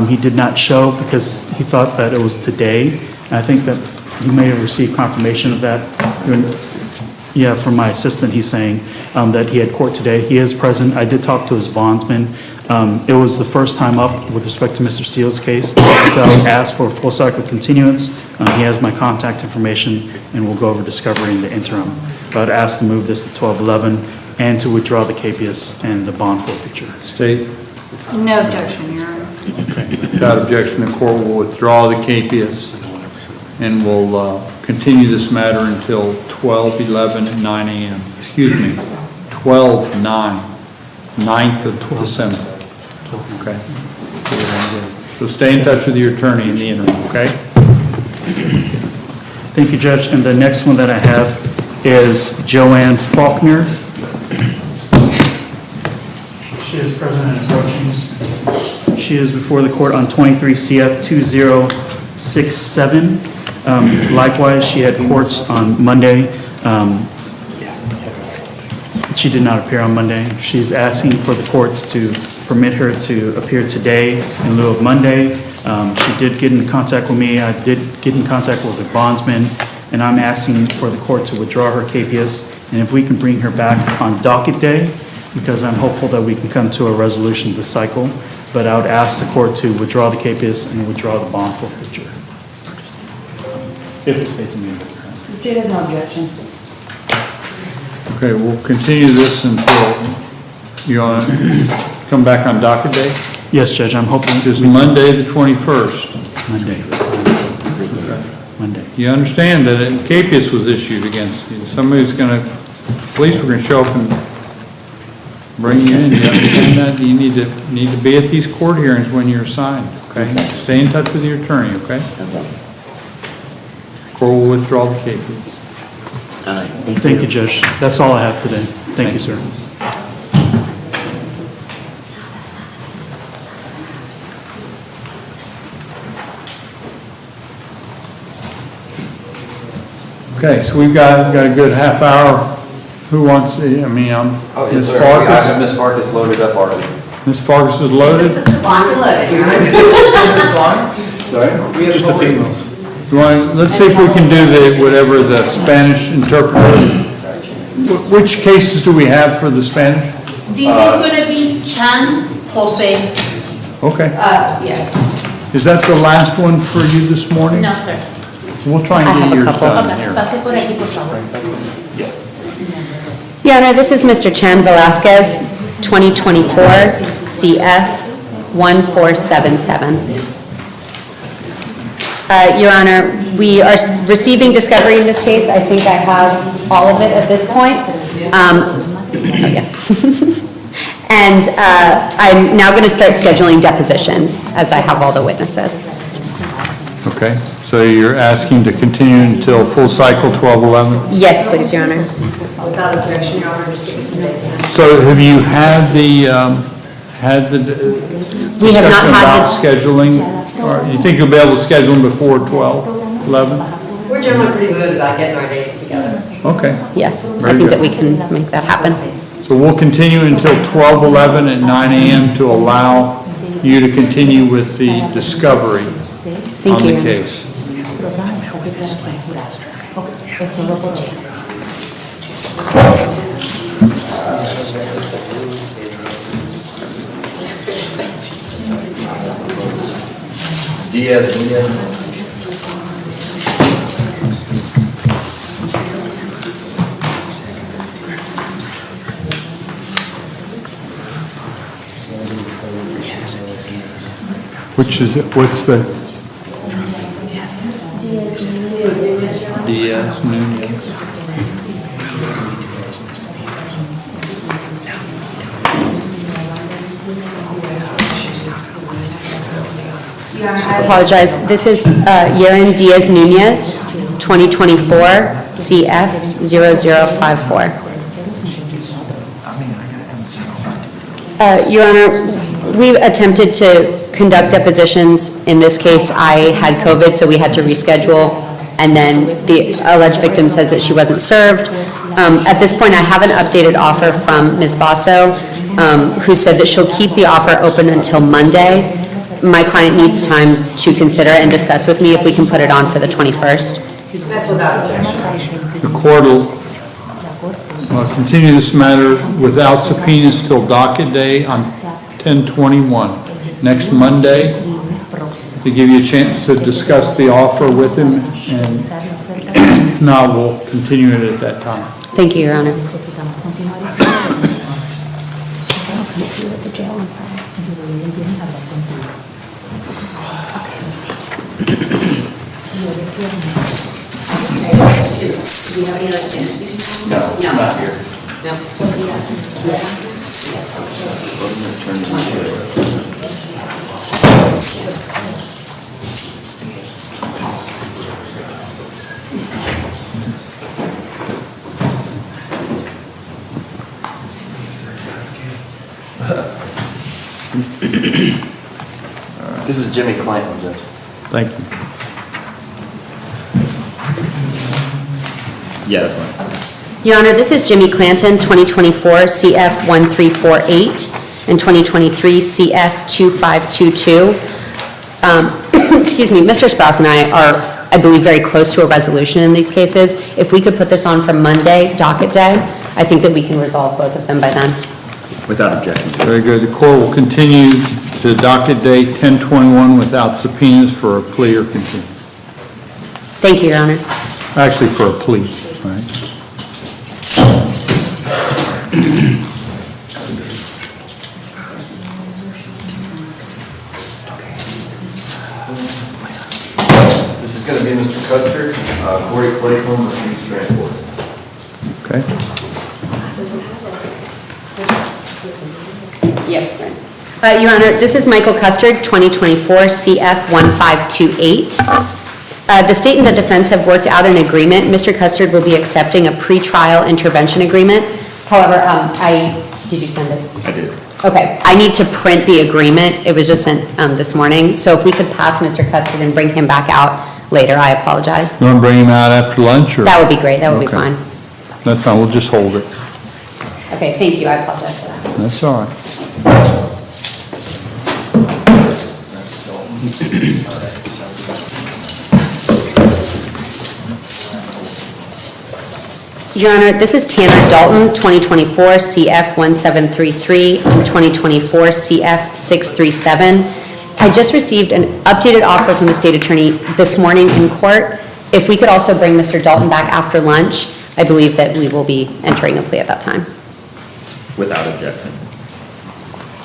He did not show because he thought that it was today. And I think that you may have received confirmation of that. Yeah, from my assistant, he's saying that he had court today. He is present. I did talk to his bondsman. It was the first time up with respect to Mr. Seals' case. So I asked for a full cycle continuance. He has my contact information, and we'll go over discovery in the interim. But I'd ask to move this to 12:11 and to withdraw the capias and the bond forfeiture. State. No objection, Your Honor. Without objection, the court will withdraw the capias and will continue this matter until 12:11 at 9 a.m. Excuse me, 12/9, 9th of December. Okay. So stay in touch with your attorney in the interim, okay? Thank you, Judge. And the next one that I have is Joanne Faulkner. She is present and approaching. She is before the court on 23 CF 2067. Likewise, she had courts on Monday. She did not appear on Monday. She's asking for the courts to permit her to appear today in lieu of Monday. She did get in contact with me. I did get in contact with the bondsman, and I'm asking for the court to withdraw her capias. And if we can bring her back on docket day, because I'm hopeful that we can come to a resolution this cycle. But I would ask the court to withdraw the capias and withdraw the bond forfeiture. If the state's amenable. The state has no objection. Okay, we'll continue this until you want to come back on docket day? Yes, Judge, I'm hoping. It's Monday the 21st. Monday. Monday. You understand that a capias was issued against you. Somebody's going to, police were going to show up and bring you in. You understand that? You need to be at these court hearings when you're assigned, okay? Stay in touch with your attorney, okay? Court will withdraw the capias. Thank you, Judge. That's all I have today. Thank you, sir. Okay, so we've got a good half hour. Who wants, Ms. Yes, sir. Farkas? I have Ms. Farkas loaded up already. Ms. Farkas is loaded? Locked and loaded, Your Honor. Sorry? Just the females. Let's see if we can do whatever the Spanish interpreter. Which cases do we have for the Spanish? This is gonna be Chan Jose. Okay. Yeah. Is that the last one for you this morning? No, sir. We'll try and get yours done here. Pase por aquí, por favor. Your Honor, this is Mr. Chan Velasquez, 2024 CF 1477. Your Honor, we are receiving discovery in this case. I think I have all of it at this point. And I'm now going to start scheduling depositions as I have all the witnesses. Okay, so you're asking to continue until full cycle 12/11? Yes, please, Your Honor. Without objection, Your Honor, just give me some date. So have you had the We have not discussion had about scheduling? Or you think you'll be able to schedule them before 12/11? We're generally pretty good about getting our dates together. Okay. Yes, I Very think good. that we can make that happen. So we'll continue until 12/11 at 9 a.m. to allow you to continue with the discovery on the case. Diaz. Which is it? What's the? Diaz Nunez. I apologize. This is Yeren Diaz Nunez, 2024 CF 0054. Your Honor, we attempted to conduct depositions. In this case, I had COVID, so we had to reschedule, and then the alleged victim says that she wasn't served. At this point, I have an updated offer from Ms. Basso, who said that she'll keep the offer open until Monday. My client needs time to consider and discuss with me if we can put it on for the 21st. That's without objection. The court will continue this matter without subpoenas till docket day on 10/21, next Monday, to give you a chance to discuss the offer with him, and if not, we'll continue it at that time. Thank you, Your Honor. Do you have any other questions? No, not here. No. This is Jimmy Clanton, Judge. Thank you. Yeah, that's fine. Your Honor, this is Jimmy Clanton, 2024 CF 1348 and 2023 CF 2522. Excuse me, Mr. Sprouse and I are, I believe, very close to a resolution in these cases. If we could put this on for Monday, docket day, I think that we can resolve both of them by then. Without objection. Very good. The court will continue to docket date 10/21 without subpoenas for a plea or continuance. Thank you, Your Honor. Actually, for a plea, right? This is going to be Mr. Custer, Corey Clayton, refused transport. Okay. Yep. Your Honor, this is Michael Custard, 2024 CF 1528. The state and the defense have worked out an agreement. Mr. Custard will be accepting a pretrial intervention agreement. However, did you send it? I did. Okay, I need to print the agreement. It was just sent this morning. So if we could pass Mr. Custard and bring him back out later, I apologize. You want to bring him out after lunch, or? That would be great. That would be Okay. fine. That's fine. We'll just hold it. Okay, thank you. I apologize for that. That's all right. Your Honor, this is Tanner Dalton, 2024 CF 1733 and 2024 CF 637. I just received an updated offer from the state attorney this morning in court. If we could also bring Mr. Dalton back after lunch, I believe that we will be entering a plea at that time. Without objection.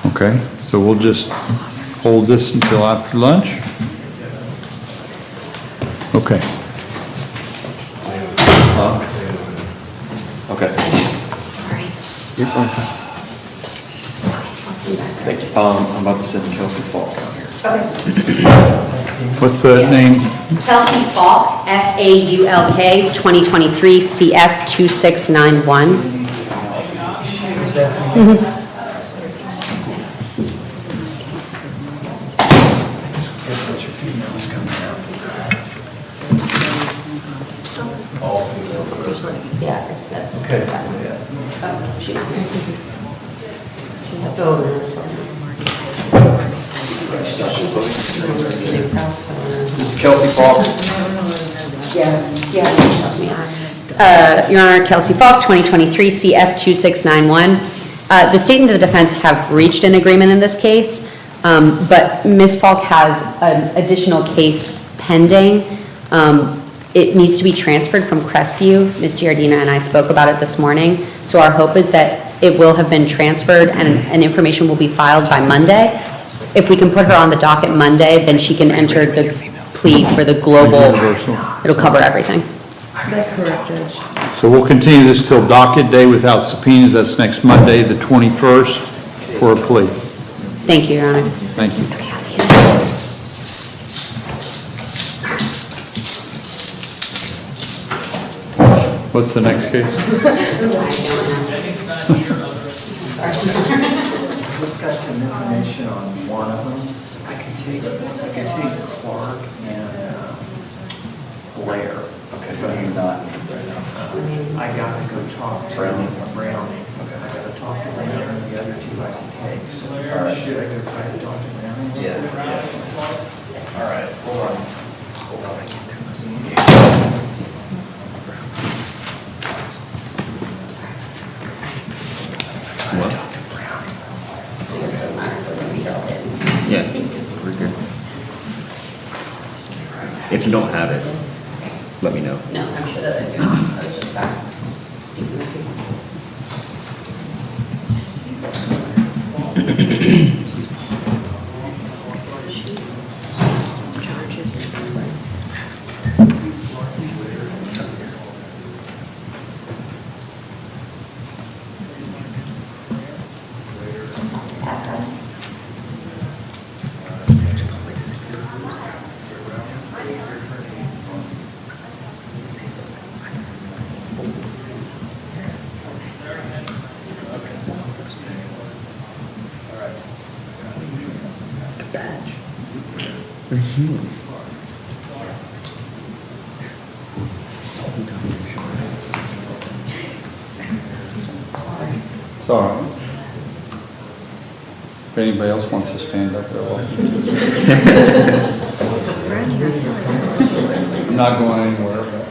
Okay, so we'll just hold this until after lunch. Okay. Okay. Sorry. You're fine. Thank you. I'm about to send Kelsey Falk out here. What's the name? Kelsey Falk, Faulk, 2023 CF 2691. Yeah, it's that. Okay. Oh, she's over this. This is Kelsey Falk. Your Honor, Kelsey Falk, 2023 CF 2691. The state and the defense have reached an agreement in this case, but Ms. Falk has an additional case pending. It needs to be transferred from Crestview. Ms. Giardina and I spoke about it this morning. So our hope is that it will have been transferred and information will be filed by Monday. If we can put her on the docket Monday, then she can enter the plea for the global. Universal. It'll cover everything. That's correct, Judge. So we'll continue this till docket day without subpoenas. That's next Monday, the 21st, for a plea. Thank you, Your Honor. Thank you. What's the next case? Just got some information on one of them. I can take Clark and Blair. Okay, but you're not. I gotta go talk to Browning. Okay. I gotta talk to Browning and the other two I can take. So should I go try to talk to Browning? Yeah. All right, hold on. Yeah, we're good. If you don't have it, let me know. No, I'm sure that I do. I was just back speaking with The badge. Sorry. If anybody else wants to stand up, they're welcome. I'm not going anywhere, but.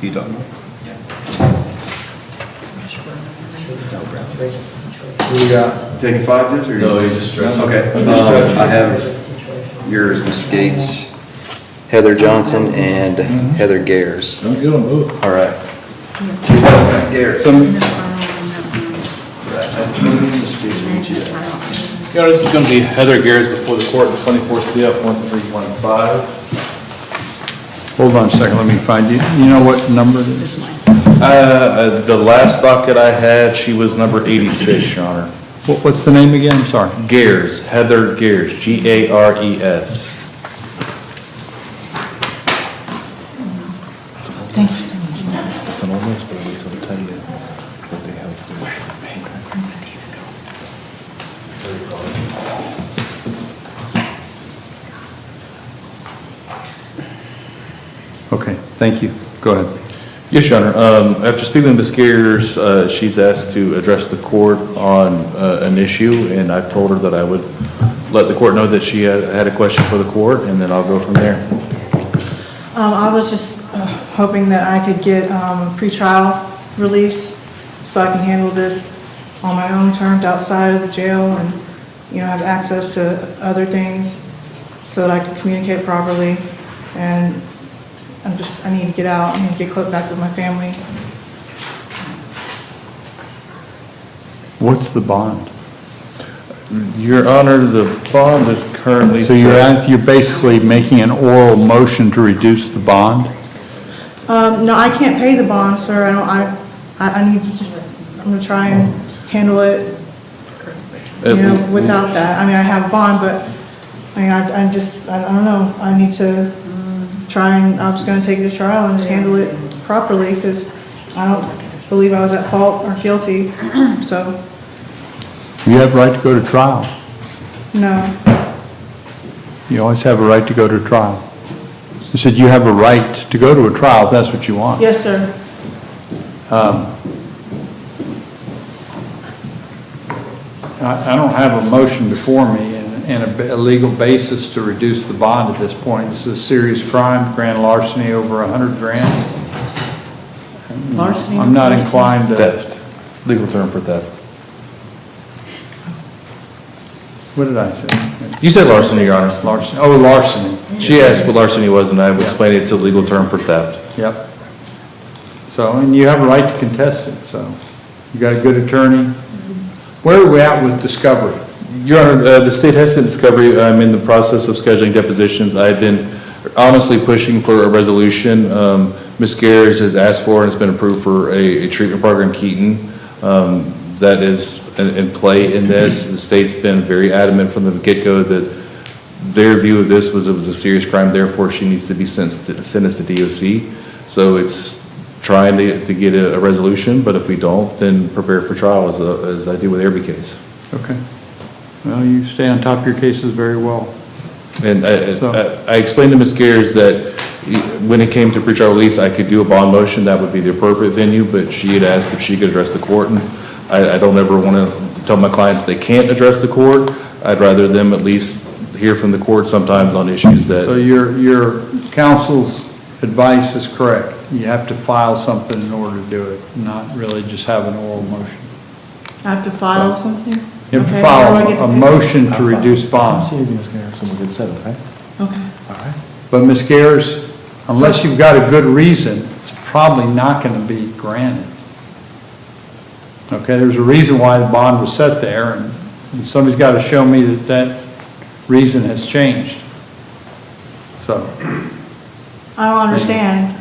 You don't know? Who we got? Taking 5 Judge, or? No, he's just stretching. Okay, I have yours, Mr. Gates, Heather Johnson, and Heather Gares. I'm good on both. All right. Gares. This is going to be Heather Gares before the court in 24 CF 1315. Hold on a second, let me find you. You know what number it is? The last docket I had, she was number 86, Your Honor. What's the name again? I'm sorry. Gares, Heather Gares, Gares. Thank you so much. It's an old list, but at least I'll tell you what they have. Okay, thank you. Go ahead. Yes, Your Honor. After speaking with Ms. Gares, she's asked to address the court on an issue, and I've told her that I would let the court know that she had a question for the court, and then I'll go from there. I was just hoping that I could get pretrial release so I can handle this on my own terms outside of the jail and, have access to other things so that I can communicate properly. And I need to get out and get back with my family. What's the bond? Your Honor, the bond is currently. So you're basically making an oral motion to reduce the bond? No, I can't pay the bond, sir. I need to I'm gonna try and handle it, without that. I have a bond, but I don't know. I need to try and, I was gonna take it to trial and just handle it properly because I don't believe I was at fault or guilty, so. You have a right to go to trial. No. You always have a right to go to trial. You said you have a right to go to a trial if that's what you want. Yes, sir. I don't have a motion before me and a legal basis to reduce the bond at this point. This is a serious crime, grand larceny over $100,000. Larceny? I'm not inclined to. Theft, legal term for theft. What did I say? You said larceny, Your Honor. Larceny. Oh, larceny. She asked what larceny was, and I explained it's a legal term for theft. Yep. So, and you have a right to contest it, so you got a good attorney. Where are we at with discovery? Your Honor, the state has sent discovery. I'm in the process of scheduling depositions. I've been honestly pushing for a resolution. Ms. Gares has asked for and has been approved for a treatment program, Keaton. That is in play in this. The state's been very adamant from the get-go that their view of this was it was a serious crime, therefore she needs to be sentenced to DOC. So it's trying to get a resolution, but if we don't, then prepare for trial as I do with every case. Okay. Well, you stay on top of your cases very well. And I explained to Ms. Gears that when it came to pretrial release, I could do a bond motion, that would be the appropriate venue, but she had asked if she could address the court, and I don't ever want to tell my clients they can't address the court. I'd rather them at least hear from the court sometimes on issues that... So your counsel's advice is correct. You have to file something in order to do it, not really just have an oral motion. I have to file something? You have to Okay, file how do I get the a paper? motion to reduce bond. Okay. But Ms. Gears, unless you've got a good reason, it's probably not going to be granted. Okay, there's a reason why the bond was set there, and somebody's got to show me that that reason has changed. So, I don't understand.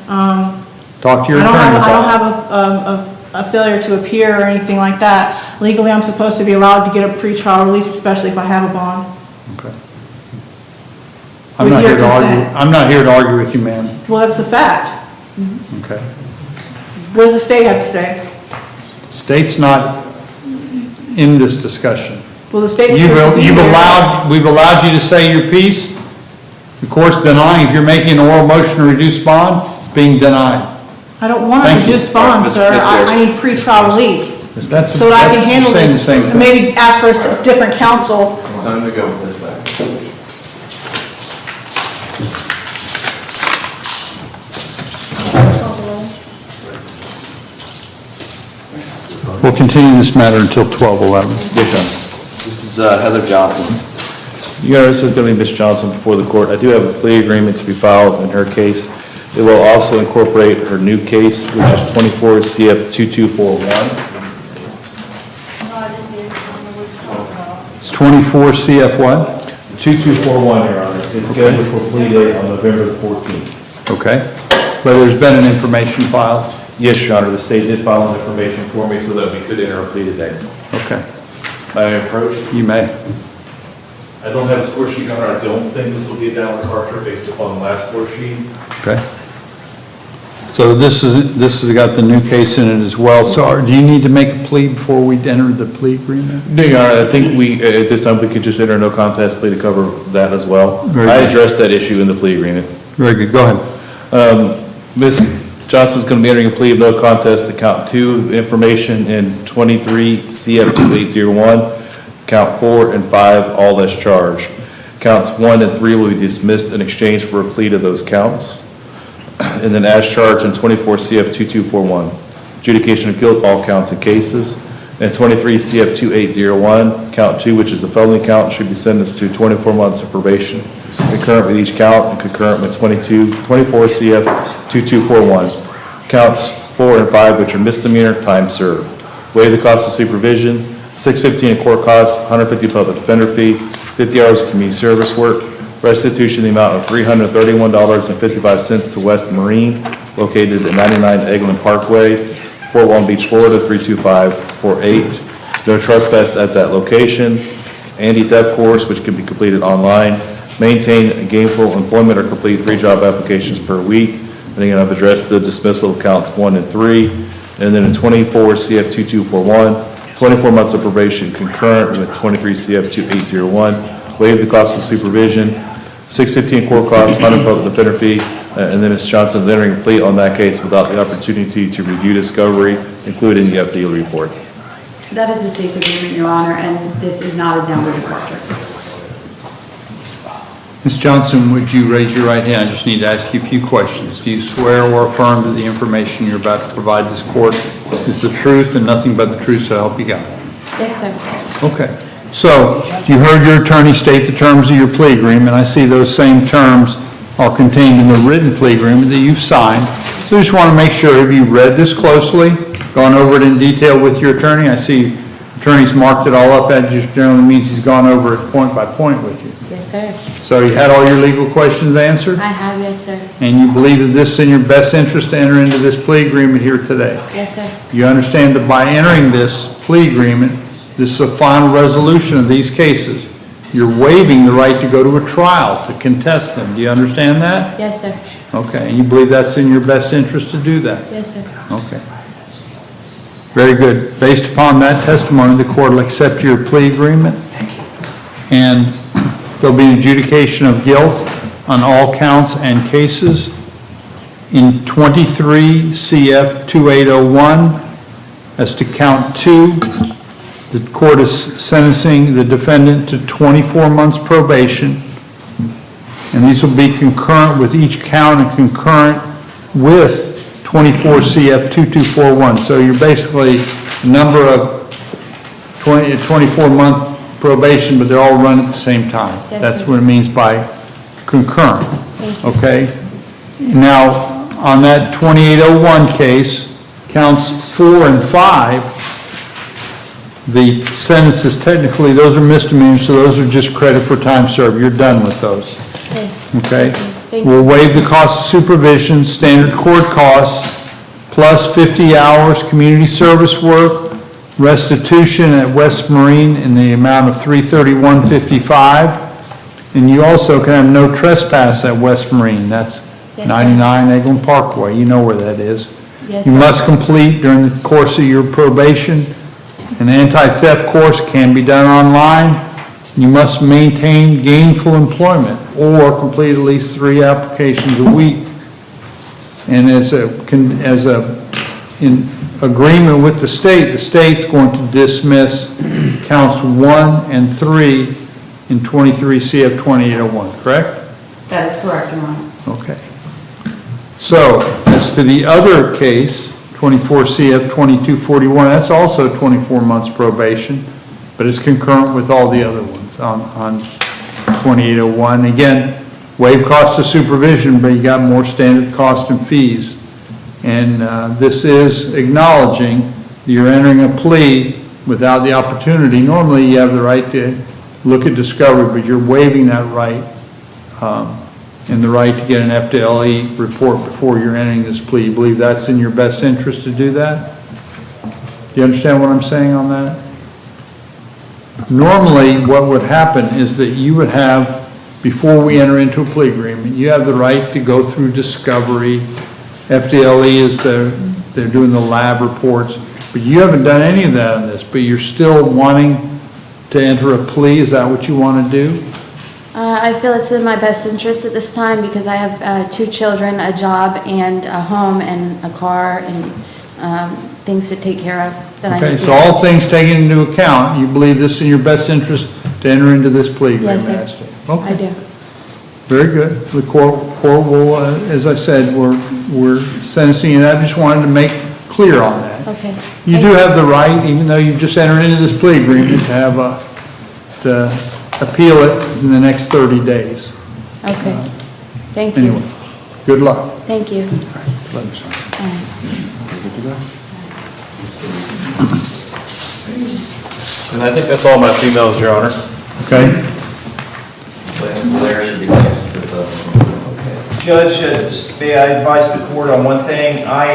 talk to your I attorney don't about have a failure to appear or anything like that. Legally, I'm supposed to be allowed to get a pretrial release, especially if I have a bond. it. Okay. I'm With not your here to argue. consent. I'm not here to argue with you, ma'am. Well, that's a fact. Okay. What does the state have to say? State's not in this discussion. Well, the state's We've supposed to be here. allowed you to say your piece. Of course, denying, if you're making an oral motion to reduce bond, it's being denied. I don't want to Thank you. reduce bond, Ms. sir. Gears. I need pretrial release. That's- So that I can that's handle saying this, the same and thing. maybe ask for a different counsel. It's time to go with this back. We'll continue this matter until 12:11. This is Heather Johnson. Your Honor, this is going to be Ms. Johnson before the court. I do have a plea agreement to be filed in her case. It will also incorporate her new case, which is 24 CF 2241. It's 24 CF what? 2241, Your Honor. It's scheduled for plea date on November the 14th. Okay. But there's been an information filed? Yes, Your Honor. The state did file an information for me so that we could enter a plea today. Okay. May I approach? You may. I don't have a score sheet, Your Honor. I don't think this will be a downward departure based upon the last score sheet. Okay. So this has got the new case in it as well. So do you need to make a plea before we enter the plea agreement? No, Your Honor, I think at this time, we could just enter a no contest plea to cover that as well. Very I good. addressed that issue in the plea agreement. Very good. Go ahead. Ms. Johnson's going to be entering a plea of no contest to count 2 information in 23 CF 2801, count 4 and 5, all as charged. Counts 1 and 3 will be dismissed in exchange for a plea to those counts. And then as charged in 24 CF 2241, adjudication of guilt, all counts and cases. And 23 CF 2801, count 2, which is the felony count, should be sentenced to 24 months of probation, concurrent with each count and concurrent with 24 CF 2241. Counts 4 and 5, which are misdemeanor, time served. Waive the cost of supervision, $615 in court costs, $150 public defender fee, 50 hours of community service work, restitution in the amount of $331.55 to West Marine, located at 99 Eglin Parkway, Fort Walton Beach, Florida, 32548. No trespass at that location. Anti-theft course, which can be completed online. Maintain gainful employment or complete 3 job applications per week. And again, I've addressed the dismissal of counts 1 and 3. And then in 24 CF 2241, 24 months of probation concurrent with 23 CF 2801. Waive the cost of supervision, $615 court costs, $100 public defender fee, and then Ms. Johnson's entering a plea on that case without the opportunity to review discovery, including the FDL report. That is the state's agreement, Your Honor, and this is not a downward departure. Ms. Johnson, would you raise your right hand? I just need to ask you a few questions. Do you swear or affirm that the information you're about to provide this court is the truth and nothing but the truth, so help you God? Yes, sir. Okay. So, you heard your attorney state the terms of your plea agreement. I see those same terms are contained in the written plea agreement that you've signed. So I just want to make sure, have you read this closely, gone over it in detail with your attorney? I see attorney's marked it all up. That just generally means he's gone over it point by point with you. Yes, sir. So you had all your legal questions answered? I have, yes, sir. And you believe that this is in your best interest to enter into this plea agreement here today? Yes, sir. You understand that by entering this plea agreement, this is a final resolution of these cases. you're waiving the right to go to a trial to contest them. Do you understand that? Yes, sir. Okay, and you believe that's in your best interest to do that? Yes, sir. Okay. Very good. Based upon that testimony, the court will accept your plea agreement. And there'll be an adjudication of guilt on all counts and cases. In 23 CF 2801, as to count 2, the court is sentencing the defendant to 24 months probation. And these will be concurrent with each count and concurrent with 24 CF 2241. So you're basically a number of 24-month probation, but they're all run at the same time. Yes, That's sir. what it means by concurrent. Thank you. Okay? Now, on that 2801 case, counts 4 and 5, the sentence is technically, those are misdemeanors, so those are just credit for time served. You're done with those. Okay? Thank We'll waive the cost of supervision, standard court costs, plus 50 hours community service work, restitution at West Marine in the amount of $331.55. And you also can have no trespass at West Marine. That's Yes, 99 Eglin Parkway. You know where that is. Yes, You sir. must complete during the course of your probation. An anti-theft course can be done online. You must maintain gainful employment or complete at least 3 applications a week. And in agreement with the state's going to dismiss counts 1 and 3 in 23 CF 2801, correct? That is correct, Your Honor. Okay. So, as to the other case, 24 CF 2241, that's also 24 months probation, but it's concurrent with all the other ones on 2801. Again, waive cost of supervision, but you got more standard cost and fees. And this is acknowledging that you're entering a plea without the opportunity. Normally, you have the right to look at discovery, but you're waiving that right and the right to get an FDLE report before you're entering this plea. You believe that's in your best interest to do that? Do you understand what I'm saying on that? Normally, what would happen is that you would have, before we enter into a plea agreement, you have the right to go through discovery. FDLE is they're doing the lab reports, but you haven't done any of that on this, but you're still wanting to enter a plea. Is that what you want to do? I feel it's in my best interest at this time because I have 2 children, a job, and a home, and a car, and things to take care of that I Okay, need to. so all things taken into account, you believe this is in your best interest to enter into this plea Yes, agreement? sir. Okay. I do. Very good. The court will, as I said, we're sentencing, and I just wanted to make clear on that. Okay. You do have the right, even though you've just entered into this plea agreement, to appeal it in the next 30 days. Okay. Thank you. Anyway, good luck. Thank you. And I think that's all my females, Your Honor. Okay. Blair should be next for those. Judge, may I advise the court on one thing? I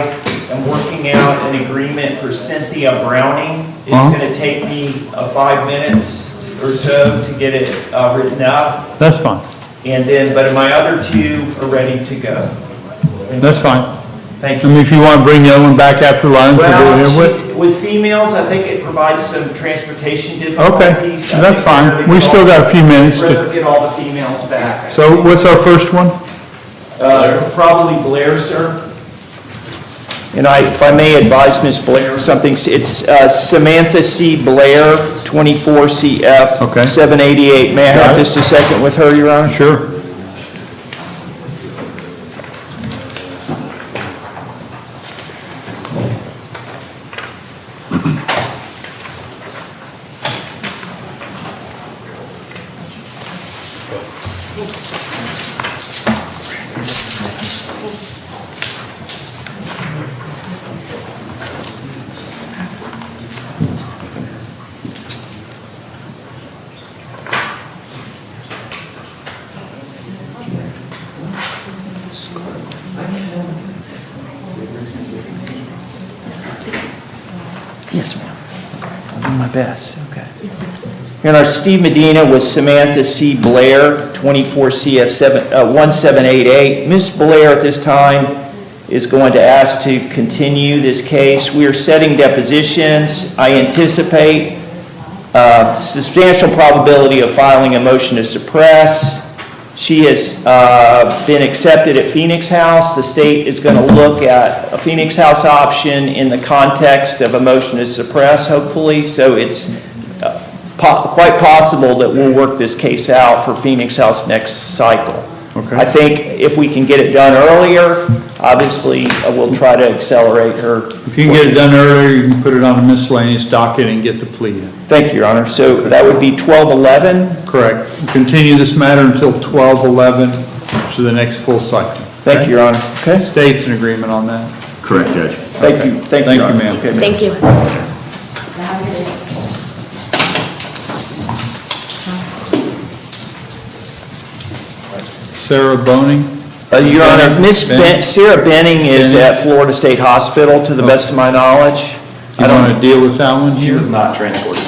am working out an agreement for Cynthia Browning. It's going to take me 5 minutes or so to get it written up. That's fine. And then, but my other 2 are ready to go. That's fine. Thank I mean, if you want to bring the other one back after lunch, we'll do it here with. With females, I think it provides some transportation Okay, difficulties. that's fine. We still got a few minutes Rather to, get all the females back. so what's our first one? Probably Blair, sir. And if I may advise Ms. Blair something, it's Samantha C. Blair, 24 CF 788. May I have just a second with her, Your Honor? Sure. Yes, ma'am. I'll do my best, okay. Your Honor, Steve Medina with Samantha C. Blair, 24 CF 1788. Ms. Blair at this time is going to ask to continue this case. We are setting depositions. I anticipate substantial probability of filing a motion to suppress. She has been accepted at Phoenix House. The state is going to look at a Phoenix House option in the context of a motion to suppress, hopefully. So it's quite possible that we'll work this case out for Phoenix House next cycle. Okay. I think if we can get it done earlier, obviously, we'll try to accelerate her. If you can get it done earlier, you can put it on a miscellaneous docket and get the plea in. Thank you, Your Honor. So that would be 12/11? Correct. Continue this matter until 12/11, to the next full cycle. Thank you, Your Honor. Okay. State's in agreement on that? Correct, Judge. Thank you. Thank you, Your Honor. ma'am. Okay, Thank you. Sarah Boning? Your Honor, Miss Benning? Sarah Benning is Benning? at Florida State Hospital, to the best of my knowledge. You want to deal with that one She here? was not transported.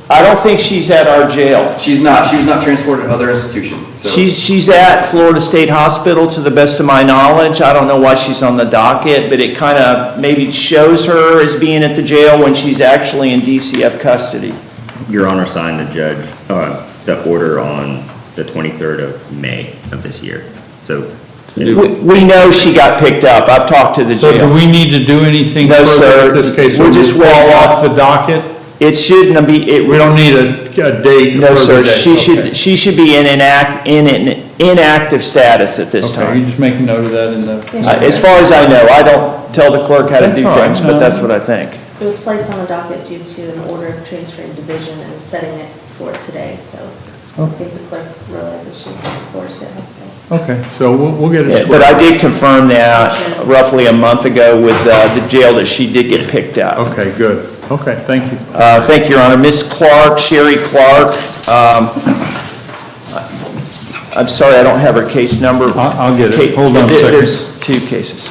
I don't think she's at our jail. She was not transported to other institutions. So She's at Florida State Hospital, to the best of my knowledge. I don't know why she's on the docket, but it kind of maybe shows her as being at the jail when she's actually in DCF custody. Your Honor signed the order on the 23rd of May of this year. So We know she got picked up. I've talked to the So do jail. we need to do anything No, further sir. with this case? We'll just Will it fall wait. off the docket? It shouldn't be, We don't need a date? No, sir. further date. Okay. She should be in an inactive status at this Okay, time. you just make a note of that in the... As far as I know, I don't tell the clerk how to That's do fine. things, but that's what I think. It was placed on the docket due to an order of transferring division and setting it for today, so I think the clerk realizes she's in Florida State Hospital. Okay, so we'll get it. But I did confirm that roughly a month ago with the jail that she did get picked up. Okay, good. Okay, thank you. Thank you, Your Honor. Miss Clark, Sherry Clark, I'm sorry, I don't have her case number. I'll get it. Hold on a second. There's two cases.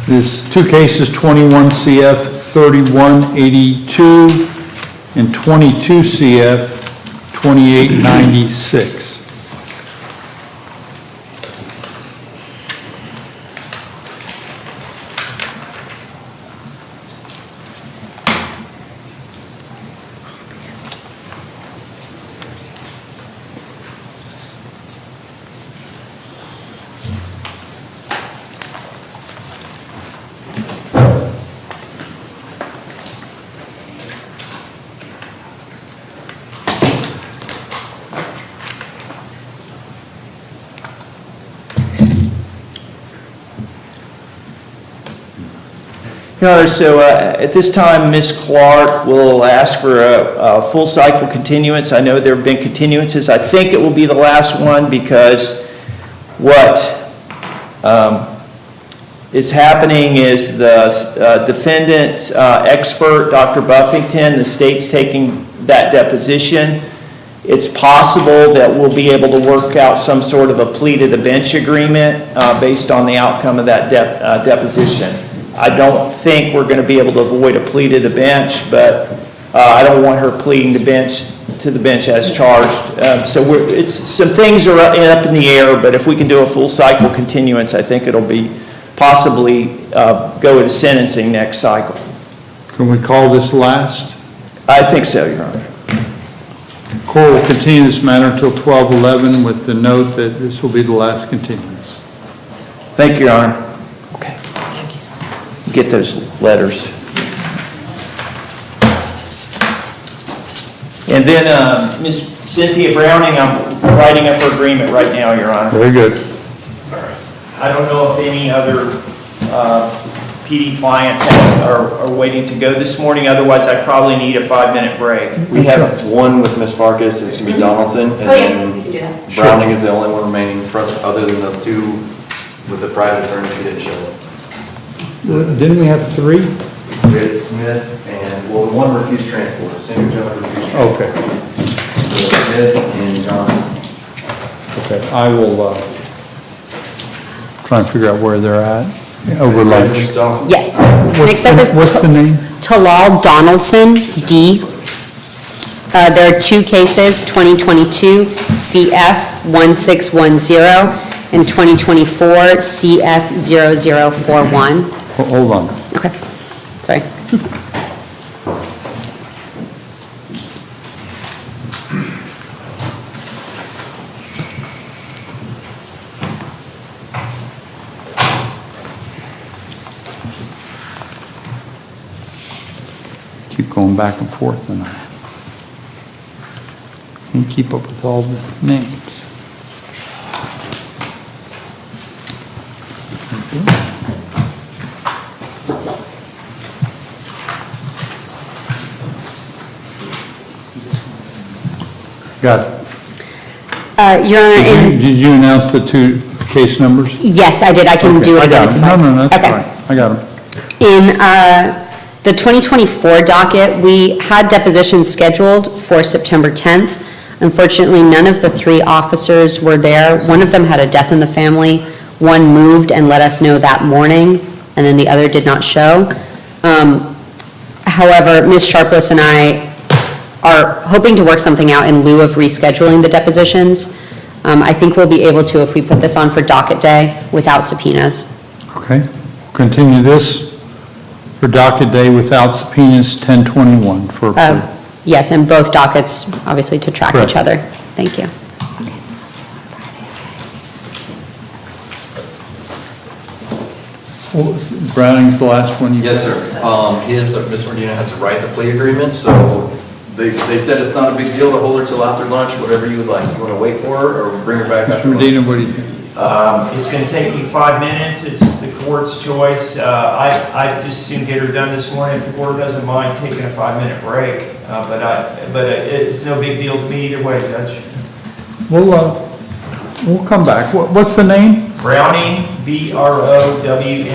There's two cases, 21 CF 3182 and 22 CF 2896. Your Honor, so at this time, Ms. Clark will ask for a full cycle continuance. I know there have been continuances. I think it will be the last one because what is happening is the defendant's expert, Dr. Buffington, the state's taking that deposition. It's possible that we'll be able to work out some sort of a plea to the bench agreement based on the outcome of that deposition. I don't think we're going to be able to avoid a plea to the bench, but I don't want her pleading to the bench as charged. So some things are up in the air, but if we can do a full cycle continuance, I think it'll be possibly go into sentencing next cycle. Can we call this last? I think so, Your Honor. Court will continue this matter until 12/11 with the note that this will be the last continuance. Thank you, Your Honor. Okay. Get those letters. And then Ms. Cynthia Browning, I'm writing up her agreement right now, Your Honor. Very good. I don't know if any other PD clients are waiting to go this morning, otherwise I probably need a 5-minute break. we have one with Ms. Farkas, it's going to be Donaldson, and then Browning is the only one remaining other than those two with the private attorneys who didn't show up. Didn't we have three? We had Smith and, well, the one refused transport, a single gentleman refused transport. Okay. So Smith and Johnson. Okay, I will try and figure out where they're at. over lunch. Ms. Dawson? Yes. What's Next up is what's the name? Talal Donaldson, D. There are two cases, 2022 CF 1610 and 2024 CF 0041. Hold on. Okay, sorry. Keep going back and forth tonight. Can't keep up with all the names. Got it. Your Honor, Did you announce the two case numbers? yes, I did. I can do it I got again. them. No, that's Okay. fine. I got them. In the 2024 docket, we had depositions scheduled for September 10th. Unfortunately, none of the three officers were there. One of them had a death in the family. One moved and let us know that morning, and then the other did not show. However, Ms. Sharpless and I are hoping to work something out in lieu of rescheduling the depositions. I think we'll be able to if we put this on for docket day without subpoenas. Okay. Continue this for docket day without subpoenas, 10/21 for approval. Yes, and both dockets, obviously, to track Correct. each other. Thank you. Browning's the last one you... Yes, sir. Ms. Medina has to write the plea agreement, so they said it's not a big deal to hold her till after lunch, whatever you would like. You want to wait for her or bring her back after Mr. lunch? Medina, what do you think? It's going to take me 5 minutes. It's the court's choice. I'd just soon get her done this morning if the court doesn't mind taking a 5-minute break. But it's no big deal to me either way, Judge. We'll come back. What's the name? Browning, Browning,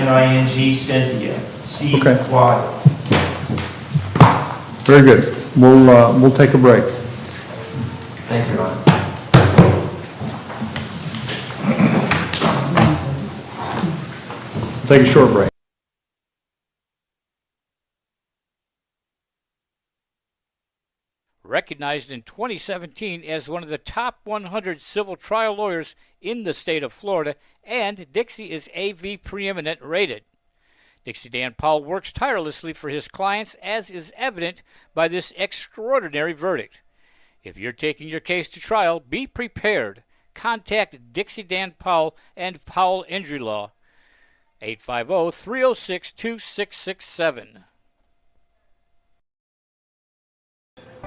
Cynthia, C. Okay. Quad. Very good. We'll take a break. Thank you, Your Honor. Take a short break. Recognized in 2017 as one of the top 100 civil trial lawyers in the state of Florida, and Dixie is AV preeminent rated. Dixie Dan Powell works tirelessly for his clients, as is evident by this extraordinary verdict. If you're taking your case to trial, be prepared. Contact Dixie Dan Powell and Powell Injury Law, 850-306-2667.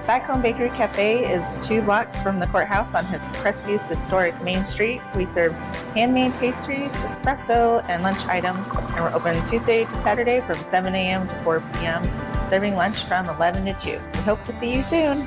Back Home Bakery Cafe is 2 blocks from the courthouse on Crestview historic Main Street. We serve handmade pastries, espresso, and lunch items, and we're open Tuesday to Saturday from 7 a.m. to 4 p.m., serving lunch from 11 to 2. We hope to see you soon.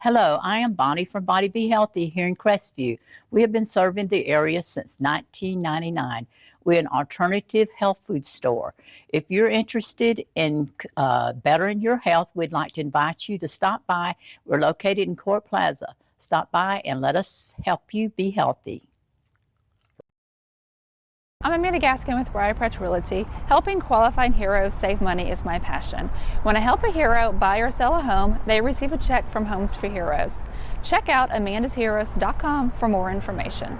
Hello, I am Bonnie from Body Be Healthy here in Crestview. We have been serving the area since 1999. We're an alternative health food store. If you're interested in bettering your health, we'd like to invite you to stop by. We're located in Court Plaza. Stop by and let us help you be healthy. I'm Amanda Gaskin with Briarpatch Realty. Helping qualifying heroes save money is my passion. When I help a hero buy or sell a home, they receive a check from Homes for Heroes. Check out amandasheroes.com for more information.